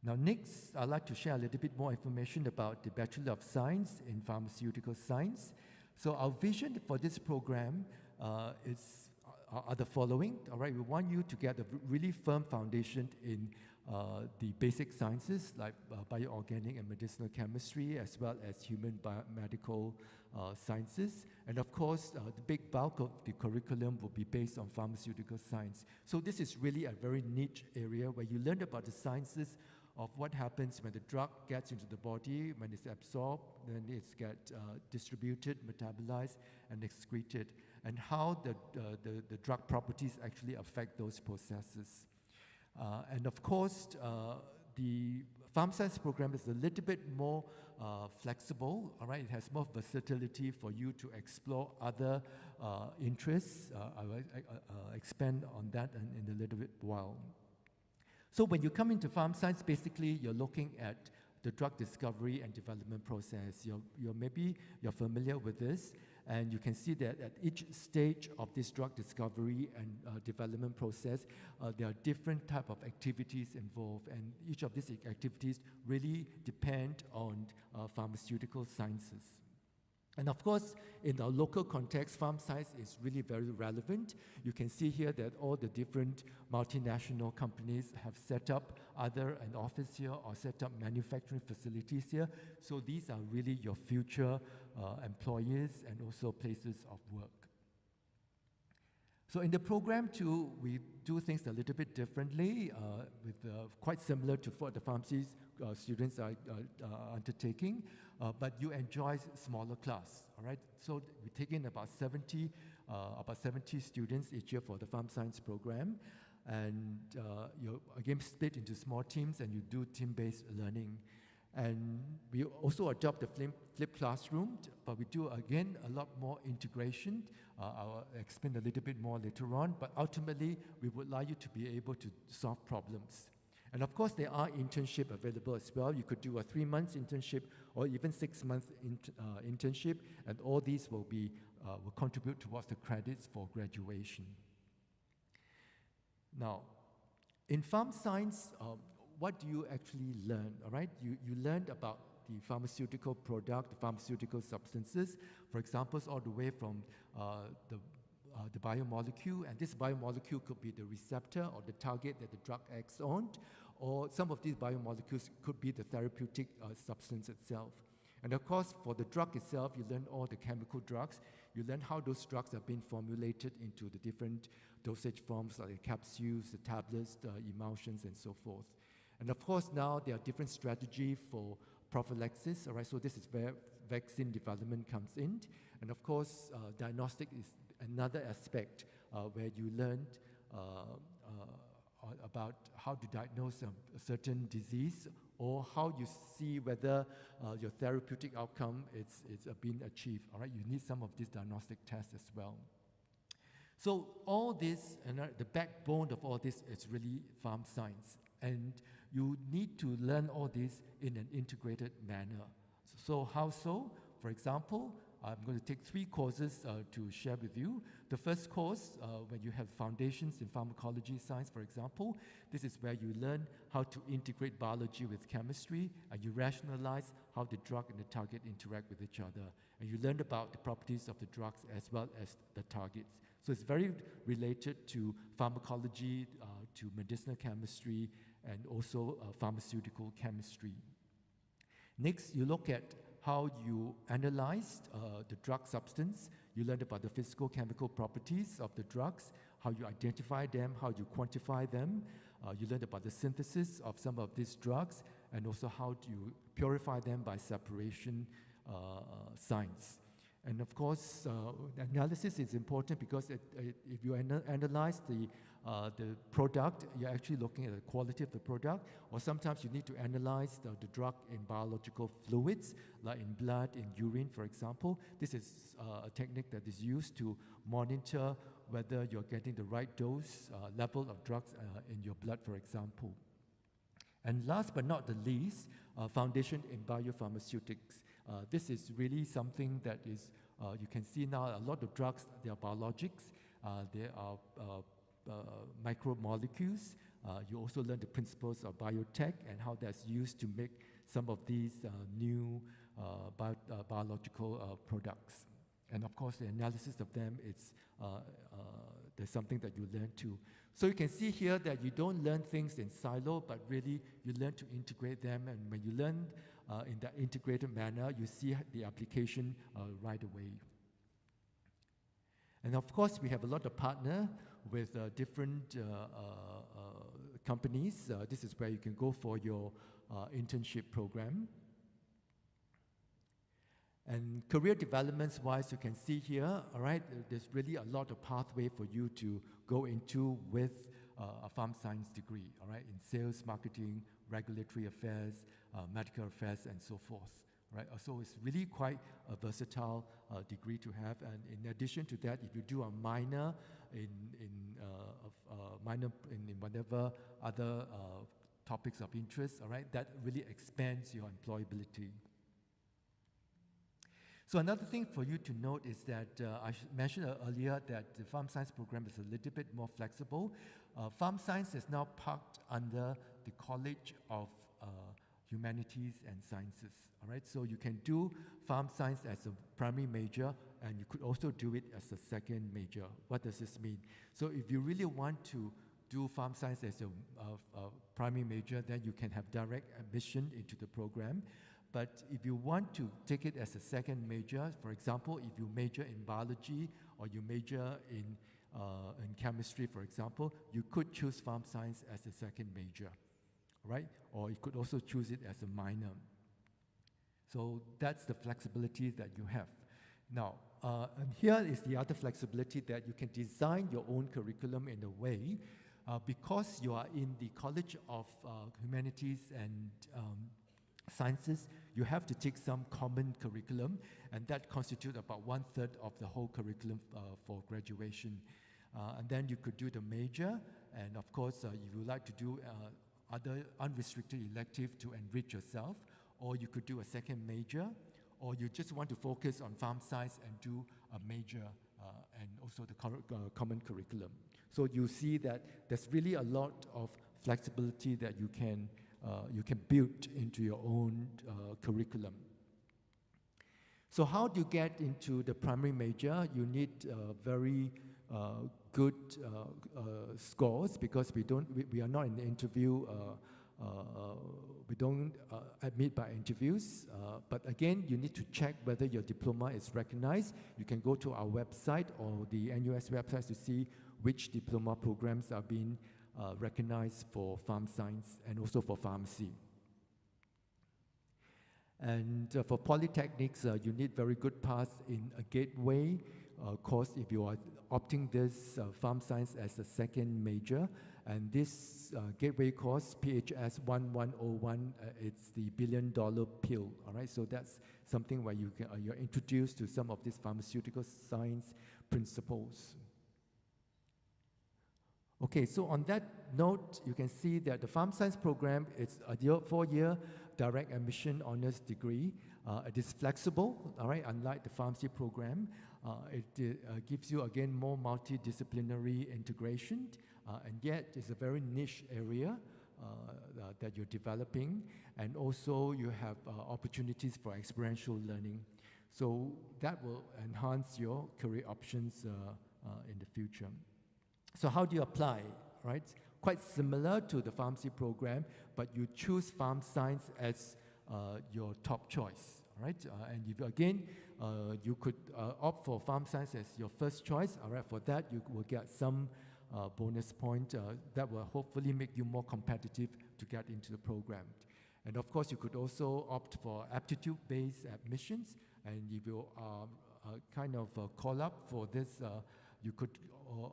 Now next, I'd like to share a little bit more information about the Bachelor of Science in Pharmaceutical Science. So our vision for this program are the following. All right, we want you to get a really firm foundation in the basic sciences like bioorganic and medicinal chemistry, as well as human biomedical sciences. And of course, the big bulk of the curriculum will be based on pharmaceutical science. So this is really a very niche area where you learn about the sciences of what happens when the drug gets into the body, when it's absorbed, then it's get distributed, metabolized, and excreted, and how the drug properties actually affect those processes. And of course, the Pharm Science program is a little bit more flexible, all right? It has more versatility for you to explore other interests. I will expand on that in a little bit while. So when you come into Pharm Science, basically you're looking at the drug discovery and development process. You're familiar with this, and you can see that at each stage of this drug discovery and development process, there are different type of activities involved, and each of these activities really depend on pharmaceutical sciences. And of course, in our local context, Pharm Science is really very relevant. You can see here that all the different multinational companies have set up either an office here or set up manufacturing facilities here. So these are really your future employers and also places of work. So in the program too, we do things a little bit differently, quite similar to what the pharmacy students are undertaking, but you enjoy smaller class, all right? So we take in about 70 students each year for the Pharm Science program, and you're again split into small teams, and you do team-based learning. And we also adopt the flipped classroom, but we do, again, a lot more integration. I'll explain a little bit more later on, but ultimately, we would like you to be able to solve problems. And of course, there are internships available as well. You could do a 3-month internship or even 6-month internship, and all these will contribute towards the credits for graduation. Now, in Pharm Science, what do you actually learn, all right? You learned about the pharmaceutical product, the pharmaceutical substances, for example, all the way from the biomolecule, and this biomolecule could be the receptor or the target that the drug acts on, or some of these biomolecules could be the therapeutic substance itself. And of course, for the drug itself, you learn all the chemical drugs. You learn how those drugs are being formulated into the different dosage forms, like the capsules, the tablets, the emulsions, and so forth. And of course, now there are different strategies for prophylaxis, all right? So this is where vaccine development comes in. And of course, diagnostic is another aspect where you learned about how to diagnose a certain disease, or how you see whether your therapeutic outcome is being achieved, all right? You need some of these diagnostic tests as well. So all this, and the backbone of all this is really Pharm Science. And you need to learn all this in an integrated manner. So how so? For example, I'm going to take 3 courses to share with you. The first course, when you have foundations in pharmacology science, for example, this is where you learn how to integrate biology with chemistry, and you rationalize how the drug and the target interact with each other. And you learn about the properties of the drugs as well as the targets. So it's very related to pharmacology, to medicinal chemistry, and also pharmaceutical chemistry. Next, you look at how you analyzed the drug substance. You learned about the physical chemical properties of the drugs, how you identify them, how you quantify them. You learned about the synthesis of some of these drugs, and also how you purify them by separation science. And of course, analysis is important because if you analyze the product, you're actually looking at the quality of the product, or sometimes you need to analyze the drug in biological fluids, like in blood, in urine, for example. This is a technique that is used to monitor whether you're getting the right dose, level of drugs in your blood, for example. And last but not the least, foundation in biopharmaceutics. This is really something that is, you can see now a lot of drugs, they are biologics. There are micromolecules. You also learn the principles of biotech and how that's used to make some of these new biological products. And of course, the analysis of them, there's something that you learn too. So you can see here that you don't learn things in silo, but really you learn to integrate them. And when you learn in that integrated manner, you see the application right away. And of course, we have a lot of partners with different companies. This is where you can go for your internship program. And career developments-wise, you can see here, all right, there's really a lot of pathway for you to go into with a pharm science degree, all right, in sales, marketing, regulatory affairs, medical affairs, and so forth, right? So it's really quite a versatile degree to have. And in addition to that, if you do a minor in whatever other topics of interest, all right, that really expands your employability. So another thing for you to note is that I mentioned earlier that the pharm science program is a little bit more flexible. Pharm science is now parked under the College of Humanities and Sciences. All right, so you can do pharm science as a primary major, and you could also do it as a second major. What does this mean? So if you really want to do pharm science as a primary major, then you can have direct admission into the program. But if you want to take it as a second major, for example, if you major in biology or you major in chemistry, for example, you could choose pharm science as a second major, right? Or you could also choose it as a minor. So that's the flexibility that you have. Now, and here is the other flexibility, that you can design your own curriculum in a way, because you are in the College of Humanities and Sciences, you have to take some common curriculum, and that constitutes about 1/3 of the whole curriculum for graduation. And then you could do the major, and of course, if you like to do other unrestricted elective to enrich yourself, or you could do a second major, or you just want to focus on pharm science and do a major and also the common curriculum. So you see that there's really a lot of flexibility that you can build into your own curriculum. So how do you get into the primary major? You need very good scores, because we are not in the interview. We don't admit by interviews. But again, you need to check whether your diploma is recognized. You can go to our website or the NUS website to see which diploma programs are being recognized for pharm science and also for pharmacy. And for polytechnics, you need very good pass in a gateway course if you are opting this pharm science as a second major. And this gateway course, PHS 1101, it's the billion-dollar pill. All right, so that's something where you're introduced to some of these pharmaceutical science principles. Okay, so on that note, you can see that the pharm science program is a 4-year direct admission honors degree. It is flexible, all right, unlike the pharmacy program. It gives you, again, more multidisciplinary integration, and yet it's a very niche area that you're developing, and also you have opportunities for experiential learning. So that will enhance your career options in the future. So how do you apply, right? Quite similar to the pharmacy program, but you choose pharm science as your top choice, right? And if, again, you could opt for pharm science as your first choice, all right? For that, you will get some bonus point that will hopefully make you more competitive to get into the program. And of course, you could also opt for aptitude-based admissions, and if you kind of call up for this, you could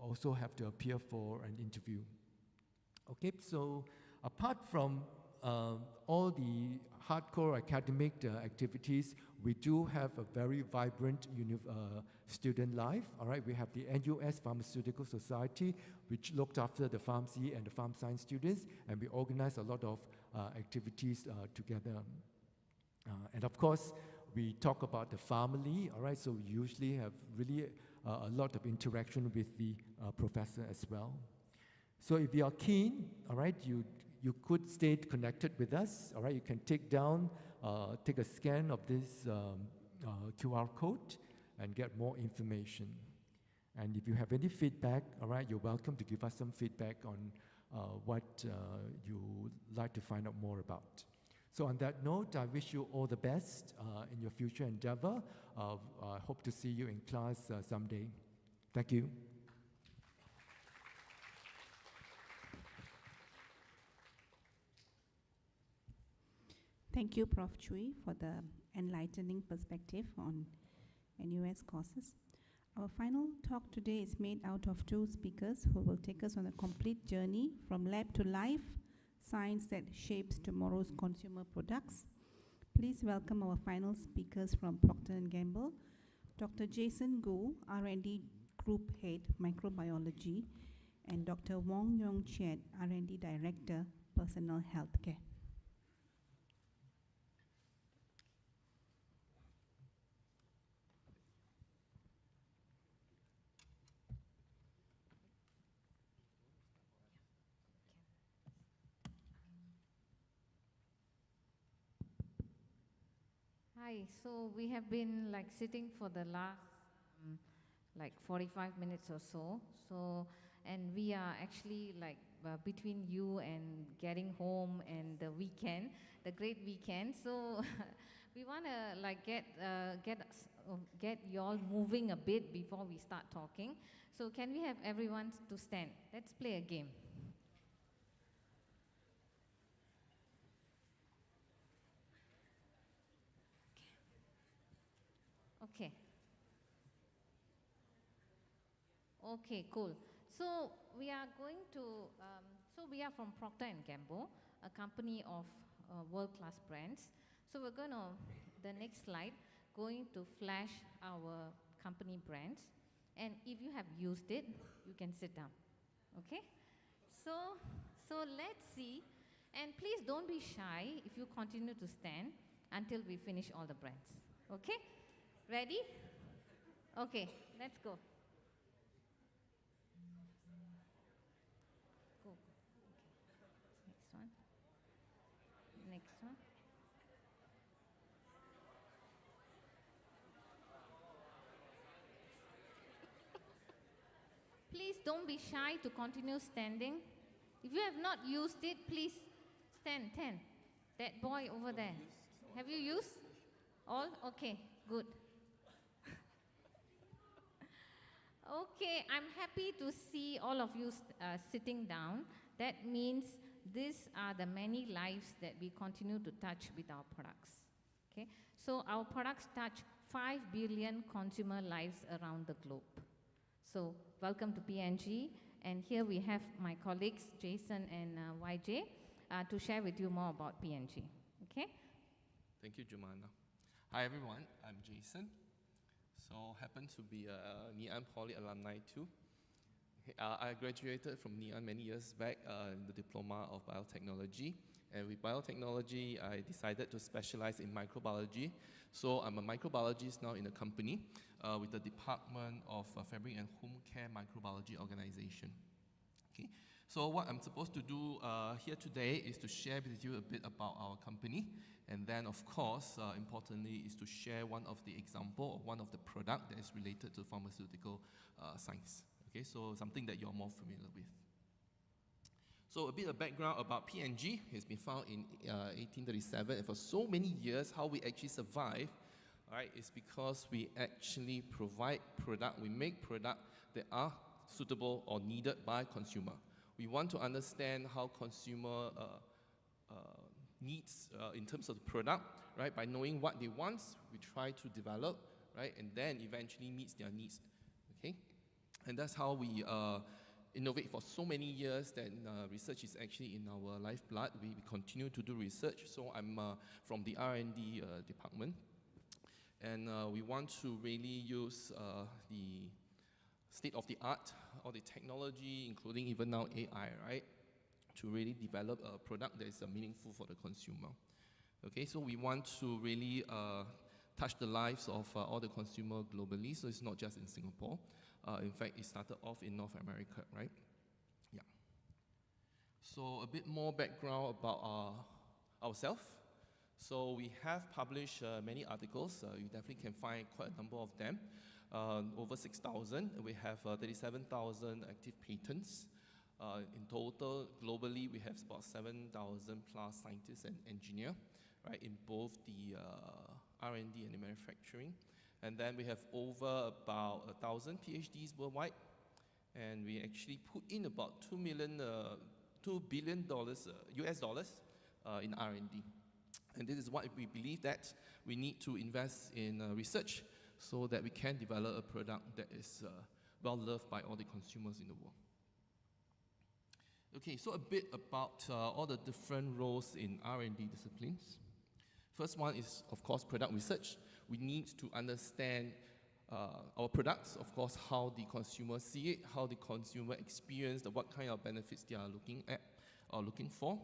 also have to appear for an interview. Okay, so apart from all the hardcore academic activities, we do have a very vibrant student life. All right, we have the NUS Pharmaceutical Society, which looked after the pharmacy and the pharm science students, and we organize a lot of activities together. And of course, we talk about the family. All right, so we usually have really a lot of interaction with the professor as well. So if you are keen, all right, you could stay connected with us, all right? You can take a scan of this QR code and get more information. And if you have any feedback, all right, you're welcome to give us some feedback on what you would like to find out more about. So on that note, I wish you all the best in your future endeavor. I hope to see you in class someday. Thank you. Thank you, Prof. Chui, for the enlightening perspective on NUS courses. Our final talk today is made out of two speakers who will take us on a complete journey from lab to life, science that shapes tomorrow's consumer products. Please welcome our final speakers from Procter & Gamble, Dr. Jason Gu, R&D Group Head, Microbiology, and Dr. Wong Yong Chiat, R&D Director, Personal Healthcare. Hi, so we have been like sitting for the last like 45 minutes or so. And we are actually like between you and getting home and the weekend, the great weekend. So we want to like get you all moving a bit before we start talking. So can we have everyone to stand? Let's play a game. Okay. Okay, cool. So we are going to, we are from Procter & Gamble, a company of world-class brands. So we're going to, the next slide, going to flash our company brands. And if you have used it, you can sit down, okay? So let's see. And please don't be shy if you continue to stand until we finish all the brands, okay? Ready? Okay, let's go. Go. Okay. Next one. Next one. Please don't be shy to continue standing. If you have not used it, please stand. 10. That boy over there. Have you used all? Okay, good. Okay, I'm happy to see all of you sitting down. That means these are the many lives that we continue to touch with our products. Okay, so our products touch 5 billion consumer lives around the globe. So welcome to P&G, and here we have my colleagues Jason and YJ to share with you more about P&G. Okay. Thank you, Jumana. Hi everyone, I'm Jason. So happen to be a Ngee Ann Poly alumni too. I graduated from Ngee Ann many years back in the Diploma of Biotechnology. And with biotechnology, I decided to specialize in microbiology. So I'm a microbiologist now in a company with the Department of Fabric and Home Care Microbiology Organization. Okay. So what I'm supposed to do here today is to share with you a bit about our company. And then, of course, importantly, is to share one of the example of one of the product that is related to pharmaceutical science. Okay, so something that you're more familiar with. So a bit of background about P&G. It's been founded in 1837, and for so many years, how we actually survive, right, is because we actually provide product, we make product that are suitable or needed by consumer. We want to understand how consumer needs in terms of the product, right? By knowing what they want, we try to develop, right? And then eventually meets their needs, okay? And that's how we innovate for so many years that research is actually in our lifeblood. We continue to do research. So I'm from the R&D department. And we want to really use the state-of-the-art, all the technology, including even now AI, right? To really develop a product that is meaningful for the consumer. Okay, so we want to really touch the lives of all the consumer globally. So it's not just in Singapore. In fact, it started off in North America, right? Yeah. So a bit more background about ourselves. So we have published many articles. You definitely can find quite a number of them. Over 6,000. We have 37,000 active patents. In total, globally, we have about 7,000 plus scientists and engineers, right, in both the R&D and the manufacturing. And then we have over about 1,000 PhDs worldwide. And we actually put in about $2 billion US dollars in R&D. And this is what we believe that we need to invest in research so that we can develop a product that is well loved by all the consumers in the world. Okay, so a bit about all the different roles in R&D disciplines. First one is, of course, product research. We need to understand our products, of course, how the consumer see it, how the consumer experience, what kind of benefits they are looking at or looking for.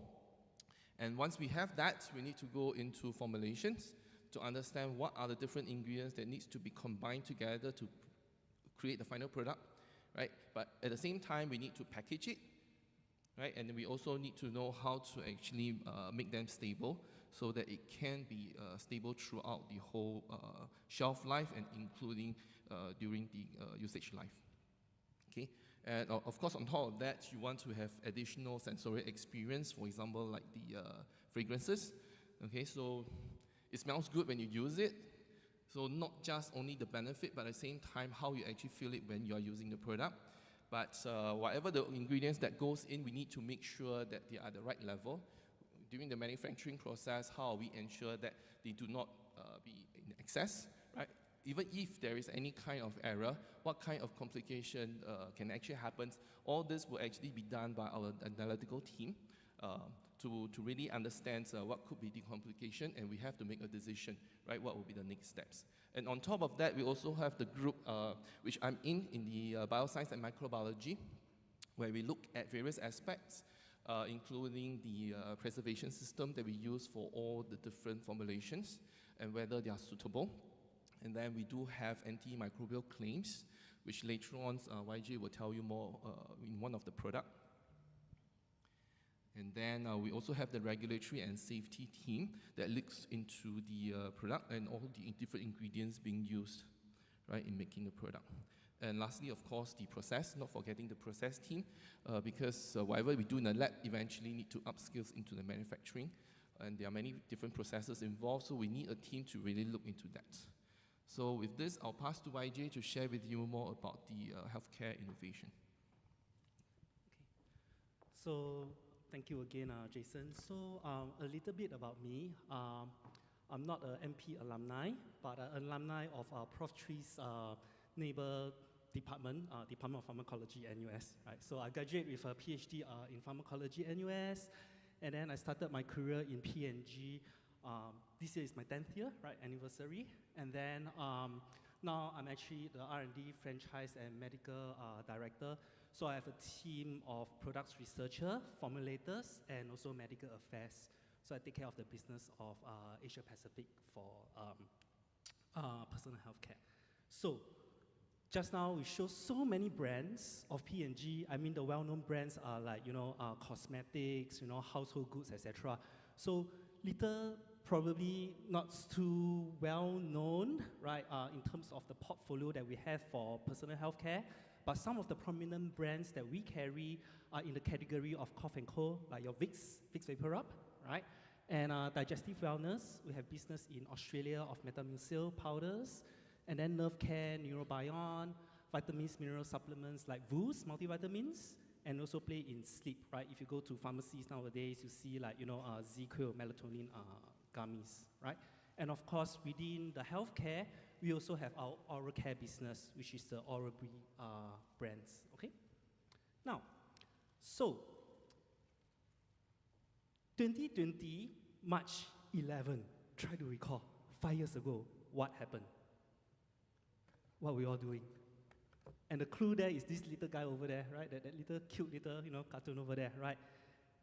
And once we have that, we need to go into formulations to understand what are the different ingredients that needs to be combined together to create the final product, right? But at the same time, we need to package it, right? And we also need to know how to actually make them stable so that it can be stable throughout the whole shelf life and including during the usage life, okay? And of course, on top of that, you want to have additional sensory experience, for example, like the fragrances, okay? So it smells good when you use it. So not just only the benefit, but at the same time, how you actually feel it when you are using the product. But whatever the ingredients that goes in, we need to make sure that they are at the right level. During the manufacturing process, how we ensure that they do not be in excess, right? Even if there is any kind of error, what kind of complication can actually happen, all this will actually be done by our analytical team to really understand what could be the complication, and we have to make a decision, right? What will be the next steps? And on top of that, we also have the group, which I'm in the bioscience and microbiology, where we look at various aspects, including the preservation system that we use for all the different formulations and whether they are suitable. And then we do have antimicrobial claims, which later on YJ will tell you more in one of the products. And then we also have the regulatory and safety team that looks into the product and all the different ingredients being used, right, in making the product. And lastly, of course, the process, not forgetting the process team, because whatever we do in the lab eventually need to upskills into the manufacturing. And there are many different processes involved, so we need a team to really look into that. So with this, I'll pass to YJ to share with you more about the healthcare innovation. Okay. So thank you again, Jason. So a little bit about me. I'm not an MP alumni, but an alumni of Prof. Tree's neighbor department, Department of Pharmacology, NUS. Right? So I graduated with a PhD in pharmacology, NUS, and then I started my career in P&G. This year is my 10th year, right, anniversary. And then now I'm actually the R&D franchise and medical director. So I have a team of products researcher, formulators, and also medical affairs. So I take care of the business of Asia Pacific for personal healthcare. So just now we show so many brands of P&G. I mean, the well-known brands are like, cosmetics, household goods, etc. So little, probably not too well known, right, in terms of the portfolio that we have for personal healthcare. But some of the prominent brands that we carry are in the category of cough and cold, like your Vicks Vapor Rub, right? And digestive wellness, we have business in Australia of Metamucil powders, and then nerve care, Neurobion, vitamins, mineral supplements like Voost multivitamins, and also play in sleep, right? If you go to pharmacies nowadays, you see like, ZQL, melatonin gummies, right? And of course, within the healthcare, we also have our oral care business, which is the Oral-B brands, okay? Now, so 2020, March 11, try to recall, 5 years ago, what happened? What were we all doing? And the clue there is this little guy over there, right? That little cute little, cartoon over there, right?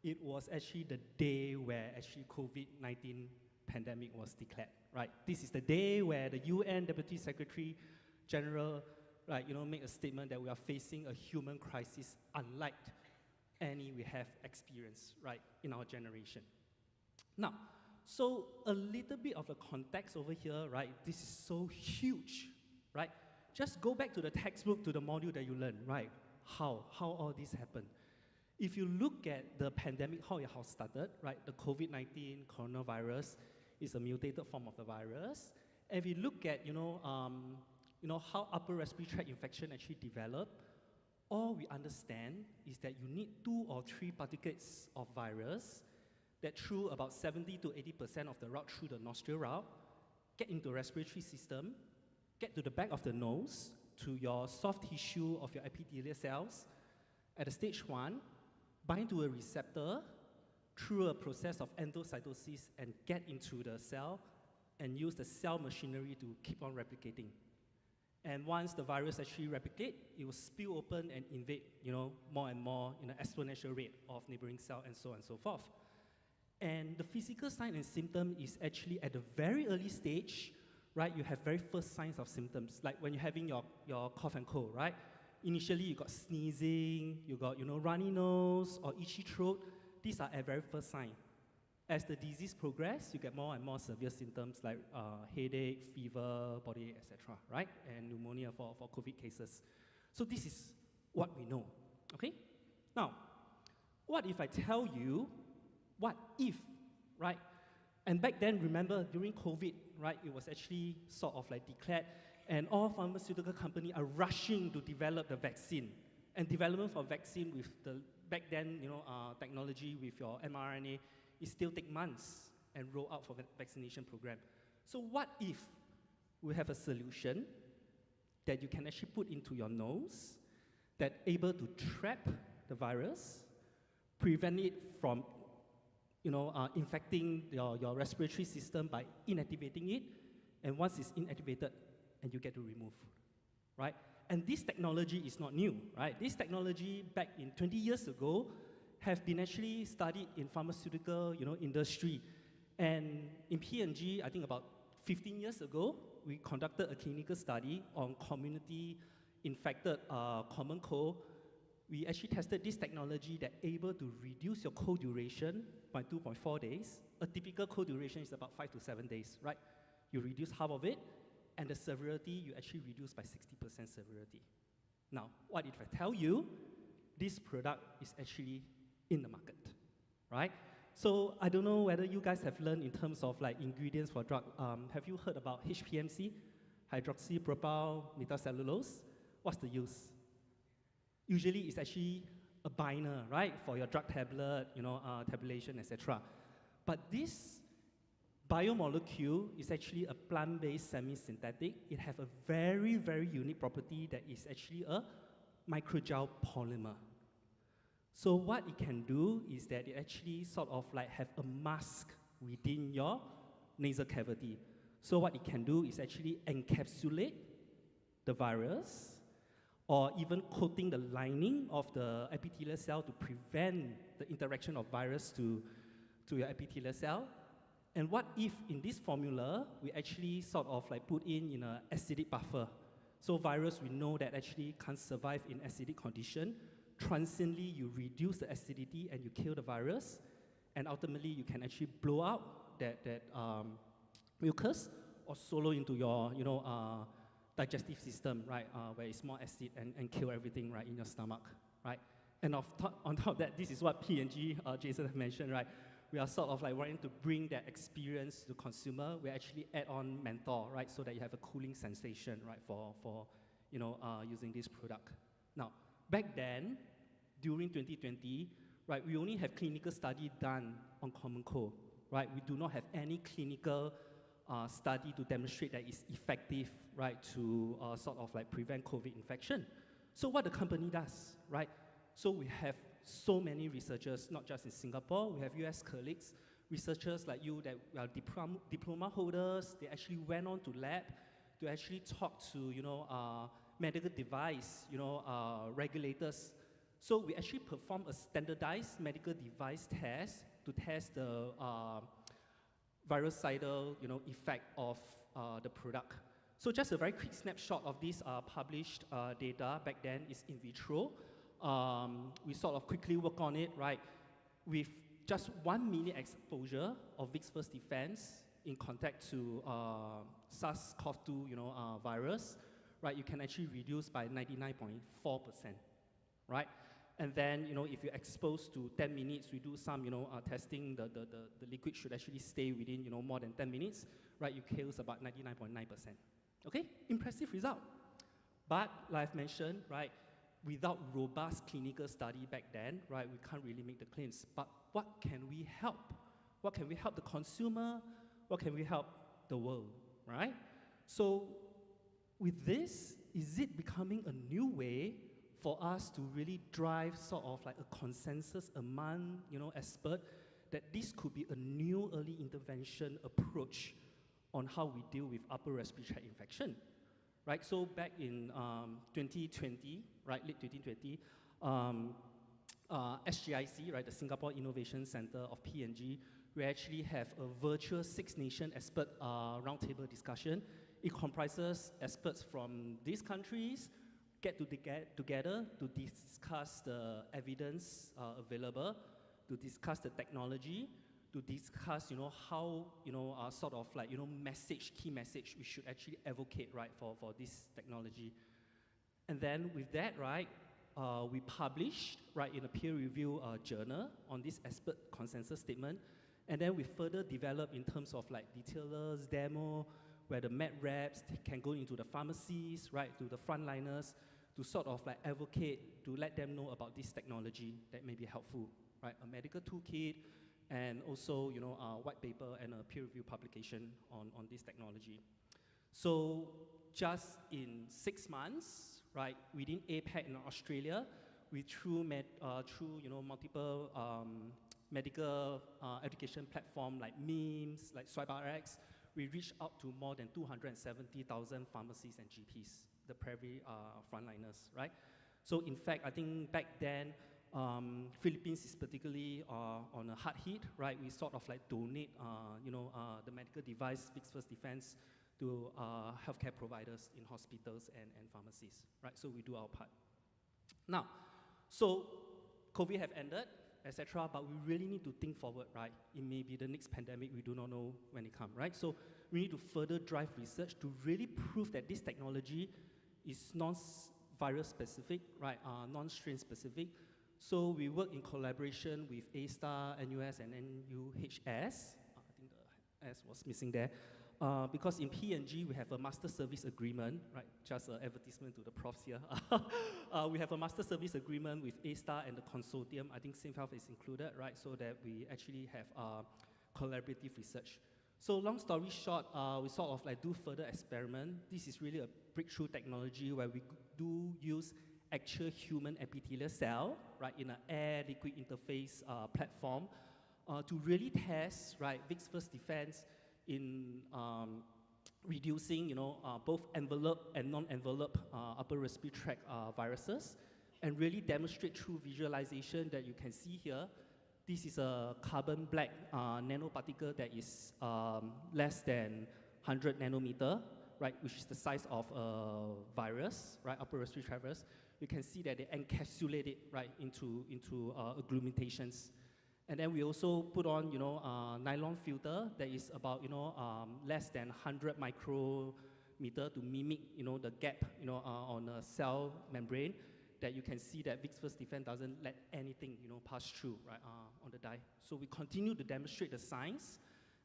It was actually the day where actually COVID-19 pandemic was declared, right? This is the day where the UN Deputy Secretary General, right, made a statement that we are facing a human crisis unlike any we have experienced, right, in our generation. Now, so a little bit of the context over here, right? This is so huge, right? Just go back to the textbook, to the module that you learned, right? How all this happened. If you look at the pandemic, how it started, right? The COVID-19 coronavirus is a mutated form of the virus. And if you look at, how upper respiratory tract infection actually developed, all we understand is that you need 2 or 3 particles of virus that through about 70 to 80% of the route through the nostril route, get into the respiratory system, get to the back of the nose, to your soft tissue of your epithelial cells. At the stage 1, bind to a receptor through a process of endocytosis and get into the cell and use the cell machinery to keep on replicating. And once the virus actually replicates, it will spill open and invade, more and more in an exponential rate of neighboring cell and so on and so forth. And the physical sign and symptom is actually at the very early stage, right? You have very first signs of symptoms, like when you're having your cough and cold, right? Initially, you got sneezing, you got, runny nose or itchy throat. These are at very first sign. As the disease progresses, you get more and more severe symptoms like headache, fever, body ache, etc., right? And pneumonia for COVID cases. So this is what we know, okay? Now, what if I tell you, what if, right? And back then, remember, during COVID, right, it was actually sort of like declared, and all pharmaceutical companies are rushing to develop the vaccine. And development for vaccine with the, back then, technology with your mRNA, it still take months and roll out for the vaccination program. So what if we have a solution that you can actually put into your nose that able to trap the virus, prevent it from infecting your respiratory system by inactivating it, and once it's inactivated, and you get to remove, right? And this technology is not new, right? This technology back in 20 years ago have been actually studied in pharmaceutical, industry. And in P&G, I think about 15 years ago, we conducted a clinical study on community-infected common cold. We actually tested this technology that able to reduce your cold duration by 2.4 days. A typical cold duration is about 5 to 7 days, right? You reduce half of it, and the severity, you actually reduce by 60% severity. Now, what if I tell you this product is actually in the market, right? So I don't know whether you guys have learned in terms of like ingredients for drug. Have you heard about HPMC, hydroxypropyl methylcellulose? What's the use? Usually it's actually a binder, right, for your drug tablet, tabulation, etc. But this biomolecule is actually a plant-based semi-synthetic. It has a very, very unique property that is actually a microgel polymer. So what it can do is that it actually sort of like have a mask within your nasal cavity. So what it can do is actually encapsulate the virus, or even coating the lining of the epithelial cell to prevent the interaction of virus to your epithelial cell. And what if in this formula, we actually sort of like put in an acidic buffer. So virus, we know that actually can't survive in acidic condition. Transiently, you reduce the acidity and you kill the virus. And ultimately, you can actually blow out that mucus or swallow into your, digestive system, right, where it's more acid and kill everything, right, in your stomach, right? And on top of that, this is what P&G, Jason have mentioned, right? We are sort of like wanting to bring that experience to consumer. We actually add on menthol, right, so that you have a cooling sensation, right, for using this product. Now, back then, during 2020, right, we only have clinical study done on common cold, right? We do not have any clinical study to demonstrate that it's effective, right, to sort of like prevent COVID infection. So what the company does, right? So we have so many researchers, not just in Singapore, we have US colleagues, researchers like you that are diploma holders. They actually went on to lab to actually talk to, medical device, regulators. So we actually perform a standardized medical device test to test the virucidal, effect of the product. So just a very quick snapshot of this published data back then is in vitro. We sort of quickly work on it, right? With just 1 minute exposure of Vicks First Defense in contact to SARS-CoV-2, virus, right? You can actually reduce by 99.4%, right? And then, if you're exposed to 10 minutes, we do some, testing, the liquid should actually stay within, more than 10 minutes, right? You kills about 99.9%. Okay, impressive result. But, like I've mentioned, right, without robust clinical study back then, right, we can't really make the claims. But what can we help? What can we help the consumer? What can we help the world, right? So, with this, is it becoming a new way for us to really drive sort of like a consensus among, experts that this could be a new early intervention approach on how we deal with upper respiratory tract infection, right? So back in 2020, right, late 2020, SGIC, right, the Singapore Innovation Center of P&G, we actually have a virtual 6-nation expert roundtable discussion. It comprises experts from these countries, get together to discuss the evidence available, to discuss the technology, to discuss, how, sort of like, key message we should actually advocate, right, for this technology. And then with that, right, we published, right, in a peer-review journal on this expert consensus statement. And then we further developed in terms of like detailers, demo, where the med reps can go into the pharmacies, right, to the frontliners, to sort of like advocate, to let them know about this technology that may be helpful, right? A medical toolkit, and also, a white paper and a peer-review publication on this technology. So just in 6 months, right, within APAC in Australia, we through multiple medical education platform like MEMS, like SwipeRx, we reached out to more than 270,000 pharmacies and GPs, the primary frontliners, right? So in fact, I think back then, Philippines is particularly on a hard hit, right? We sort of like donate, the medical device, Vicks First Defense, to healthcare providers in hospitals and pharmacies, right? So we do our part. Now, so COVID have ended, etc., but we really need to think forward, right? It may be the next pandemic, we do not know when it comes, right? So we need to further drive research to really prove that this technology is non-virus specific, right? Non-strain specific. So we work in collaboration with A-STAR, NUS, and NUHS. I think the S was missing there. Because in P&G, we have a master service agreement, right? Just an advertisement to the profs here. We have a master service agreement with A-STAR and the consortium. I think SafeHealth is included, right? So that we actually have collaborative research. So long story short, we sort of like do further experiment. This is really a breakthrough technology where we do use actual human epithelial cell, right, in an air-liquid interface platform to really test, right, Vicks First Defense in reducing, both envelope and non-envelope upper respiratory tract viruses, and really demonstrate through visualization that you can see here. This is a carbon black nanoparticle that is less than 100 nanometer, right, which is the size of a virus, right, upper respiratory tract virus. You can see that they encapsulate it, right, into agglutination. And then we also put on, nylon filter that is about, less than 100 micrometer to mimic, the gap, on a cell membrane, that you can see that Vicks First Defense doesn't let anything, pass through, right, on the dye. So we continue to demonstrate the science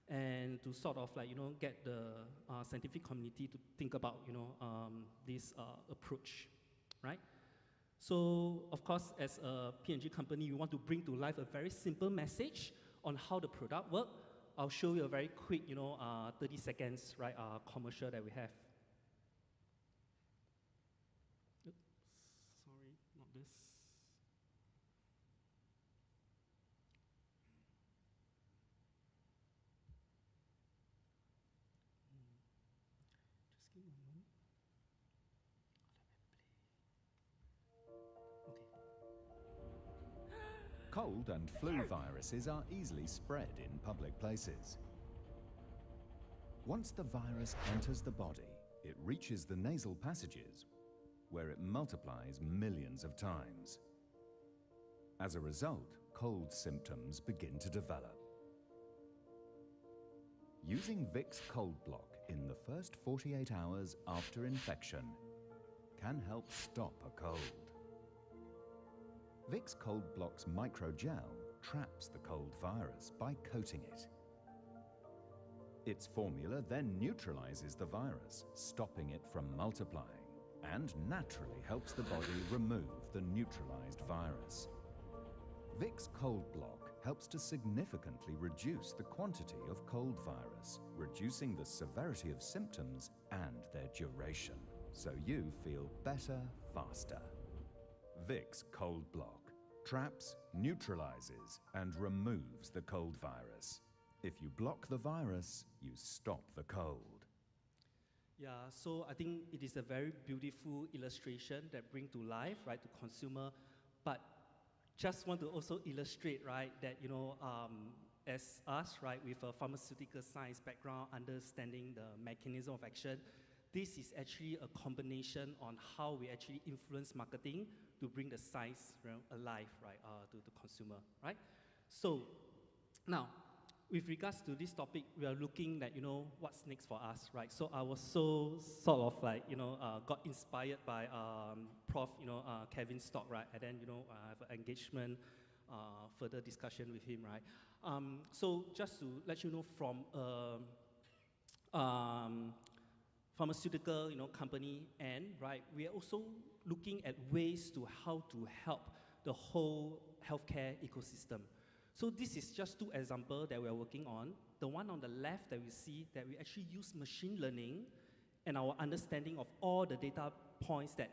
and to sort of like, get the scientific community to think about, this approach, right? So, of course, as a P&G company, we want to bring to life a very simple message on how the product works. I'll show you a very quick, 30 seconds, right, commercial that we have. Oops, sorry, not this. Just give me a moment. Cold and flu viruses are easily spread in public places. Once the virus enters the body, it reaches the nasal passages, where it multiplies millions of times. As a result, cold symptoms begin to develop. Using Vicks Cold Block in the first 48 hours after infection can help stop a cold. Vicks Cold Block's microgel traps the cold virus by coating it. Its formula then neutralizes the virus, stopping it from multiplying, and naturally helps the body remove the neutralized virus. Vicks Cold Block helps to significantly reduce the quantity of cold virus, reducing the severity of symptoms and their duration, so you feel better faster. Vicks Cold Block traps, neutralizes, and removes the cold virus. If you block the virus, you stop the cold. Yeah, so I think it is a very beautiful illustration that bring to life, right, to consumer. But just want to also illustrate, right, that, you know, as us, right, with a pharmaceutical science background, understanding the mechanism of action, this is actually a combination on how we actually influence marketing to bring the science, you know, alive, right, to the consumer, right? So now, with regards to this topic, we are looking at, you know, what's next for us, right? So I was so sort of like, you know, got inspired by Prof, you know, Kevin Stock, right? And then, you know, I have an engagement, further discussion with him, right? So just to let you know, from pharmaceutical, you know, company end, right? We are also looking at ways to how to help the whole healthcare ecosystem. So this is just two examples that we are working on. The one on the left that we see that we actually use machine learning and our understanding of all the data points that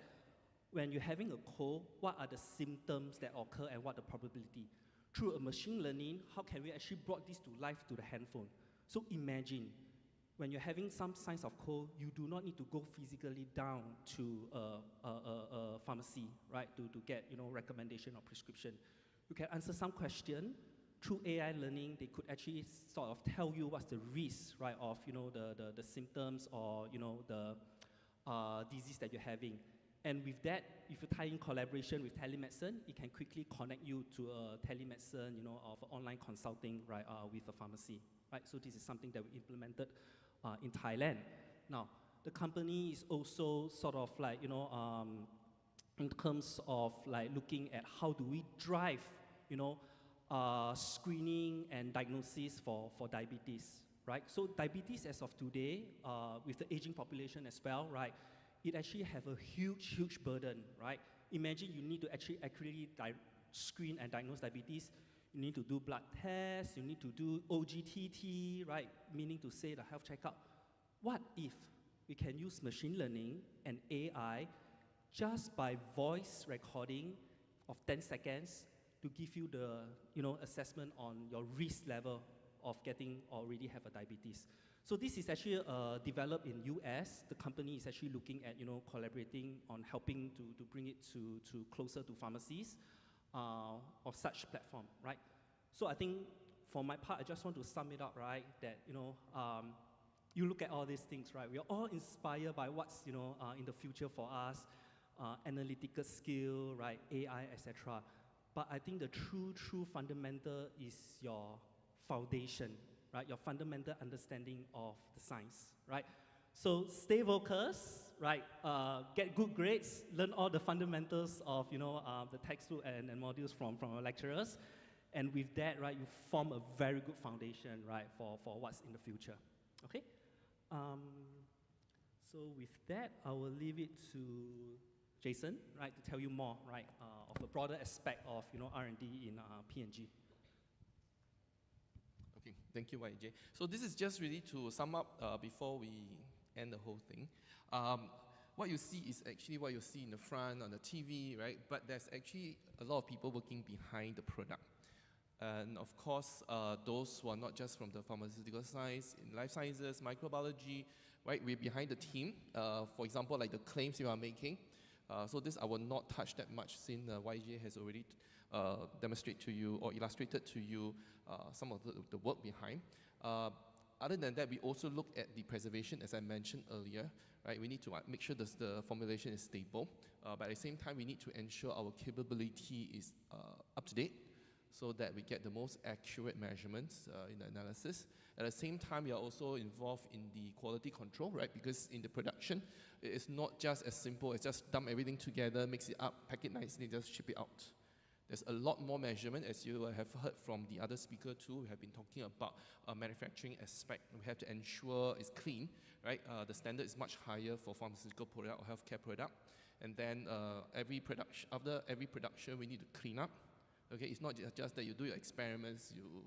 when you're having a cold, what are the symptoms that occur and what the probability. Through a machine learning, how can we actually brought this to life to the handphone? So imagine when you're having some signs of cold, you do not need to go physically down to a pharmacy, right, to get, you know, recommendation or prescription. You can answer some question. Through AI learning, they could actually sort of tell you what's the risk, right, of, you know, the symptoms or, you know, the disease that you're having. And with that, if you tie in collaboration with telemedicine, it can quickly connect you to a telemedicine, you know, of online consulting, right, with a pharmacy, right? So this is something that we implemented in Thailand. Now, the company is also sort of like, you know, in terms of like looking at how do we drive, you know, screening and diagnosis for diabetes, right? So diabetes as of today, with the aging population as well, right, it actually have a huge, huge burden, right? Imagine you need to actually accurately screen and diagnose diabetes. You need to do blood tests, you need to do OGTT, right? Meaning to say the health checkup. What if we can use machine learning and AI just by voice recording of 10 seconds to give you the, you know, assessment on your risk level of getting or already have a diabetes. So this is actually developed in US. The company is actually looking at, you know, collaborating on helping to bring it to closer to pharmacies of such platform, right? So I think for my part, I just want to sum it up, right, that, you know, you look at all these things, right? We are all inspired by what's, you know, in the future for us, analytical skill, right, AI, etc. But I think the true fundamental is your foundation, right? Your fundamental understanding of the science, right? So stay focused, right? Get good grades, learn all the fundamentals of, you know, the textbook and modules from our lecturers. And with that, right, you form a very good foundation, right, for what's in the future, okay? So with that, I will leave it to Jason, right, to tell you more, right, of a broader aspect of, you know, R&D in P&G. Okay, thank you, YJ. So this is just really to sum up before we end the whole thing. What you see is actually what you see in the front on the TV, right? But there's actually a lot of people working behind the product. And of course, those who are not just from the pharmaceutical science, in life sciences, microbiology, right? We're behind the team. For example, like the claims you are making. So this I will not touch that much since YJ has already demonstrated to you or illustrated to you some of the work behind. Other than that, we also look at the preservation, as I mentioned earlier, right? We need to make sure that the formulation is stable, but at the same time, we need to ensure our capability is up to date, so that we get the most accurate measurements in the analysis. At the same time, we are also involved in the quality control, right? Because in the production, it's not just as simple as just dump everything together, mix it up, pack it nicely, just ship it out. There's a lot more measurement, as you have heard from the other speaker too. We have been talking about manufacturing aspect. We have to ensure it's clean, right? The standard is much higher for pharmaceutical product or healthcare product. And then after every production, we need to clean up. Okay, it's not just that you do your experiments, you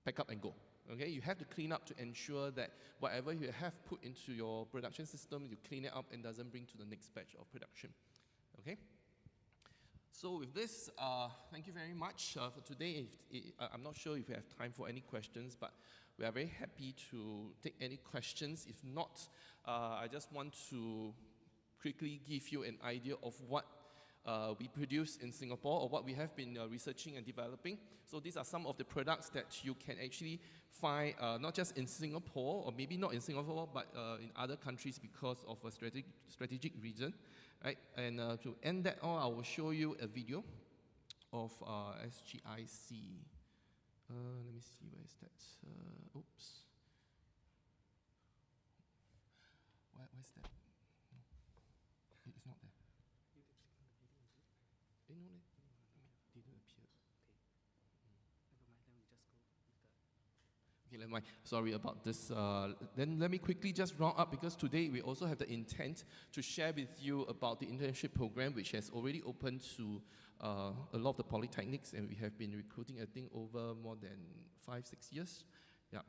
pack up and go. Okay, you have to clean up to ensure that whatever you have put into your production system, you clean it up and doesn't bring to the next batch of production. Okay. So with this, thank you very much for today. I'm not sure if we have time for any questions, but we are very happy to take any questions. If not, I just want to quickly give you an idea of what we produce in Singapore, or what we have been researching and developing. So these are some of the products that you can actually find not just in Singapore, or maybe not in Singapore, but in other countries because of a strategic reason. Right? And to end that all, I will show you a video of SGIC. Let me see, where is that? Oops. Where's that? It's not there. No, it didn't appear. Okay, never mind. Sorry about this. Then let me quickly just round up, because today we also have the intent to share with you about the internship program, which has already opened to a lot of the polytechnics, and we have been recruiting, I think, over more than 5-6 years. Yeah.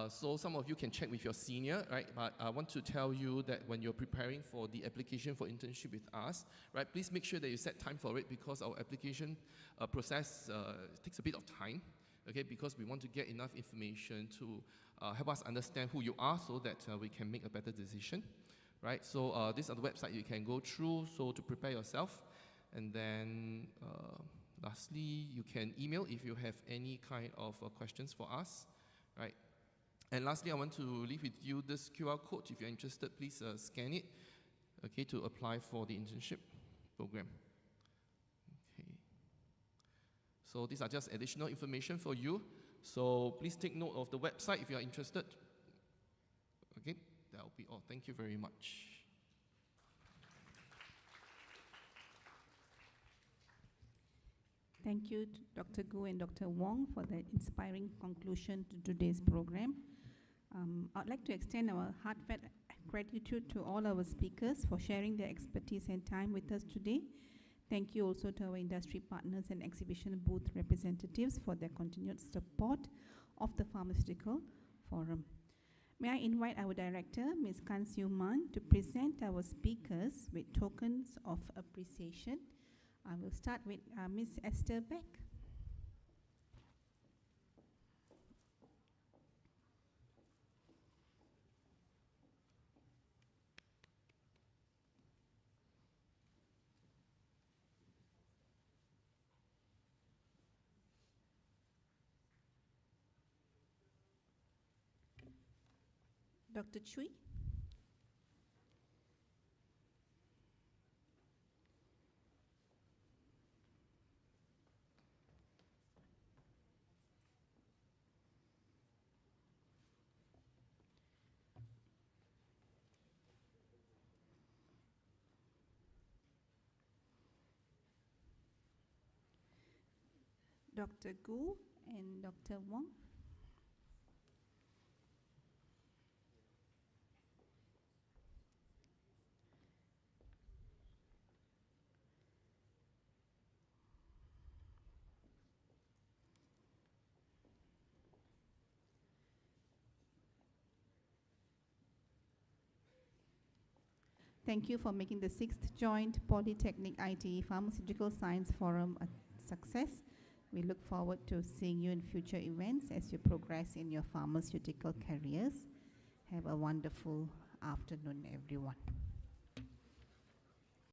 So some of you can check with your senior, right? But I want to tell you that when you're preparing for the application for internship with us, right, please make sure that you set time for it, because our application process takes a bit of time. Okay, because we want to get enough information to help us understand who you are, so that we can make a better decision, right? So these are the website you can go through, so to prepare yourself. And then lastly, you can email if you have any kind of questions for us, right? And lastly, I want to leave with you this QR code. If you're interested, please scan it, okay, to apply for the internship program. So these are just additional information for you. So please take note of the website if you are interested. Okay, that will be all. Thank you very much. Thank you to Dr. Gu and Dr. Wong for the inspiring conclusion to today's program. I'd like to extend our heartfelt gratitude to all our speakers for sharing their expertise and time with us today. Thank you also to our industry partners and exhibition booth representatives for their continued support of the Pharmaceutical Forum. May I invite our director, Ms. Kan Siew Man, to present our speakers with tokens of appreciation. I will start with Ms. Esther Beck. Dr. Chui. Dr. Gu and Dr. Wong. Thank you for making the 6th Joint Polytechnic-ITE Pharmaceutical Science Forum a success. We look forward to seeing you in future events as you progress in your pharmaceutical careers. Have a wonderful afternoon, everyone.